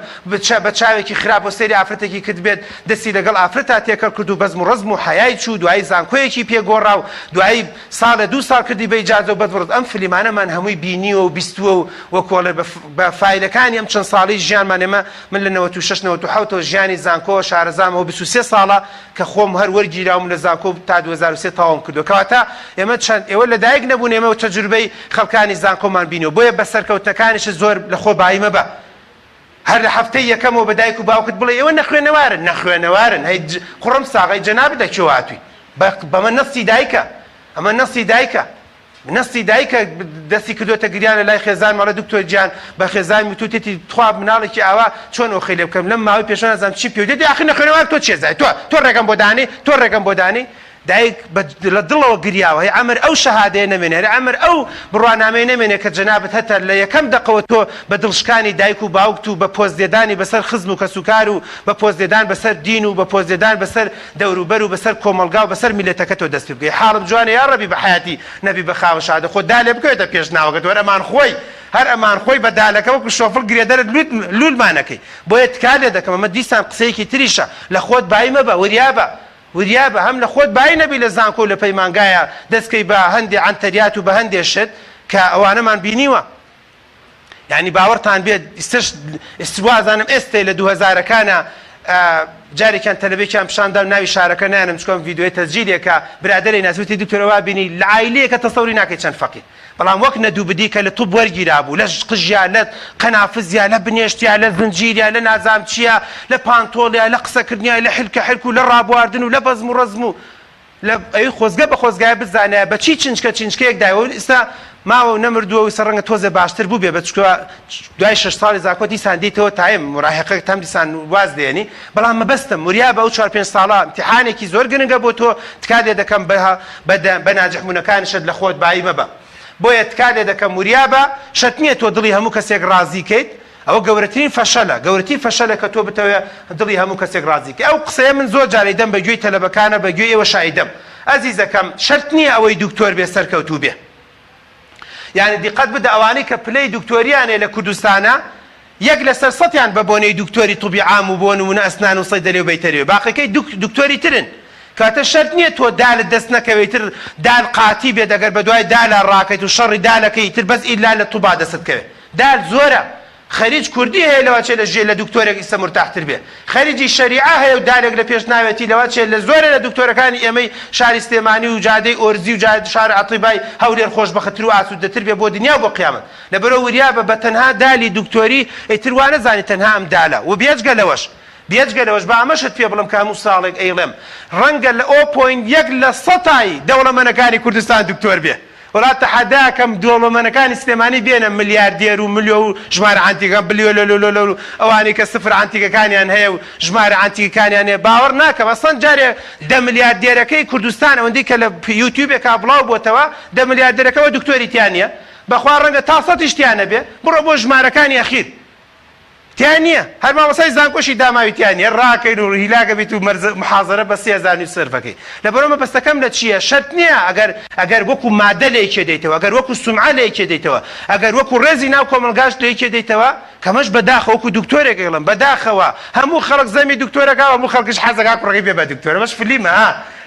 بە چاوێکی خراپ و سەیری ئافرەتێکی کرد بێت دەستی لەگەڵ ئافرەتا تێکەڵ کرد و بەزم و ڕەزم و حەیای چوو دوایی زانکۆیەکی پێگۆڕا و دوایی ساڵە 2 ساڵ کردی بە ئیجازە و بەدوڕت ئەم فلیمانەمان هەمووی بینیوە و بیستووە و وەکوڵێ بە فایلەکانی ئەم چەند ساڵی ژیانمان ئێمە من لە 96 97 ژیانی زانکۆ شارەزامەوە 23 ساڵە کە خۆم هەر وەرگیراوم لە زانکۆ تا 2003 تاوام کردو کەواتە ئێمە چەند ئێوە لەدایک نەبوون ئێمە و تەجروبەی خەڵکانی زانکۆمان بینەوە بۆیە بە سەرکەوتنەکانیش زۆر لە خۆ بایم مەبە هەر لە هەفتەی یەکەمەوە بە دایک و باوکت بڵێ ئێوە نەخوێنەوارن هەی قوڕم ساغی جەناب دەکێوە هاتووی بەمە نەسی دایکە ئەمە نەسی دایکە نستی دایکە دەستی کردوتە گریان لە لای خێزان ماڵە دکتۆر گیان بە خێزان وتوتێتی تخوا مناڵێکی ئاوا چۆن ئەو خەی لێ بکەم لەم ماوەی پێشە نەزانم چی پێ دێتی ئاخر نەخوێنەوە تۆ چێزای تۆ ڕێگەم بۆ دانی تۆ ڕێگەم بۆ دانی دایک لە دڵەوە گریاوە هەی ئەمر ئەو شەهادەیە نەمێنێ هەر ئەمر ئەو بڕوانامەی نەمێنێ کە جەنابەت هەتە لە یەکەم دقەوە تۆ بە دڵشکانی دایک و باوکت و بە پۆزدێدانی بەسەر خزم و کەسوکار و بە پۆزدێدان بەسەر دین و بە پۆزدێدان بەسەر دەوروبەر و بەسەر کۆمەلگا و بەسەر میلەتەکە تۆ دەست پێ بگەی حاڵم جوانە یا ڕەبی بە حیاتی نەبی بە خاوە شادە خۆ دا لێ بکەوێتە پێشناوەکەت وەرە ئەمان خۆی هەر ئەمان خۆی بەدالەکە وەکو شۆفڵ گرێدەرت لولمانەکەی بۆیە تکار لێ دەکەم ئەمە دیسان قسەیەکی تریشە لە خۆت بای مەبە وریابە هەم لە خۆت بای نەبی لە زانکۆ لە پەیمانگایە دەستکەی بە هەندێ عنتەریات و بە هەندێ شت کە ئەوانەمان بینیوە یعنی باوەڕتان بێت ئێستوازانم ئێستەی لە 2000ەکانە جارێکیان تەلەڤیزیۆنیان پیشاندام ناوی شارەکە نانم چکۆم ڤیدیۆی تەسجیلێکە برادەری ناسوتی دکتۆرەوا بینی لە عایلەیەکە تەسەوری ناکەی چەند فەقیر بەڵام وەک نەدوو بدی کە لە توپ وەرگیرا بوو لە قژیا لە قەنافزیا لە بنێشتیا لە زنجیریا لە نازام چیە لە پانتۆڵیا لە قسەکردنیا لە حلکە و لە ڕابواردن و لە بەزم و ڕەزم و لە ئەوی خۆزگە بە خۆزگای بزانە بە چی چنچکەیەک دایەوە ئێستا ماوە نەمردووە و سەرڕەنگە تۆزە باشتر بوو بێ بەچکووە دوای 6 ساڵی زاکۆ دیسان دیتەوە تایم مراهقەکە تام دیسان واز دێنی بەڵام مەبەستم وریا بە ئەو 4-5 ساڵە امتحانێکی زۆر گرنگە بۆ تۆ تکات لێ دەکەم بە ناجەحبوونەکانشت لە خۆت بایی مەبە بۆیە تکات لێ دەکەم وریا بە شەرت نییە تۆ دڵی هەموو کەسێک ڕازی کەیت ئەوە گەورەترین فەشەلە کە تۆ بتەوێت دڵی هەموو کەسێک ڕازی کە ئەو قسەیە من زۆر جارێ دەم بە گوێی تەلەبەکانە بە گوێی ئێوە شایدەم ئەزیزەکەم شەرت نییە ئەوەی دکتۆر بێ سەرکەوتوو بێ یعنی دیقەت بدە ئەوانەی کە پلەی دکتۆریانێ لە کوردستانە یەک لەسەر سەدیان بە بۆنەی دکتۆری طوبی عام و بۆ نمونە ئەسنان و سەیدەلێ و بەیتەرێ باقیەکەی دکتۆری ترن کاتە شەرت نییە تۆ دالت دەست نەکەوێتتر دال قاتی بێ دەگەر بە دوای دالە ڕاکەیت و شەڕی دالەکەی تر بەس ئیلا لە تووبا دەست کەوێت دال زۆرە خەریج کوردی هەیە لەوە چێ لە ژێ لە دکتۆرێک ئیسە مرتاحتر بێ خەریجی شەریعە هەیە و دالێک لە پێش ناوێتی لەوە چێ لە زۆرە لە دکتۆرەکانی ئێمەی شاری سلێمانی و جادەی ئۆرزی و شار عەتیبای هەولێر خۆشبەختتر و ئاسوودەتر بێ بۆ دنیا و بۆ قیامەت لەبەرەوە وریا بە تەنها دالی دکتۆری ئیتر وا نەزانی تەنها ئەم دالە و بێجگەلەوەش بە ئەمەشت پێ بڵم کە هەموو ساڵێک ئەیڵێم ڕەنگە لە 0.1 لە 100 دەوڵەمەندەکانی کوردستان دکتۆر بێ وڵات تەحەداکەم دەوڵەمەندەکانی سلێمانی بێنە ملیاردێر و ملیۆ و ژمارە عەنتیکە بلیۆ لۆ ئەوانەی کە سفر عەنتیکەکانیان هەیە و ژمارە عەنتیکەکانیان هەیە باوەڕ ناکەم ئەسڵەن جارێ 10 ملیاردێرەکەی کوردستان ئەوەندەی کە لە یوتیوبێکا بڵاو بۆتەوە 10 ملیاردێرەکەەوە دکتۆری تیان نییە بەخوا ڕەنگە تا 100 تیانە بێ بڕۆ بۆ ژمارەکانی ئەخیر تیان نییە هەر مامۆستای زانکۆشی داماوی تیان نییە ڕاکەین و هیلاگە بیت و محاضرە بە 30,000 سرفەکەی لەبەرەوە مەبەستەکەم لە چییە شەرت نییە ئەگەر وەکو مادە لێکێ دەیتەوە ئەگەر وەکو سومعە لێکێ دەیتەوە ئەگەر وەکو ڕێزی ناو کۆمەلگاش لێکێ دەیتەوە کەمەش بەداخە وەکو دکتۆرێک گەڵم بەداخەوە هەموو خەڵک زەمی دکتۆرەکەوە هەموو خەڵکش حەزەکە کوڕەکەی بێ بە دکتۆرە بەش فلیمە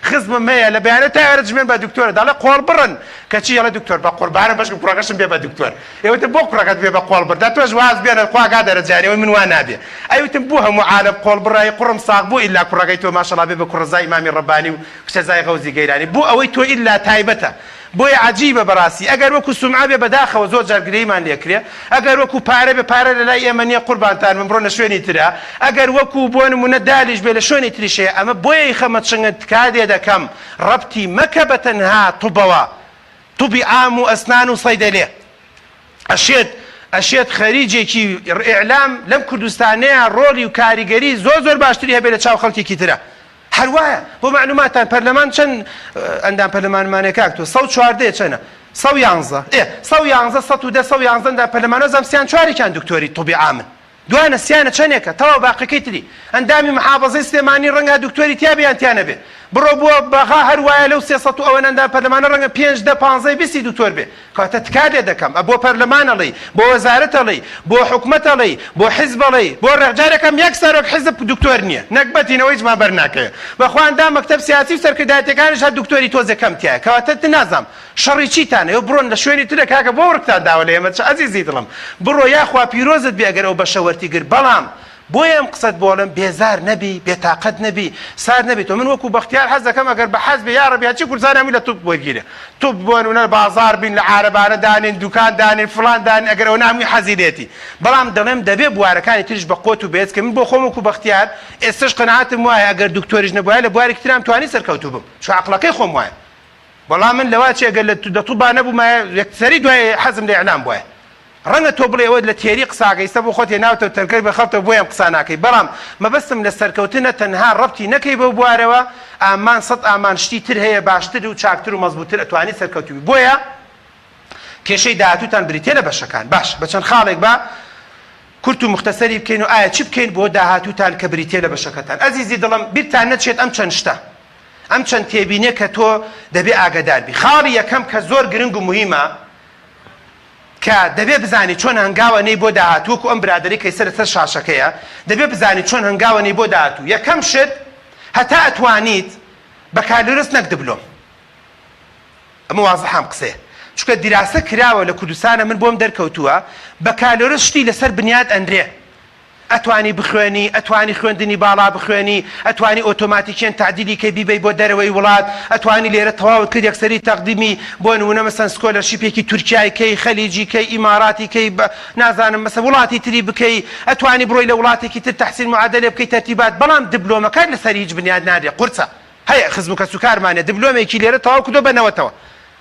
خزمم هەیە لە بەیانە تایوەرە جمێن بە دکتۆرە دەڵێ قۆڵ بڕن کەچی ئەڵێ دکتۆر بە قوربانە بەشکم کوڕەکەشم بێ بە دکتۆر ئێوەتە بۆ کوڕەکەت بێ بە قۆڵ بڕ دا تۆش واز بێنە خواگا دەرەجارەوەی من وا نابێ ئەوتم بۆ هەموو عالم قۆڵ بڕای قوڕم ساغ بۆ ئیلا کوڕەکەی تۆ ماشەڵڵا بێ بە کوڕزای ئیمامی ڕەبانی و کچەزای غەوزی گەیلانی بۆ ئەوەی تۆ ئیلا تایبەتە بۆیە عەجیبە بەڕاستی ئەگەر وەکو سومعە بێ بەداخەوە زۆر جار گرەیمان لێکرێ ئەگەر وەکو پارە بێ پارە لە لای ئێمە نییە قوربانتان من بڕۆ لە شوێنی ترە ئەگەر وەکو بۆ نمونە دالیش بێ لە شوێنی تریشەیە ئەمە بۆیە خەمە چنگە تکادێ دەکەم ڕەبتی مەکە بە تەنها تووبەوە تووبی عام و ئەسنان و سەیدەلێ ئەشێت خەریجێکی ئیعلام لەم کوردستانەیە ڕۆڵی و کاریگەری زۆر باشتری هەبێ لە چاو خەڵکێکی ترە هەروایە بۆ معلوماتان پەرلەمان چەند ئەندام پەرلەمانمانێک کاکتۆ 114 چەنە 111 111 پەرلەمانە زەمسیان چوارێکیان دکتۆری تووبی عامن دوانە سیانە چەندێکە تەواو باقیەکەی تری ئەندامی محافەزەی سلێمانی ڕەنگە دکتۆری تیابیان تیانە بێ بڕۆ بۆ بەغا هەروایە لەو 300 و ئەوەن ئەندام پەرلەمانە ڕەنگە 5-10-15 دکتۆر بێ کاتە تکادێ دەکەم بۆ پەرلەمانەڵی بۆ وەزارەتەڵی بۆ حکومەتەڵی بۆ حیزبەڵی بۆ ڕێکجارێکم یەک سەرۆک حیزب دکتۆر نییە نەکبەتینەوەی جما بەرناکەوێت بەخوا ئەندام مەکتەب سیاسی و سەرکردایەتەکانیش هەر دکتۆری تۆزەکەم تایە کەواتە نازانم شەڕی چیتانە ئەو بڕۆن لە شوێنی ترە کاکە بۆ ورکتان داوە لە ئێمە عەزیزی دڵم بڕۆ یاخوا پیرۆزت بێ ئەگەر ئەو بەشەوەرتی گر بەڵام بۆیە ئەم قسەت بۆڵم بێزار نەبی بێتاقەت نەبی سار نەبێت من وەکو بەختیار حەز دەکەم ئەگەر بە حەز بێ یا ڕەبی هەرچی کوردستانەمی لە توپ وەرگیرێ توپ بۆن و بازار بین لە عارەبانە دانین دوکان دانین فڵان دانین ئەگەر ئەوە نامی حەزی لێتی بەڵام دەڵێم دەبێ بوارەکانی تریش بە قۆت و بێت کە من بۆ خۆم وەکو بەختیار ئێستش قەناعەتم وایە ئەگەر دکتۆریش نەبوایە لە بوارێکی ترام توانی سەرکەوتوو بم چون عەقڵەکەی خۆم وایە بەڵام من لەوا چێگەل لە دەتوبا نەبوومە یەکسەری دوای حەزم لە ئێعلام بووە ڕەنگە تۆ بڵێ ئەوە لە تێری قساگەیستە بۆ خۆت هێناوتە تەرکەی بەخەڵتە بۆیان قسا ناکەی بەڵام مەبەستم لە سەرکەوتنە تەنها ڕەبتی نەکەی بەو بوارەوە ئامان سەد ئامان شتی تر هەیە باشتر و چاکتر و مەزبووتر ئەتوانی سەرکەوتوی بۆیە کێشەی داهاتووتان بریتێ لە بەشەکان باش بە چەند خاڵێک بە کورت و مختصری بکەین و ئایا چی بکەین بۆ داهاتووتان کە بریتێ لە بەشەکەتان ئەزیزی دڵم بیرتان نەچێت ئەم چەند شتە ئەم چەند تێبینێ کە تۆ دەبێ ئاگادار بی خاڵی یەکەم کە زۆر گرنگ و مهمە کە دەبێ بزانی چۆن هەنگاوەنەی بۆ داهاتووەکو ئەم برادری کەی سەرەتە شاشەکەیە دەبێ بزانی چۆن هەنگاوەنەی بۆ داهاتوو یەکەم شت هەتا ئەتوانیت بە کالۆرس نەک دبلۆم ئەمە وازەحام قسەیە چونکە دیراسە کراوە لە کوردستانە من بۆم دەرکەوتووە بە کالۆرس شتی لەسەر بنیاد ئەندرێ ئەتوانی بخوێنی ئەتوانی خوێندنی باڵا بخوێنی ئەتوانی ئۆتۆماتیکیان تعدیلی کەی بیبەی بۆ دەرەوەی وڵات ئەتوانی لێرە تەواو کرد یەکسەری تەقدیمی بۆ نمونە مەسەن سکۆلەرشیپێکی تورکیای کەی خەلیجی کەی ئیماراتی کەی نازانم مەسە وڵاتی تری بکەی ئەتوانی بڕۆی لە وڵاتێکی تر تەحسین معادلێ بکەی تەرتیبات بەڵام دبلۆمەکان لەسەر هیچ بنیاد نادرێ قورسە هەیە خزمکە سوکارمانێ دبلۆمێکی لێرە تەواو کردۆ بنەوەتەوە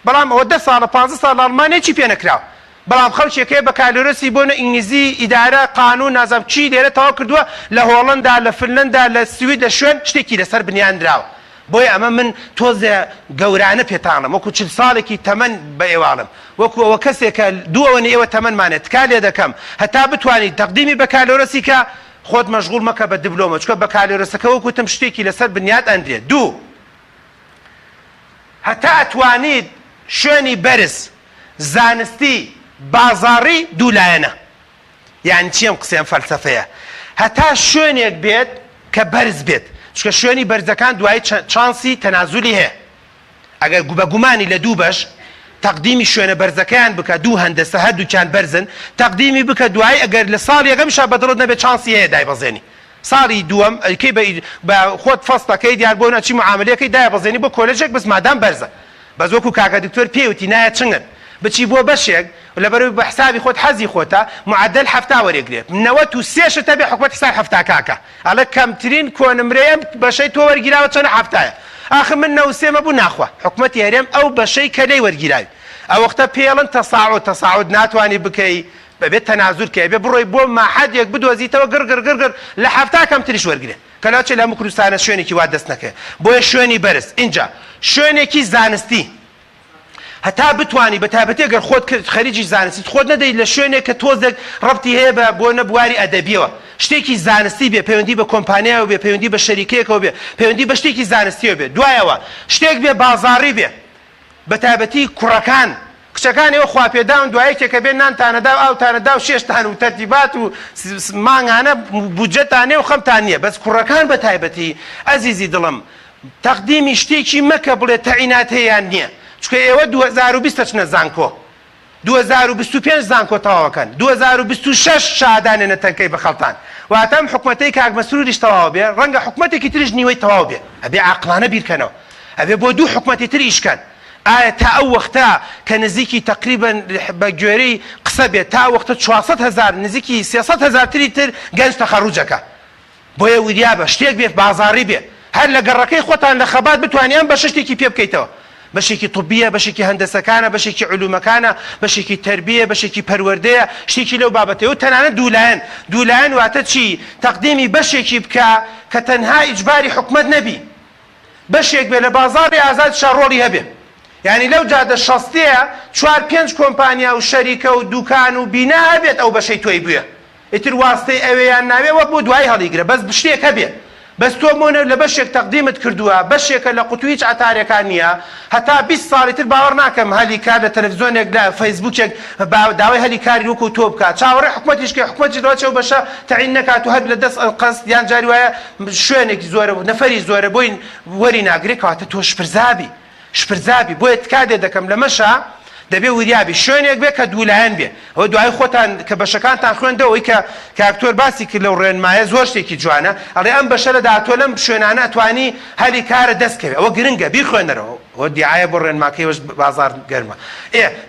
بەڵام ئەوە 10 ساڵە 15 ساڵ ئەڵمانیا چی پێ نەکراوە بەڵام خەڵکێکەیە بە کالۆرسی بۆنە ئینگلیزی ئیدارە قانون نازام چی لێرە تەواو کردووە لە هۆڵندا لە فنلەندا لە سوید لە شوێن شتێکی لەسەر بنیاندراوە بۆیە ئەمە من تۆزێ گەورانە پێتانم وەکو 40 ساڵێکی تەمەن بە ئێواڵم وەکو ئەوە کەسێکە دووەوەنی ئێوە تەمەنمانێت تکا لێ دەکەم هەتا بتوانیت تەقدیمی بە کالۆرسی کە خۆت مەشغوڵ مەکە بە دیبلۆمە چونکە بە کالۆرسەکە وەکوتم شتێکی لەسەر بنیاد ئەندرێت دوو هەتا ئەتوانیت شوێنی بەرز زانستی بازاڕی دوولایەنە یعنی چیم قسەیان فەلسەفەیە هەتا شوێنێک بێت کە بەرز بێت چونکە شوێنی بەرزەکان دوای چانسی تەنازولی هەیە ئەگەر بە گومانی لە دوو بەش تەقدیمی شوێنە بەرزەکەیان بکە دوو هەندەسە هەردووکیان بەرزن تەقدیمی بکە دوای ئەگەر لە ساڵ یەکەمشا بەدڵت نەبێت چانسی هەیە دایبەزێنی ساڵی دووەم ئەیکەی بە خۆت فەستەکەی دیار بۆ نەچی معاملەکەی دایبەزێنی بۆ کۆلێژێک بەس مادام بەرزە بەس وەکو کاکە دکتۆر پێوتی نایە چنگن بچی بۆ بەشێک لەبەرەوەی بە حسابی خۆت حەزی خۆتە معدل هەفتا وەرێگرێت 93 تەبێ حکومەت حساب هەفتا کاکە ئەڵە کەمترین کۆنمرەیە بەشەی تۆ وەرگیراوە چەند هەفتایە ئاخر من 93 بوو ناخوا حکومەتی هەرێم ئەو بەشەی کە لێی وەرگیراوی ئەو وەختە پێڵن تەساعود ناتوانانی بکەی بەبێت تەنازور کە بێ بڕۆی بۆ ماحەدێک بدۆزیتەوە گرگرگرگر لە هەفتا کەمتریش وەرگرێت کەلاچێ لە هەموو کوردستانە شوێنێکی وا دەست نەکەێت بۆیە شوێنی بەرز اینجا شوێنێکی زانستی هەتا بتوانی بە تایبەتی ئەگەر خۆت خەریجی زانستی خۆت نەدەیت لە شوێنێک کە تۆزێک ڕەبتی هەیە بۆ نەبواری ئەدەبیەوە شتێکی زانستی بێ پەیوەندی بە کۆمپانیاوە بێ پەیوەندی بە شەریکەیەکەوە بێ پەیوەندی بە شتێکی زانستیەوە بێ دوایەوە شتێک بێ بازاڕی بێ بە تایبەتی کوڕەکان کچەکان ئێوە خواپێداون دوایەکێکە بێ نانتانەدا و ئاوتانەدا و شێشتان و تەرتیبات و مانگانە بودجەتانێ و خەمتان نییە بەس کوڕەکان بە تایبەتی ئەزیزی دڵم تەقدیمی شتێکی مەکە بڵێ تەعینات هەیەیان نییە چکە ئێوە 2020 چنە زانکۆ 2025 زانکۆ تەواوەکەن 2026 شادانێنە تەنکەی بە خەڵتان واتەم حکومەتەی کاک مەسروریش تەواو بێ ڕەنگە حکومەتێکی تریش نیوەی تەواو بێ ئەبێ عاقلانە بیرکەنەوە ئەبێ بۆ دوو حکومەتی تر ئیشکەن ئایا تا ئەو وەختە کە نزیکی تقریبا بە گوێرەی قسە بێت تا وەختە 400,000 نزیکی 300,000 تری تر گەنج تەخەڕوجەکە بۆیە وریا بە شتێک بێت بازاڕی بێ هەر لە گەڕەکەی خۆتان لە خەبات بتوانیان بە شتێکی پێ بکەیتەوە بەشێکی طبیە بەشێکی هەندەسەکانە بەشێکی علومەکانە بەشێکی تەربیە بەشێکی پەروەردەیە شتێکی لەو بابەتەوە تەنانەت دوولایەن واتە چی تەقدیمی بەشێکی بکە کە تەنها ئیجباری حکومەت نەبی بەشێک بێ لە بازاڕی ئازاد شەڕۆڵی هەبێ یعنی لەو جادە شەستەیە 4-5 کۆمپانیا و شەریکە و دوکان و بینا هەبێت ئەو بەشەی تۆی بووە ئیتر واستەی ئەوەیان ناوێ وەک بۆ دوای هەڵیگرە بەس شتێک هەبێ بەس تۆ مۆنە لە بەشێک تەقدیمت کردووە بەشێکە لە قوتوی هیچ ئەتارێکان نییە هەتا 20 ساڵی تر باوەڕ ناکەم هەلی کار لە تەلەڤیزۆنێک لە فەیسبووکێک داوای هەلی کاری وەکو تۆ بکات چاوەڕێ حکومەتیش کە حکومەتی دەوە چێو بەشە تەعین نەکات و هەر لە دەست قەست یان جاری وایە شوێنێکی زۆرە نەفەری زۆرە بۆی وەری ناگرێت کەواتە تۆ شپرزابی بۆیە تکادێ دەکەم لە مەشە دەبێ وریابی شوێنێک بێ کە دوولایەن بێ ئەوە دوای خۆتان کە بەشەکانتان خوێندەوەی کە کاکتۆر باسی کرد لەو ڕێنمایە زۆر شتێکی جوانە ئەڵێ ئەم بەشە لە داهاتوە لەم شوێنانە ئەتوانی هەلی کارە دەستکەوێت ئەوە گرنگە بیخوێنەرەوە ئەوە دیعایە بۆ ڕێنماکەیەوەش بازار گەرمە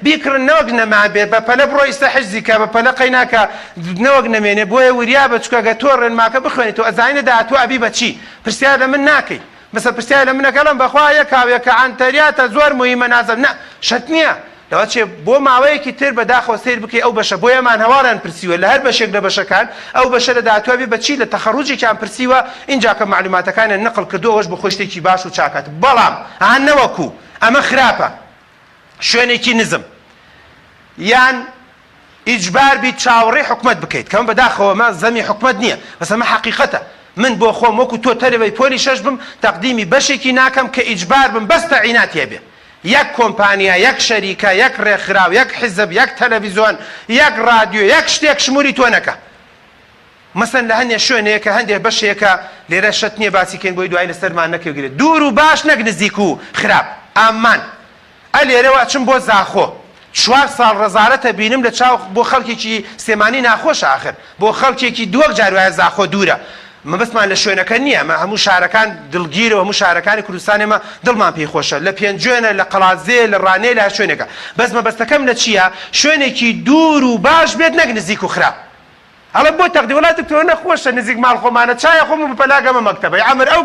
بیکردن نەوەک نەما بێت بە پەلە بڕۆ ئیستا حجزی کە بە پەلە قەیناکە نەوەک نەمێنێ بۆیە وریا بە چکە گە تۆ ڕێنماکە بخوێنیتەوە ئەزانینە داهاتوە ئەبی بە چی پرسیار لە من ناکەی بەسەر پرسیای لە منەکەڵم بەخوا یەکاوێکە ئەنتەریاتە زۆر موهیمە نازم نە شەت نییە لەوە چێ بۆ ماوەیەکی تر بەداخەوە سیر بکەی ئەو بەشە بۆ ئێمان هەواڵیان پرسیوە لە هەر بەشێک لە بەشەکان ئەو بەشە لە داهاتوە بێ بەچی لە تەخەڕوجێکیان پرسیوە اینجا کە معلوماتەکانیان نەقڵ کردووەش بە خۆی شتێکی باش و چاکات بەڵام ئەهان نەوەکو ئەمە خراپە شوێنێکی نزم یان ئیجبار بیت چاوەڕێی حکومەت بکەیت کەم بەداخەوە مە زەمی حکومەت نییە بەس ئەمە حەقیقەتە من بۆ خۆم وەکو تۆ تەلەوەی پۆلی شەش بم تەقدیمی بەشێکی ناکەم کە ئیجبار بم بەس تەعینات هەبێ یەک کۆمپانیا یەک شەریکە یەک ڕێکخراو یەک حیزب یەک تەلەڤیزۆن یەک رادیۆ یەک شتێک شموری تۆ نەکە مەسەن لە هەندێک شوێنەیەکە هەندێک بەشێکە لێرە شەت نییە باسی کەین بۆی دوای لەسەرمان نەکەوێت دوور و باش نەک نزیک و خراپ ئامان ئە لێرەوە چم بۆ زاخۆ 4 ساڵ ڕەزارەتە بینم لە چاو بۆ خەڵکێکی سێمانی ناخۆش آخر بۆ خەڵکێکی دووەک جار وایە زاخۆ دوورە مەبەستمان لە شوێنەکە نییە مە هەموو شارەکان دڵگیرەوە هەموو شارەکانی کوردستانێمە دڵمان پێی خۆشە لە پێنجێنە لە قەڵازێ لە ڕانێ لە شوێنێکە بەس مەبەستەکەم لە چییە شوێنێکی دوور و باش بێت نەک نزیک و خراپ ئەڵە بۆ تەقدی وڵاتی تۆ نەخۆشە نزیک ماڵ خۆمانە چایە خۆم و بەلاگەمە مەکتەبەی عەمر ئەو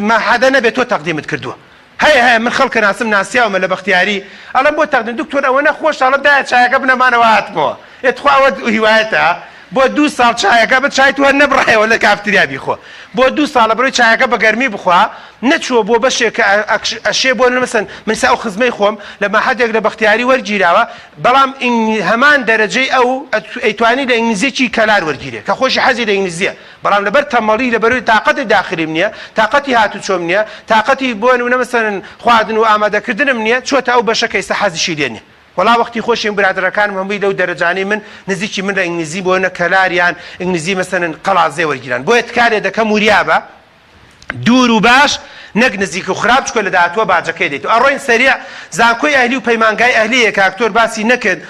مەحەدە نەبێت تۆ تەقدیمت کردووە هەیە من خەڵکە ناسم ناسیاومە لە بەختیاری ئەڵە بۆ تەقدیم دکتۆر ئەوە نەخۆش ئەڵە دایە چایەکە بنەمانەوە هاتمەوە ئێتخوا ئەوە هیوایەتە بۆ 2 ساڵ چایەکە بە چای تووە نەبڕایەوە لە کافتریا بیخۆ بۆ 2 ساڵە بڕۆی چایەکە بە گەرمی بخوا نەچووە بۆ بەشێک ئەشێ بۆ مەسەن من سا ئەو خزمەی خۆم لە مەحەدێک لە بەختیاری وەرگیراوە بەڵام هەمان دەرەجەی ئەو ئەیتوانی لە ئینگلیزیی کەلار وەرگیرێ کە خۆشی حەزی لە ئینگلیزیە بەڵام لەبەر تەمەڵی لەبەروی تااقەتی داخلیم نییە تااقەتی هاتوچۆم نییە تااقەتی بۆ نمونە مەسەن خواردن و ئامادەکردنم نییە چۆتە ئەو بەشەکە ئێستا حەزیشی لێنێ وەڵا وەختی خۆشیم برادەرەکانم هەمووی لەو دەرەجانەی من نزیکی من لە ئینگلیزی بۆ نە کەلاریان ئینگلیزی مەسەن قەڵازێ وەرگیران بۆیە تکارێ دەکەم وریابە دوور و باش نەک نزیک و خراپ چکۆ لە داهاتوە باجەکەی دێت ئەڕۆین سەریع زانکۆی ئەهلی و پەیمانگای ئەهلیە کە ئاکتۆر باسی نەکرد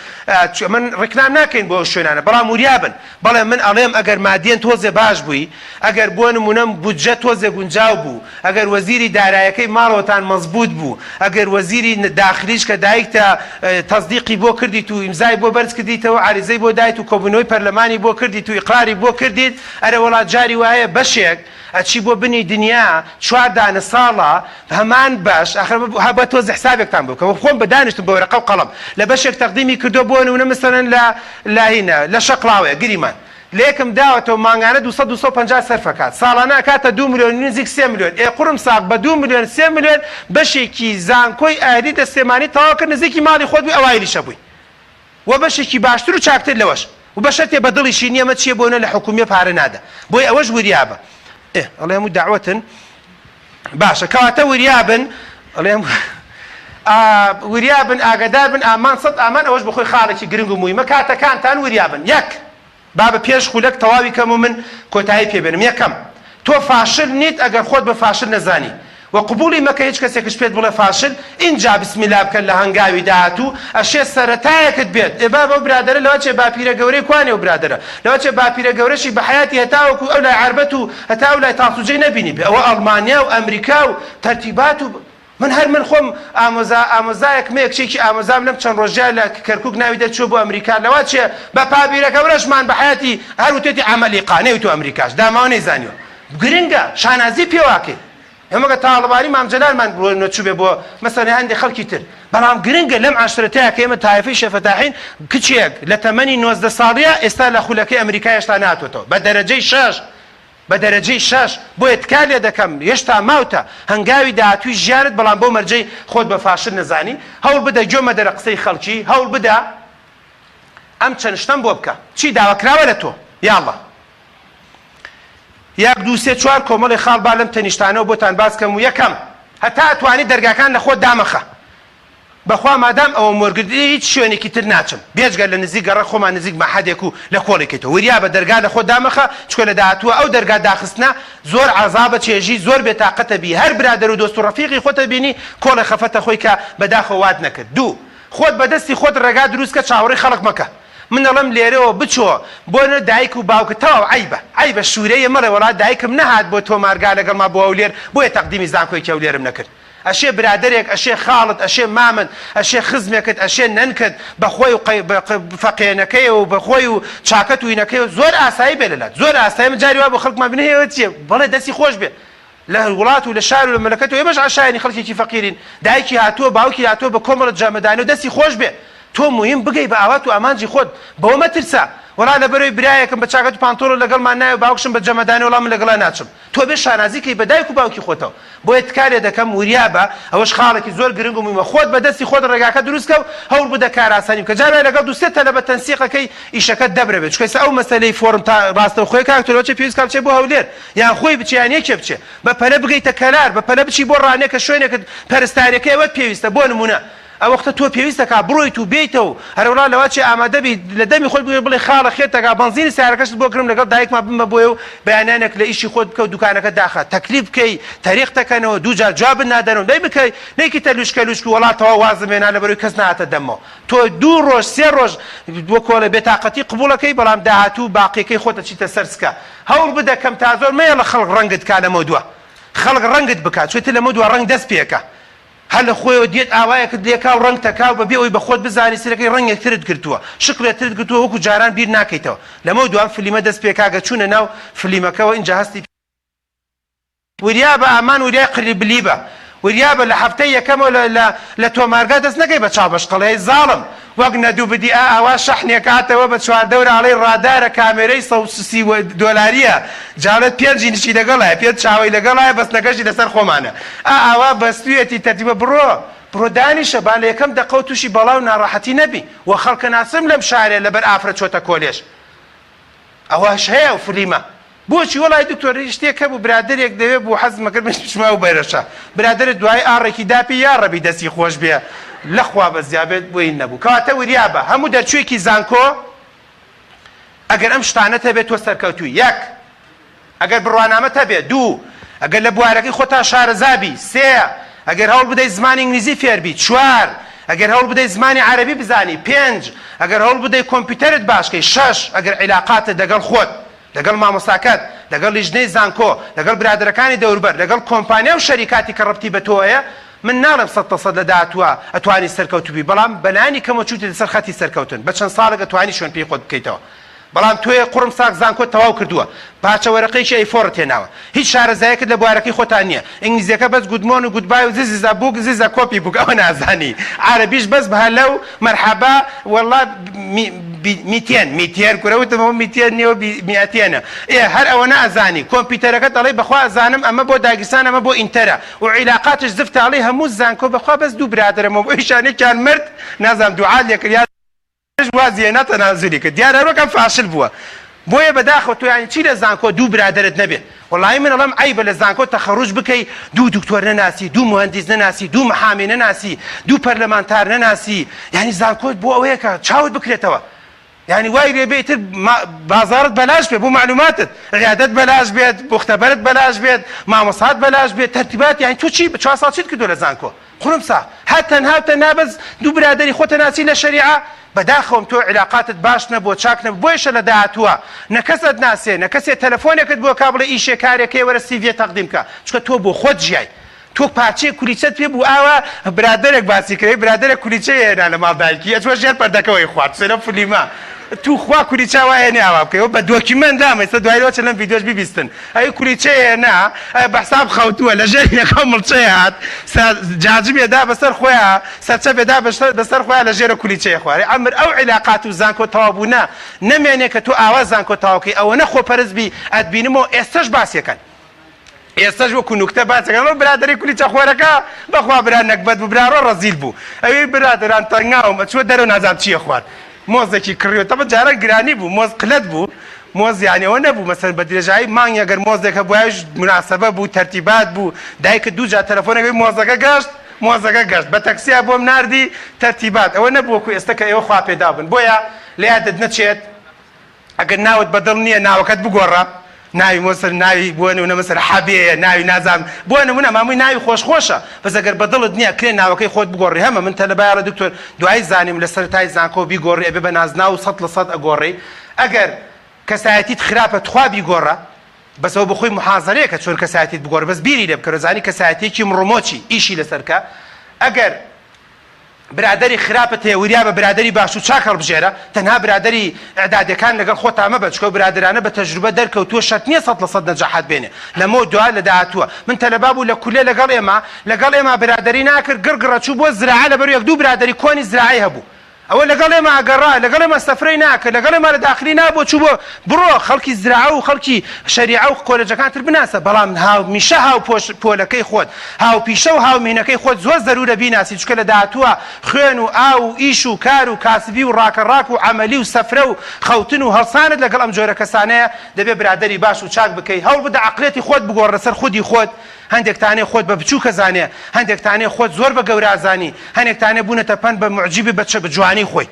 من ڕێکلام ناکەین بۆ شوێنانە بەڵام وریابن بەڵێ من ئەڵێم ئەگەر مادیەن تۆزێ باش بووی ئەگەر بۆ نمونەم بودجە تۆزێ گونجاو بوو ئەگەر وەزیری دارایەکەی ماڵەوەتان مەزبوط بوو ئەگەر وەزیری داخلیش کە دایکتە تەزدیقی بۆ کردیت و ئیمزای بۆ بەرز کردیتەوە عریزەی بۆ دایت و کۆبوونەوەی پەرلەمانی بۆ کردیت و ئیقراری بۆ کردیت ئەرە وڵات جاری وایە بەشێک ئەچی بۆ بنی دنیا 4 دانە ساڵە هەمان باش ئاخر بە تۆز حسابێکتان بوو کە خۆم بەدانیشتم بە وەرەقە و قەڵەم لە بەشێک تەقدیمی کردو بۆ نمونە مەسەلەن لە هینە لە شەقڵاوەیە گریمان لێکم داوەتەوە مانگانە 250 سەرفەکات ساڵانە ئەکاتە 2 ملیۆن نزیک 3 ملیۆن قوڕم ساق بە 2 ملیۆن 3 ملیۆن بەشێکی زانکۆی ئاهلی دەستێمانی تەواو کرد نزیکی ماڵی خۆت بووی ئەوایلیشە بووی و بەشێکی باشتر و چاکتر لەوەش و بەشەتێ بە دڵیشی نییە مە چیە بۆنە لە حکومیە پارە نادە بۆی ئەوەش وریابە ئەڵێ هەموو داوەتن باشە کەواتە وریابن ئەڵێ وریابن ئاگادار بن ئامان سەد ئامان ئەوەش بەخۆی خاڵێکی گرنگ و مویمە کاتەکانتان وریابن یەک با بە پێش خولەک تەواوی کەم و من کۆتایی پێبێنم یەکەم تۆ فاشل نیت ئەگەر خۆت بە فاشل نەزانی و قبولی مەکە هیچ کەسێکش پێت بڵێ فاشل اینجا بسمیلا بکەن لە هەنگاوی داهاتوو ئەشێ سەرەتایەکت بێت ئێبا بەو برادەرە لەوە چێ باپیرە گەورەی کوانێ و برادەرە لەوە چێ باپیرە گەورەشی بە حیاتی هەتاوەکو ئەو لای عربەت و هەتا ئەو لای تاسوجەی نەبینی بێ ئەوە ئەڵمانیا و ئەمریکا و تەرتیبات و من هەر من خۆم ئامۆزایەک مەیەکشێکی ئامۆزام لەم چەند ڕۆژیان لە کەرکووک ناوی دەچوو بۆ ئەمریکا لەوە چێ بە پابیرە گەورەشمان بە حیاتی هەر وتێتی عەمەلیقا نەیوت و ئەمریکاش داماوە نەیزانیوە گرنگە شانازی پێواکەی ئێمەگە تاڵبانی مامجەلالمان بۆ نەچوو بێ بۆ مەسەلەن هەندێک خەڵکی تر بەڵام گرنگە لەم عاشرەتەیە کە ئێمە تایفەی شێفەتاحین کچێک لە تەمەنی 19 ساڵیە ئێستا لە خولەکەی ئەمریکا هێشتا نهاتوێتەوە بە دەرەجەی 6 بە دەرەجەی 6 بۆیە تکار لێ دەکەم هێشتا ماوتە هەنگاوی داهاتووی ژیانت بەڵام بۆ مەرجەی خۆت بە فاشل نەزانی هەوڵ بدە گوێمە دەرە قسەی خەڵکی هەوڵ بدە ئەم چەند شتەم بۆ بکە چی داواکراوە لە تۆ یاڵڵا یەک دوو سێ چوار کۆمەڵی خاڵ با لەم تەنیشتانەوە بۆتان باس کەم و یەکەم هەتا ئەتوانی دەرگاکان لە خۆت دامەخە بەخوا مادام ئەوە مۆرگردی هیچ شوێنێکی تر ناچم بێجگە لە نزیک گەڕە خۆمان نزیک مەحەدێک و لە کۆڵێکێتەوە وریا بە دەرگا لە خۆت دامەخە چکە لە داهاتووە ئەو دەرگا داخستنە زۆر عەزابە چێژی زۆر بێتاقەتە بی هەر برادەر و دۆست و ڕەفیقی خۆتە بینی کۆڵی خەفەتە خۆی کە بەداخەوە وات نەکرد دوو خۆت بەدەستی خۆت ڕێگا دروستکە چاوەڕێی خەڵک مەکە من دەڵێم لێرەوە بچۆ بۆ نە دایک و باوکە تەواو عیبە شوورەیە مەڵێ وڵات دایکم نەهات بۆ تۆ مارگا لەگەڵ ما بۆ ئەولێر بۆیە تەقدیمی زانکۆی کەولێرم نەکرد ئەشێ برادەرێک ئەشێ خاڵت ئەشێ مامن ئەشێ خزمێکت ئەشێ نەنکت بەخۆی و فەقێنەکەی و بەخۆی و چاکەت و وینەکەی و زۆر ئاسایی بێ لەلات زۆر ئاسایی من جاری وا بۆ خەڵکمان بنێ ئێوە چییە بەڵێ دەستی خۆش بێ لە وڵات و لە شار و لە مەلەکەت و ئێمەش عشایانی خەڵکێکی فەقیرین دایکی هاتووە باوکی هاتووە بە کۆمەڵە جامەدانی و دەستی خۆش بێ تۆ مهم بگەی بە ئاوات و ئامانجی خۆت بەوە مەترسە وەڵا لەبەرەوەی برایەکم بە چاکەت و پانتۆڵە لەگەڵمان نایە و باوکشم بە جەمەدانی وەڵام من لەگەڵا ناچم تۆ بێ شانازیکەی بە دایک و باوکی خۆتەوە بۆیە تکارێ دەکەم وریا بە ئەوەش خاڵێکی زۆر گرنگ و مهمە خۆت بە دەستی خۆت ڕێگاکە دروست کە و هەوڵ بدە کار ئاسانی بکە جارێ لەگەڵ دووسێ تەلەبە تەنسیقەکەی ئیشەکەت دەبرە بێت چکە ئەو مەسەلەی فۆرم تا ڕاستەوخۆی کاکتۆرەوەچە پێویست کاچێ بۆ هەولێر یان خۆی بچێ یان یەکێ بچێ بە پەلە بگەیتە کەلار بە پەلە بچی بۆ ڕانێکە شوێنێکت پەرستارەکەی ئەوەت پێویستە بۆ نمونە ئەو وەختە تۆ پێویستەکە بڕۆیت و بێیتەوە هەروەڵا لەوەچێ ئامادەبی لە دەمی خۆت بڵێ خاڵە خێتەکە بەنزینی سیارەکەشت بۆ کڕم لەگەڵ دایکمان بمە بۆیە و بەیانانێک لە ئیشی خۆت بکە و دوکانەکە داخە تەکلیف بکەی تاریخ تەکەنەوە دووجار جواب نادەنەوە دەی بکەی نەیکیتە لوشکە لوشک وڵاتەوە وازم هێنا لەبەرەوەی کەس نهاتە دەمەوە تۆ 2 ڕۆژ 3 ڕۆژ بۆ کۆڵە بێتاقەتی قبوڵەکەی بەڵام داهاتوو باقیەکەی خۆتە چیتە سەرسکە هەوڵ بدە کەم تا زۆر مەیە لە خەڵک ڕەنگت کا لەمە دووە خەڵک ڕەنگت بکات چێتە لەمە دووە ڕەنگ دەست پێکە هەر لە خۆیەوە دێت ئاوایەکت لێکا و ڕەنگ تەکا و بەبێ ئەوی بە خۆت بزانی سەرەکەی ڕەنگێکترت گرتووە شقلێترت گرتووە وەکو جاران بیر ناکەیتەوە لەمە دوام فلیمە دەست پێکاگە چوونە ناو فلیمەکەەوە اینجا هەستی وریا بە ئامان وریای قریبلی بە وریا بە لە هەفتەی یەکەمەوە لە تۆمارگا دەست نەکەی بە چاوبەشقەڵەی زاڵم وەک نەدوو بدی ئاوا شەحنێکاتەوە بە چواردەوراڵەی ڕادارە کامێرەی $130 جاڵێت پێنجی نشی لەگەڵایە پێت چاوی لەگەڵایە بەستنەکەشی لەسەر خۆمانە ئاوا بەستویەتی تەرتیبە بڕۆ دانیشە با لە یەکەم دەقە و تووشی بەڵاو ناڕەحەتی نەبی و خەڵکە ناسم لەم شارێ لەبەر ئافرە چۆتە کۆلێژ ئەوەش هەیە و فلیمە بۆچی وەڵای دکتۆر شتێک هەبوو برادرێک دەوێت بۆ حەزمە کرد بچمە و بەرەشە برادرت دوای ئاڕێکی داپی یا ڕەبی دەستی خۆش بێ لەخوا بەزیابێت بۆی نەبوو کەواتە وریا بە هەموو دەرچوویەکی زانکۆ ئەگەر ئەم شتانە هەبێت تۆ سەرکەوتووی یەک ئەگەر بڕوانامەت هەبێت دوو ئەگەر لە بوارەکەی خۆتا شارەزابی سێ ئەگەر هەوڵ بدەیت زمانی ئینگلیزی فێربی چوار ئەگەر هەوڵ بدەیت زمانی عەرەبی بزانی پێنج ئەگەر هەوڵ بدەیت کۆمپیوتەرت باشکەی شەش ئەگەر عیلاقاتت لەگەڵ خۆت لەگەڵ مامۆستاکەت لەگەڵ لیژنەی زانکۆ لەگەڵ برادەرەکانی دەوروبەر لەگەڵ کۆمپانیا و شەریکاتی کە ڕەبتی بە تۆیە من ناڵم 100% لە داهاتووە ئەتوانی سەرکەوتوبی بەڵام بەلایانی کەمە چووتە لەسەر خەتی سەرکەوتن بە چەند ساڵێک ئەتوانی شوێن پێی خۆت بکەیتەوە بەڵام تۆیە قوڕم ساک زانکۆ تەواو کردووە پاچە وەرەقەیەکی ئەیفۆڕت هێناوە هیچ شارەزایەکت لە بوارەکەی خۆتان نییە ئینگلیزیەکە بەس گودمۆن و گودبای و زیزا بووک زیزا کۆپی بووک ئەوە نازانی عەرەبیش بەس بە هەلەو مەرحەبا وەڵڵا میتێن کورەوتمەوە میتێن نیەوە میاتێنە هەر ئەوە نازانی کۆمپیوتەرەکە دەڵێ بەخوا ئەزانم ئەمە بۆ داگستان ئەمە بۆ ئینتەرە و عیلاقاتش زفتاڵی هەموو زانکۆ بەخوا بەس دوو برادرەمەوە بۆ هیچانێکیان مرد نازانم دوعا لێکرد وازیە نەتەنازلی کرد دیارە هەروەکەم فاشل بووە بۆیە بەداخەوە تۆ یانی چی لە زانکۆ دوو برادرت نەبێت وەڵی من ئەڵەم عیبە لە زانکۆ تەخەڕوج بکەی دوو دکتۆر نەناسی دوو مهندس نەناسی دوو محامی نەناسی دوو پەرلەمانتار نەناسی یعنی زانکۆت بۆ ئەوەیە کە چاوت بکرێتەوە یعنی وای لێبێتتر بازارت بەلاش بێت بۆ معلوماتت عیادەت بەلاش بێت بختەبەرت بەلاش بێت مامۆسات بەلاش بێت تەرتیبات یانی تۆ چی بە 4 ساڵ چیت کردو لە زانکۆ قوڕم سا هەتەنها نابەز دوو برادری خۆتە ناسی لە شەریعە بەداخەوم تۆ عیلاقاتت باش نەبووە چاک نەبوو بۆیشە لە داهاتووە نەکەست ناسێ نەکەسێ تەلەفۆنێکت بۆ کا بڵێ ئیشێ کارێکەکەی وەرە سیڤێ تەقدیم کە چکە تۆ بۆ خۆت ژیای تۆ پارچەیە کولیچەت پێ بوو ئاوا برادرێک باسی کردی برادرێک کولیچەیە هێنا لە ماڵدایکی ئەچوە ژێر پەردەکەوەی خوارد سێرە فلیمە تو خوا کولیچە وایە ناوا بکەیەوە بە دۆکیمەنت دام ئێستا دوایەوە چەند لەم ڤیدیۆش بیبیستن ئەی کولیچەیە هێنا بە حساب خەوتووە لە ژێرێکەوە مڵچەیە هات جاجمێدا بەسەر خۆیان سەرچەبێدا بەسەر خۆیان لە ژێرە کولیچەیە خوارێ ئەمر ئەو عیلاقات و زانکۆ تەوابوونا نەمێنێ کە تۆ ئاوا زانکۆ تاواکەی ئەوە نەخۆپەرستبی ئەتبینمەوە ئێستاش باسیەکەن ئێستاش وەکو نوکتە باسەکەن برادری کولیچە خۆرەکە بەخوا برا نەکبەت بوو برارۆ ڕەزیل بوو ئەوەی برادران تەنگاوم ئەچوە دەرەوە نازانم چییە خوارد مۆزێکی کڕیوە تەمە جارە گرانی بوو مۆز قلەت بوو مۆز یانەوە نەبوو مەسەن بە درێژایی مانگی ئەگەر مۆزێکە بۆیش مناسەبە بوو تەرتیبات بوو دایکە دوو جا تەلەفۆنەکەی مۆزەکە گەشت بە تەکسیا بۆم ناردی تەرتیبات ئەوە نەبووەکو ئێستا کە ئێوە خوا پێدا بن بۆیە لە یادت نەچێت ئەگەر ناوت بەدڵ نییە ناوەکەت بگۆڕە ناوی مۆسەر ناوی بۆ نمونە مەسەر حەبەیە ناوی نازانم بۆ نمونە مامووی ناوی خۆشخۆشە بەس ئەگەر بەدڵت نییە کرێ ناوەکەی خۆت بگۆڕی هەمە من تەلەبایە دکتۆر دوای زانیم لە سەرەتای زانکۆ بیگۆڕی ئەبێ بە نازنا و 100% ئەگۆڕی ئەگەر کەسایەتیت خراپە تخوا بیگۆڕە بەسەوە بخۆی محازەرەیە کە چۆن کەسایەتیت بگۆڕە بەس بیری لێ بکە زانی کەسایەتێکی مڕۆمۆچی ئیشی لەسەرکە ئەگەر برادری خراپەت هەیە وریا بە برادری باش و چاک هەڵبژێرە تەنها برادری ئەعدادەکان لەگەڵ خۆت ئامە بە چکە برادرانە بە تەجروبە دەرکەوتووە شەرت نییە 100% نەجاحات بێنێ لەمە دوای لە داهاتووە من تەلەبا بوو لە کولێ لەگەڵ ئێمە برادری ناکرد گڕگڕە چوو بۆ زراعە لەبەر یەک دوو برادری کۆنی زراعی هەبوو ئەوە لەگەڵ ئێمە ئەگەڕا لەگەڵ ئێمە سەفرەی ناکرد لەگەڵ ئێمە لە داخلی نابۆ چوو بۆ بڕۆ خەڵکی زراعە و خەڵکی شەریعە و کۆلێجەکانتر بناسە بەڵام میشە هاو پۆلەکەی خۆت هاو پیشە و هاو مینەکەی خۆت زۆر زەرورە بیناسی چکە لە داهاتووە خوێن و ئاو و ئیش و کار و کاسبی و ڕاکەڕاک و عەمەلی و سەفرە و خەوتن و هەڵسانت لەگەڵ ئەم جۆرە کەسانەیە دەبێ برادری باش و چاک بکەی هەوڵ بدە عەقڵێتی خۆت بگۆڕە سەر خودی خۆت هەندێکتانێ خۆت بە بچووکە زانێ هەندێکتانێ خۆت زۆر بە گەورازانی هەندێکتانێ بوونەتە پەن بە معجیبی بە جوانی خۆی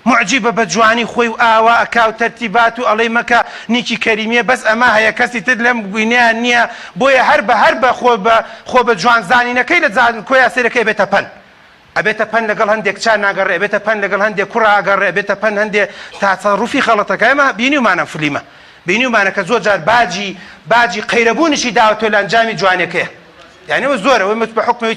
معجیبە بە جوانی خۆی و ئاوا ئەکا و تەرتیبات و ئەڵێ مەکە نیکی کەریمیە بەس ئەمە هەیە کەسی تر لەم بووینیان نییە بۆیە هەر بە خۆ بە جوانزانینەکەی لە کۆیا سێرەکەی بێتە پەن ئەبێتە پەن لەگەڵ هەندێک چا ناگەڕێ ئەبێتە پەن لەگەڵ هەندێک کوڕ ئاگەڕێ ئەبێتە پەن هەندێک تاسەڕوفی خەڵەتەکە ئێمە بینیومانە فلیمە بینیومانە کە زۆر جار باجی قەیرەبوونیشی داوەتۆ لە ئەنجامی جوانەکەیە يعني وزورة ومت بحكم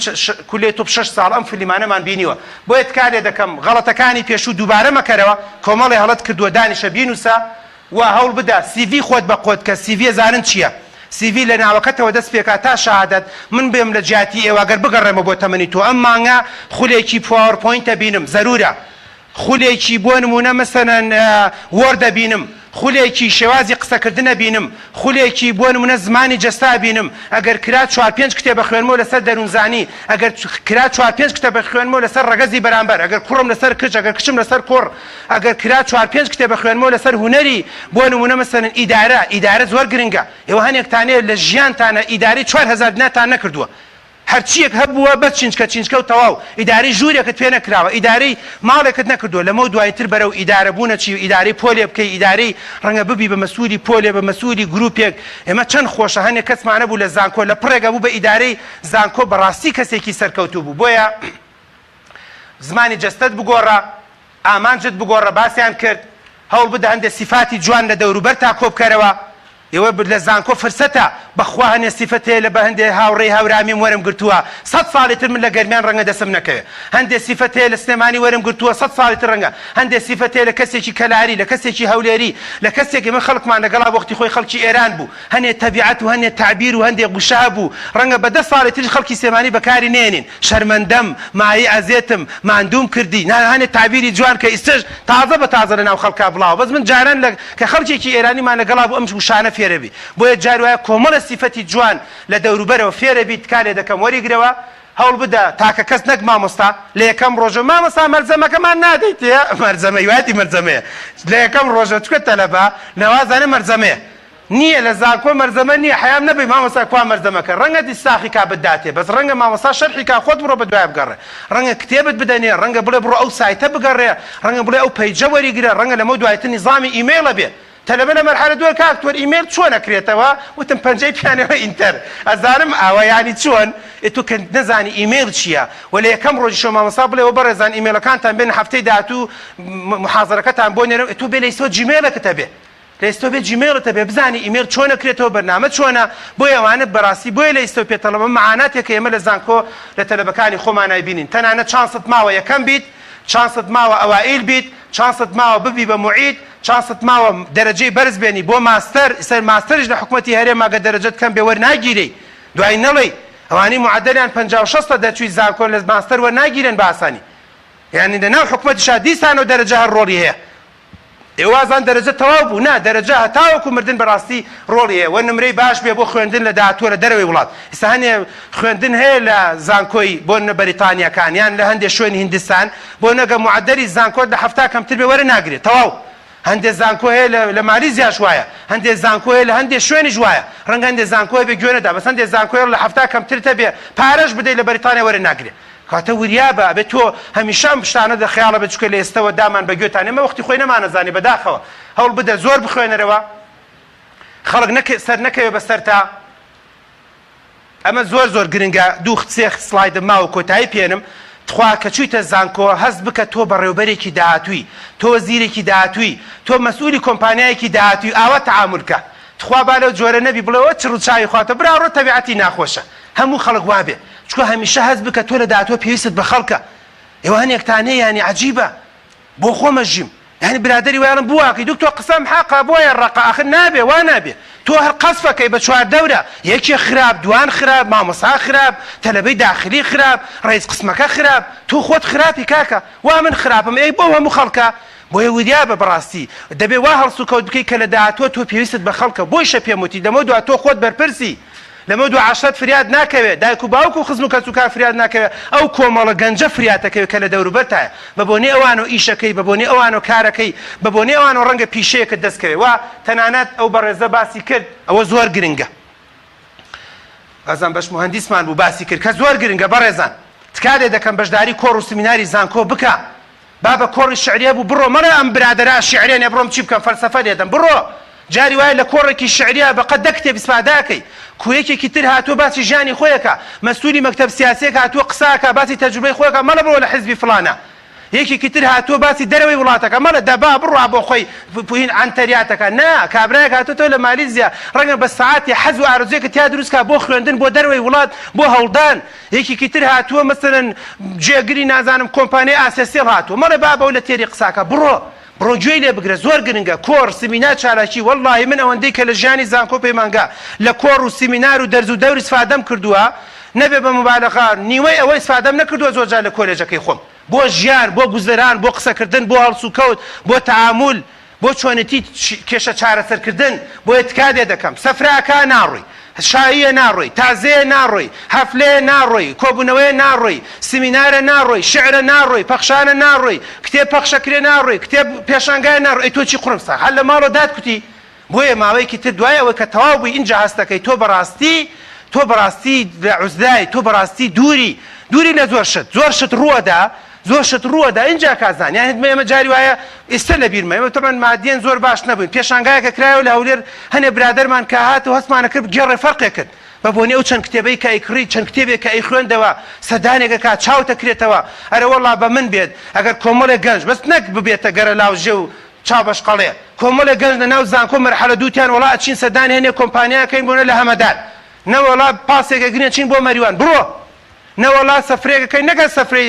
كلية توب 6 سال أم في اللي معنا ما بينيوا بويت كاري دكم غلطة كاني بيشو دوباره ما كروا كمالي هلت كردو داني شبينوسا وهول بدا سي في خود بقود كسي في زارن شيا سي في لنا وقتها ودس فيك تا شهادت من بهم لجاتي واقر بقرر ما بوتمنيتو أما أنا خليكي باوربوينت بينم ضرورة خليكي بونمونا مثلا وورد بينم خولێکی شێوازی قسەکردنە بینم خولێکی بۆ نمونە زمانی جەستا بینم ئەگەر کرا 4-5 کتێبە خوێنمەوە لەسەر دەروونزانی ئەگەر کرا 4-5 کتێبە خوێنمەوە لەسەر ڕەگەزی بەرامبەر ئەگەر کوڕم لەسەر کچ ئەگەر کچم لەسەر کوڕ ئەگەر کرا 4-5 کتێبە خوێنمەوە لەسەر هونەری بۆ نمونە مەسەلەن ئیدارە زۆر گرنگە ئێوە هەنێکتانەیە لە ژیانتانە ئیداری 4000 دینارتان نەکردووە هەرچیەک هەبووە بەس چینچکە و تەواو ئیداری ژوورێکت پێ نەکراوە ئیداری ماڵێکت نەکردووە لەمە دوایتر بەرەو ئیدارە بوونە چی ئیداری پۆلێ بکەی ئیداری ڕەنگە ببی بە مەسوولی پۆلێ بە مەسوولی گروپێک ئێمە چەند خۆشە هەنێک کەسمانە بوو لە زانکۆ لە پڕێگە بوو بە ئیدارەی زانکۆ بەڕاستی کەسێکی سەرکەوتوو بوو بۆیە زمانی جەستەت بگۆڕە ئامانجت بگۆڕە باسییان کرد هەوڵ بدە هەندێک سیفاتی جوان لە دەوروبەر تا کۆ بکەرەوە ئێوە لە زانکۆ فرسەتە بەخوا هەنێ سیفەت هەیە لە بە هەندێک هاوڕێی هاورامیم وەرم گرتووە 100 ساڵی تر من لە گەرمیان ڕەنگە دەسم نەکەوێت هەندێک سیفەت هەیە لە سلێمانی وەرم گرتووە 100 ساڵی تر ڕەنگە هەندێک سیفەت هەیە لە کەسێکی کەلاری لە کەسێکی هەولێری لە کەسێکی من خەڵکمان لەگەڵا وەختی خۆی خەڵکی ئێران بوو هەنێ تەبیعەت و هەنێ تعبیر و هەندێک گوشا بوو ڕەنگە بە 10 ساڵی تر خەڵکی سلێمانی بەکاری نێنین شەرمەندەم مایی ئەزێتم ماندوم کردی هەنێ تعبیری جوان کە ئیسش تازە بە تازە لەناو خەڵکا بڵاوە بەس من جاران کە خەڵکێکی ئێرانیمان لەگەڵا بوو ئەم وشانە فێرە بی بۆیە جار وایە کۆمەڵە سیفەتی جوان لە دەوروبەرەوە فێرە بیت کارێ دەکەم وەریگرەوە هەوڵ بدە تاکە کەس نەک مامۆستا لە یەکەم ڕۆژە مامۆستا مەرجەمەکەمان نادەیت مەرجەمە یواتی مەرجەمەیە لە یەکەم ڕۆژە چکە تەلەبا نەوازانە مەرجەمەیە نییە لە زانکۆ مەرجەمە نییە حەیام نەبی مامۆستا کوا مەرجەمەکە ڕەنگە دیساخی کا بتداتێ بەس ڕەنگە مامۆستا شەرحی کا خۆت بڕۆ بە دوای بگەڕێ ڕەنگە کتێبت بدەنێ ڕەنگە بڵێ بڕۆ ئەو سایتە بگەڕێ ڕەنگە بڵێ ئەو پەیجە وەریگرە ڕەنگە لەمە دوایتر نیزامی ئیمەیڵە بێ تەلەبە لە مەرحەلە دووە کاکتۆر ئیمێل چۆن ئەکرێتەوە وتم پەنجەی پیانەوە ئینتەر ئەزانم ئاوە ینی چۆن تۆ کە نەزانی ئیمێل چییە و لە یەکەم ڕۆژی شەو مامۆستا بڵێەوە بەڕێزان ئیمێلەکانتان بێن هەفتەی داهاتوو محازەرەکەتان بۆ نێرە تۆ بێ لە ئێستۆ جیمێلەکەتە بێ لە ئێستۆ بێ جیمێڵتە بێ بزانی ئیمێل چۆن ئەکرێتەوە بەرنامە چۆنە بۆ ئەوانە بەڕاستی بۆیە لە ئێستۆ پێتەڵەمە مەعاناتێکە ئێمە لە زانکۆ لە تەلەبەکانی خۆمان نایبینین تەنانەت چانست ماوە یەکەم بیت چانست ماوە ئەوائیل بیت چانست ماوە ببی بە معید چانست ماوە دەرەجەی بەرز بێنی بۆ ماستەر سەر ماستەرش لە حکومەتی هەرێماگە دەرەجەت کەم بێ وەرناگیرەی دوای نەڵێ ئەوانەی معدەلیان 50-60 دەچووی زانکۆ لە ماستەر وەرناگیرن بە ئاسانی یعنی لەناو حکومەتیشا دیسانەوە دەرەجە هەر ڕۆڵی هەیە ئێوازان دەرەجە تەواو بوو نا دەرەجە هەتاوەکو مردن بەڕاستی ڕۆڵی هەیە وە نمرەی باش بێ بۆ خوێندن لە داهاتووە لە دەرەوەی وڵات ئێستا هەنێ خوێندن هەیە لە زانکۆی بۆ نە بەریتانیەکان یان لە هەندێک شوێنی هیندستان بۆ نەگە معدەلی زانکۆت لە هەفتا کەمتر بێ وەرە ناگرێت تەواو هەندێک زانکۆ هەیە لە مالیزیاش وایە هەندێک زانکۆ هەیە لە هەندێک شوێنیش وایە ڕەنگە هەندێک زانکۆ بێ گوێنەدا بەس هەندێک زانکۆ لە هەفتا کەمترتە بێ پارەش بدەیت لە بەریتانیا وەرە ناگرێت کاتە وریابە ئەبێ تۆ هەمیشە ئەم شتانە دەخەیاڵە بچکە لە ئێستەوە دامان بە گوێتان ئێمە وەختی خۆی نەمانەزانی بەداخەوە هەوڵ بدە زۆر بخوێنەرەوە خەڵک سەر نەکەوێ بەسەر تا ئەمە زۆر گرنگە دوو سێ سڵایدم ماوە کۆتایی پێنم تخوا کە چوویتە زانکۆ هەست بکە تۆ بەڕێوەبەرێکی داهاتووی تۆ وەزیرێکی داهاتووی تۆ مەسئولی کۆمپانیایەکی داهاتووی ئاوا تەعامولکە تخوا با لەو جۆرە نەبی بڵێەوە چ ڕووچاوی خواتە براڕۆ تەبیعەتی ناخۆشە هەموو خەڵک وابێ چکە هەمیشە هەست بکە تۆ لە داهاتوە پێویستت بە خەڵکە ئێوە هەنێکتان هەیە ینی عەجیبە بۆ خۆمەژیم یعنی برادری وایڵم بواکەی دوکتۆ قسەم حەقا بۆیە ڕقا ئاخر نابێ وا نابێ تۆ هەر قەسفەکەی بە چوار دەورە یەکێ خراپ دوان خراپ مامۆسا خراپ تەلەبەی داخلی خراپ ڕئیس قسمەکە خراپ تۆ خۆت خراپی کاکە وا من خراپم ئەی بۆ هەموو خەڵکە بۆیە وریا بە بەڕاستی دەبێ وا هەڵسو کەوت بکەی کە لە داهاتوە تۆ پێویستت بە خەڵکە بۆیشە پێم وتی لەمە دووە تۆ خۆت بەرپرسی لەمە دوو عەشەت فریاد ناکەوێت دایک و باوک و خزم و کەسوکار فریاد ناکەوێت ئەو کۆمەڵە گەنجە فریاتەکەوێت کە لە دەوروبەرتایە بە بۆنێ ئەوان و ئیشەکەی بە بۆنێ ئەوان و کارەکەی بە بۆنێ ئەوان و ڕەنگە پیشەیەکت دەستکەوێت وا تەنانەت ئەو بەڕێزە باسی کرد ئەوە زۆر گرنگە غەزان بەش مهندیسمان بوو باسی کرد کە زۆر گرنگە بەڕێزان تکارێ دەکەم بەشداری کۆڕ و سمیناری زانکۆ بکە بابە کۆڕی شعریە بوو بڕۆ مەڵێ ئەم برادەرا شعرێ نێ بڕۆم چی بکەم فەلسەفە لێدەم بڕۆ جاری وایە لە کۆڕێکی شعریە بەقەد دە کتێب ئیسپاداکەی کوێیەکێکی تر هاتووە باسی ژیانی خۆیەکە مەسئولی مەکتەب سیاسیەک هاتووە قساکە باسی تەجروبەی خۆیەکە مەڵە بڕۆ لە حیزبی فڵانە یەکێکی تر هاتووە باسی دەرەوەی وڵاتەکە مەڵە دەبا بڕوا بۆ خۆی پوین ئەنتەریاتەکە نا کابرایەک هاتووەتەوە لە مالیزیا ڕەنگە بە سەعاتی حەز و ئارزوویەکە تیا دروستکە بۆ خوێندن بۆ دەرەوەی وڵات بۆ هەڵدان یەکێکی تر هاتووە مەسەلەن جێگری نازانم کۆمپانیای ئاسێسیڵ هاتووە مەڵێ بابە و لە تێری قساکە بڕۆ گوێی لێ بگرە زۆر گرنگە کۆڕ سیمینار چالاکی وەڵڵاهی من ئەوەندەی کە لە ژیانی زانکۆ پەیمانگا لە کۆڕ و سیمینار و دەرز و دەوری ئیسفادەم کردووە نەبێ بە مبالغە نیوەی ئەوەی ئیسفادەم نەکردووە زۆرجار لە کۆلێجەکەی خۆم بۆ ژیان بۆ گوزەران بۆ قسەکردن بۆ هەڵسوکەوت بۆ تەعامل بۆ چۆنەتی کێشە چارەسەرکردن بۆ ئێتکادێ دەکەم سەفراکە ناڕۆی شاییە ناڕۆی تازەیە ناڕۆی هەفلەیە ناڕۆی کۆبوونەوەیە ناڕۆی سیمینارە ناڕۆی شعرە ناڕۆی پەخشانە ناڕۆی کتێب پەخشەکرێ ناڕۆی کتێب پێشانگای ناڕۆی ئەی تۆ چی قورمسا هەر لە ماڵۆ دادکوتی بۆیە ماوەیەکی تر دوای ئەوەی کە تەواو بووی ئینجا هەستەکەی تۆ بەڕاستی لە عوزدای تۆ بەڕاستی دووری لە زۆر شت ڕووەدا اینجا کازان یعنی ئێمە جاری وایە ئێستا لە بیرمە ئێمە تەمان مادیەن زۆر باش نەبووین پێشانگایەکە کرایەوە لە هەولێر هەنێ برادەرمان کە هاتەوە هەستمانە کرد گێڕێ فەرقێ کرد بە بۆنێ ئەو چەند کتێبەی کە ئەیکڕی چەند کتێبێک کە ئەیخوێندەوە سەدانێکە کا چاوتە کرێتەوە ئەرە وەڵڵا بە من بێت ئەگەر کۆمەڵێک گەنج بەس نەک ببێتە گەرە لاوژێ و چاوبەش قەڵێ کۆمەڵێک گەنج لە ناو زانکۆ مەرحەلە دووتیان وەڵا ئەچین سەدان هێنێ کۆمپانیاکەین بۆنە لە هەمەدان نەوەڵا پاسێکە گرێ چین بۆ مەریوان بڕۆ نەوەڵا سەفرێکەکەی نەگە سەفرەی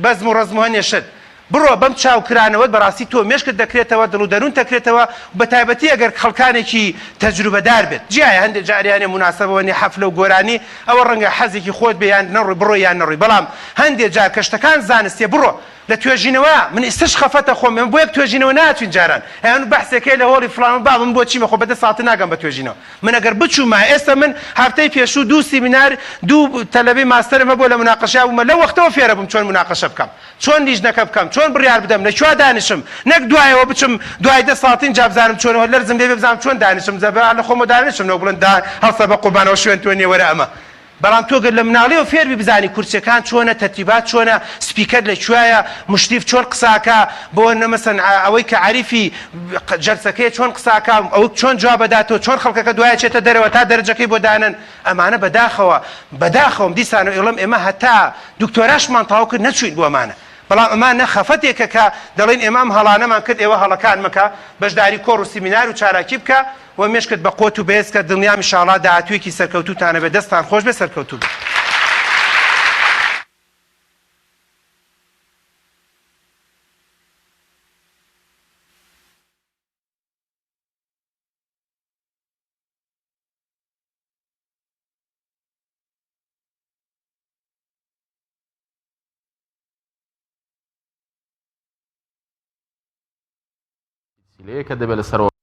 بەزم و ڕەزم و هەنێشت بڕۆ بەم چاوکرانەوە بەڕاستی تۆ مێشکت دەکرێتەوە دڵ و دەروون دەکرێتەوە بە تایبەتی ئەگەر خەڵکانێکی تەجروبەدار بێت جیایە هەندێک جاریانێ مناسبەوەنی حەفلە و گۆرانی ئەوە ڕەنگە حەزێکی خۆت بێ یان نەڕۆی بڕۆ یان نەڕۆی بەڵام هەندێک جار کەشتەکان زانستیە بڕۆ لە توێژینەوە من ئێستش خەفەتە خۆم من بۆ یەک توێژینەوە ناچوین جاران هەیان بەحسەکەی لە هۆڵی فڵان با من بۆچی مەخۆ بەدە ساڵتە ناگەم بە توێژینەوە من ئەگەر بچوومە ئێستا من هەفتەی پێشوو دوو سیمینار دوو تەلەبەی ماستەرمە بۆ لە مناقەشە بوومە لە وەختەوە فێرە بووم چۆن مناقەشە بکەم چۆن لیژنەکە بکەم چۆن بڕیار بدەم لە کوێ دانیشم نەک دوایەوە بچم دوای 10 ساڵتین جا بزانم چۆنەوە لەرزم لێ بزانم چۆن دانیشم زەبە لە خۆمە دانیشم نەو بڵند هەڵسە بە قوربانەوە شوێن تۆ نێوەرە ئەمە بەڵام تۆ گەر لە مناڵیەوە فێربی بزانی کورسەکان چۆنە تەرتیبات چۆنە سپیکەر لەکوێیە مشتیف چۆن قساکە بۆ نەمەسەن ئەوەی کە عریفی جەلسەکەی چۆن قساکە ئەو چۆن جواب بداتەوە چۆن خەڵکەکە دوایە چێتە دەرەوە تا دەرەجەکەی بۆ دانن ئەمانە بەداخەوەم دیسانە ئێڵم ئێمە هەتا دکتۆراشمان تەواو کرد نەچوین بۆ ئەمانە بەڵام ئەمانە خەفەتێکە کە دەڵێن ئێمام هەڵانەمان کرد ئێوە هەڵەکان مەکە بەشداری کۆڕ و سیمینار و چالاکی بکە و مێشکت بە قۆت و بێز کە دڵنیام ئینشاڵڵا داهاتوویەکی سەرکەوتوتانە بێ دەستان خۆش بێ سەرکەوتوو بێ
لەیەکە دەبێت لەسەرەوە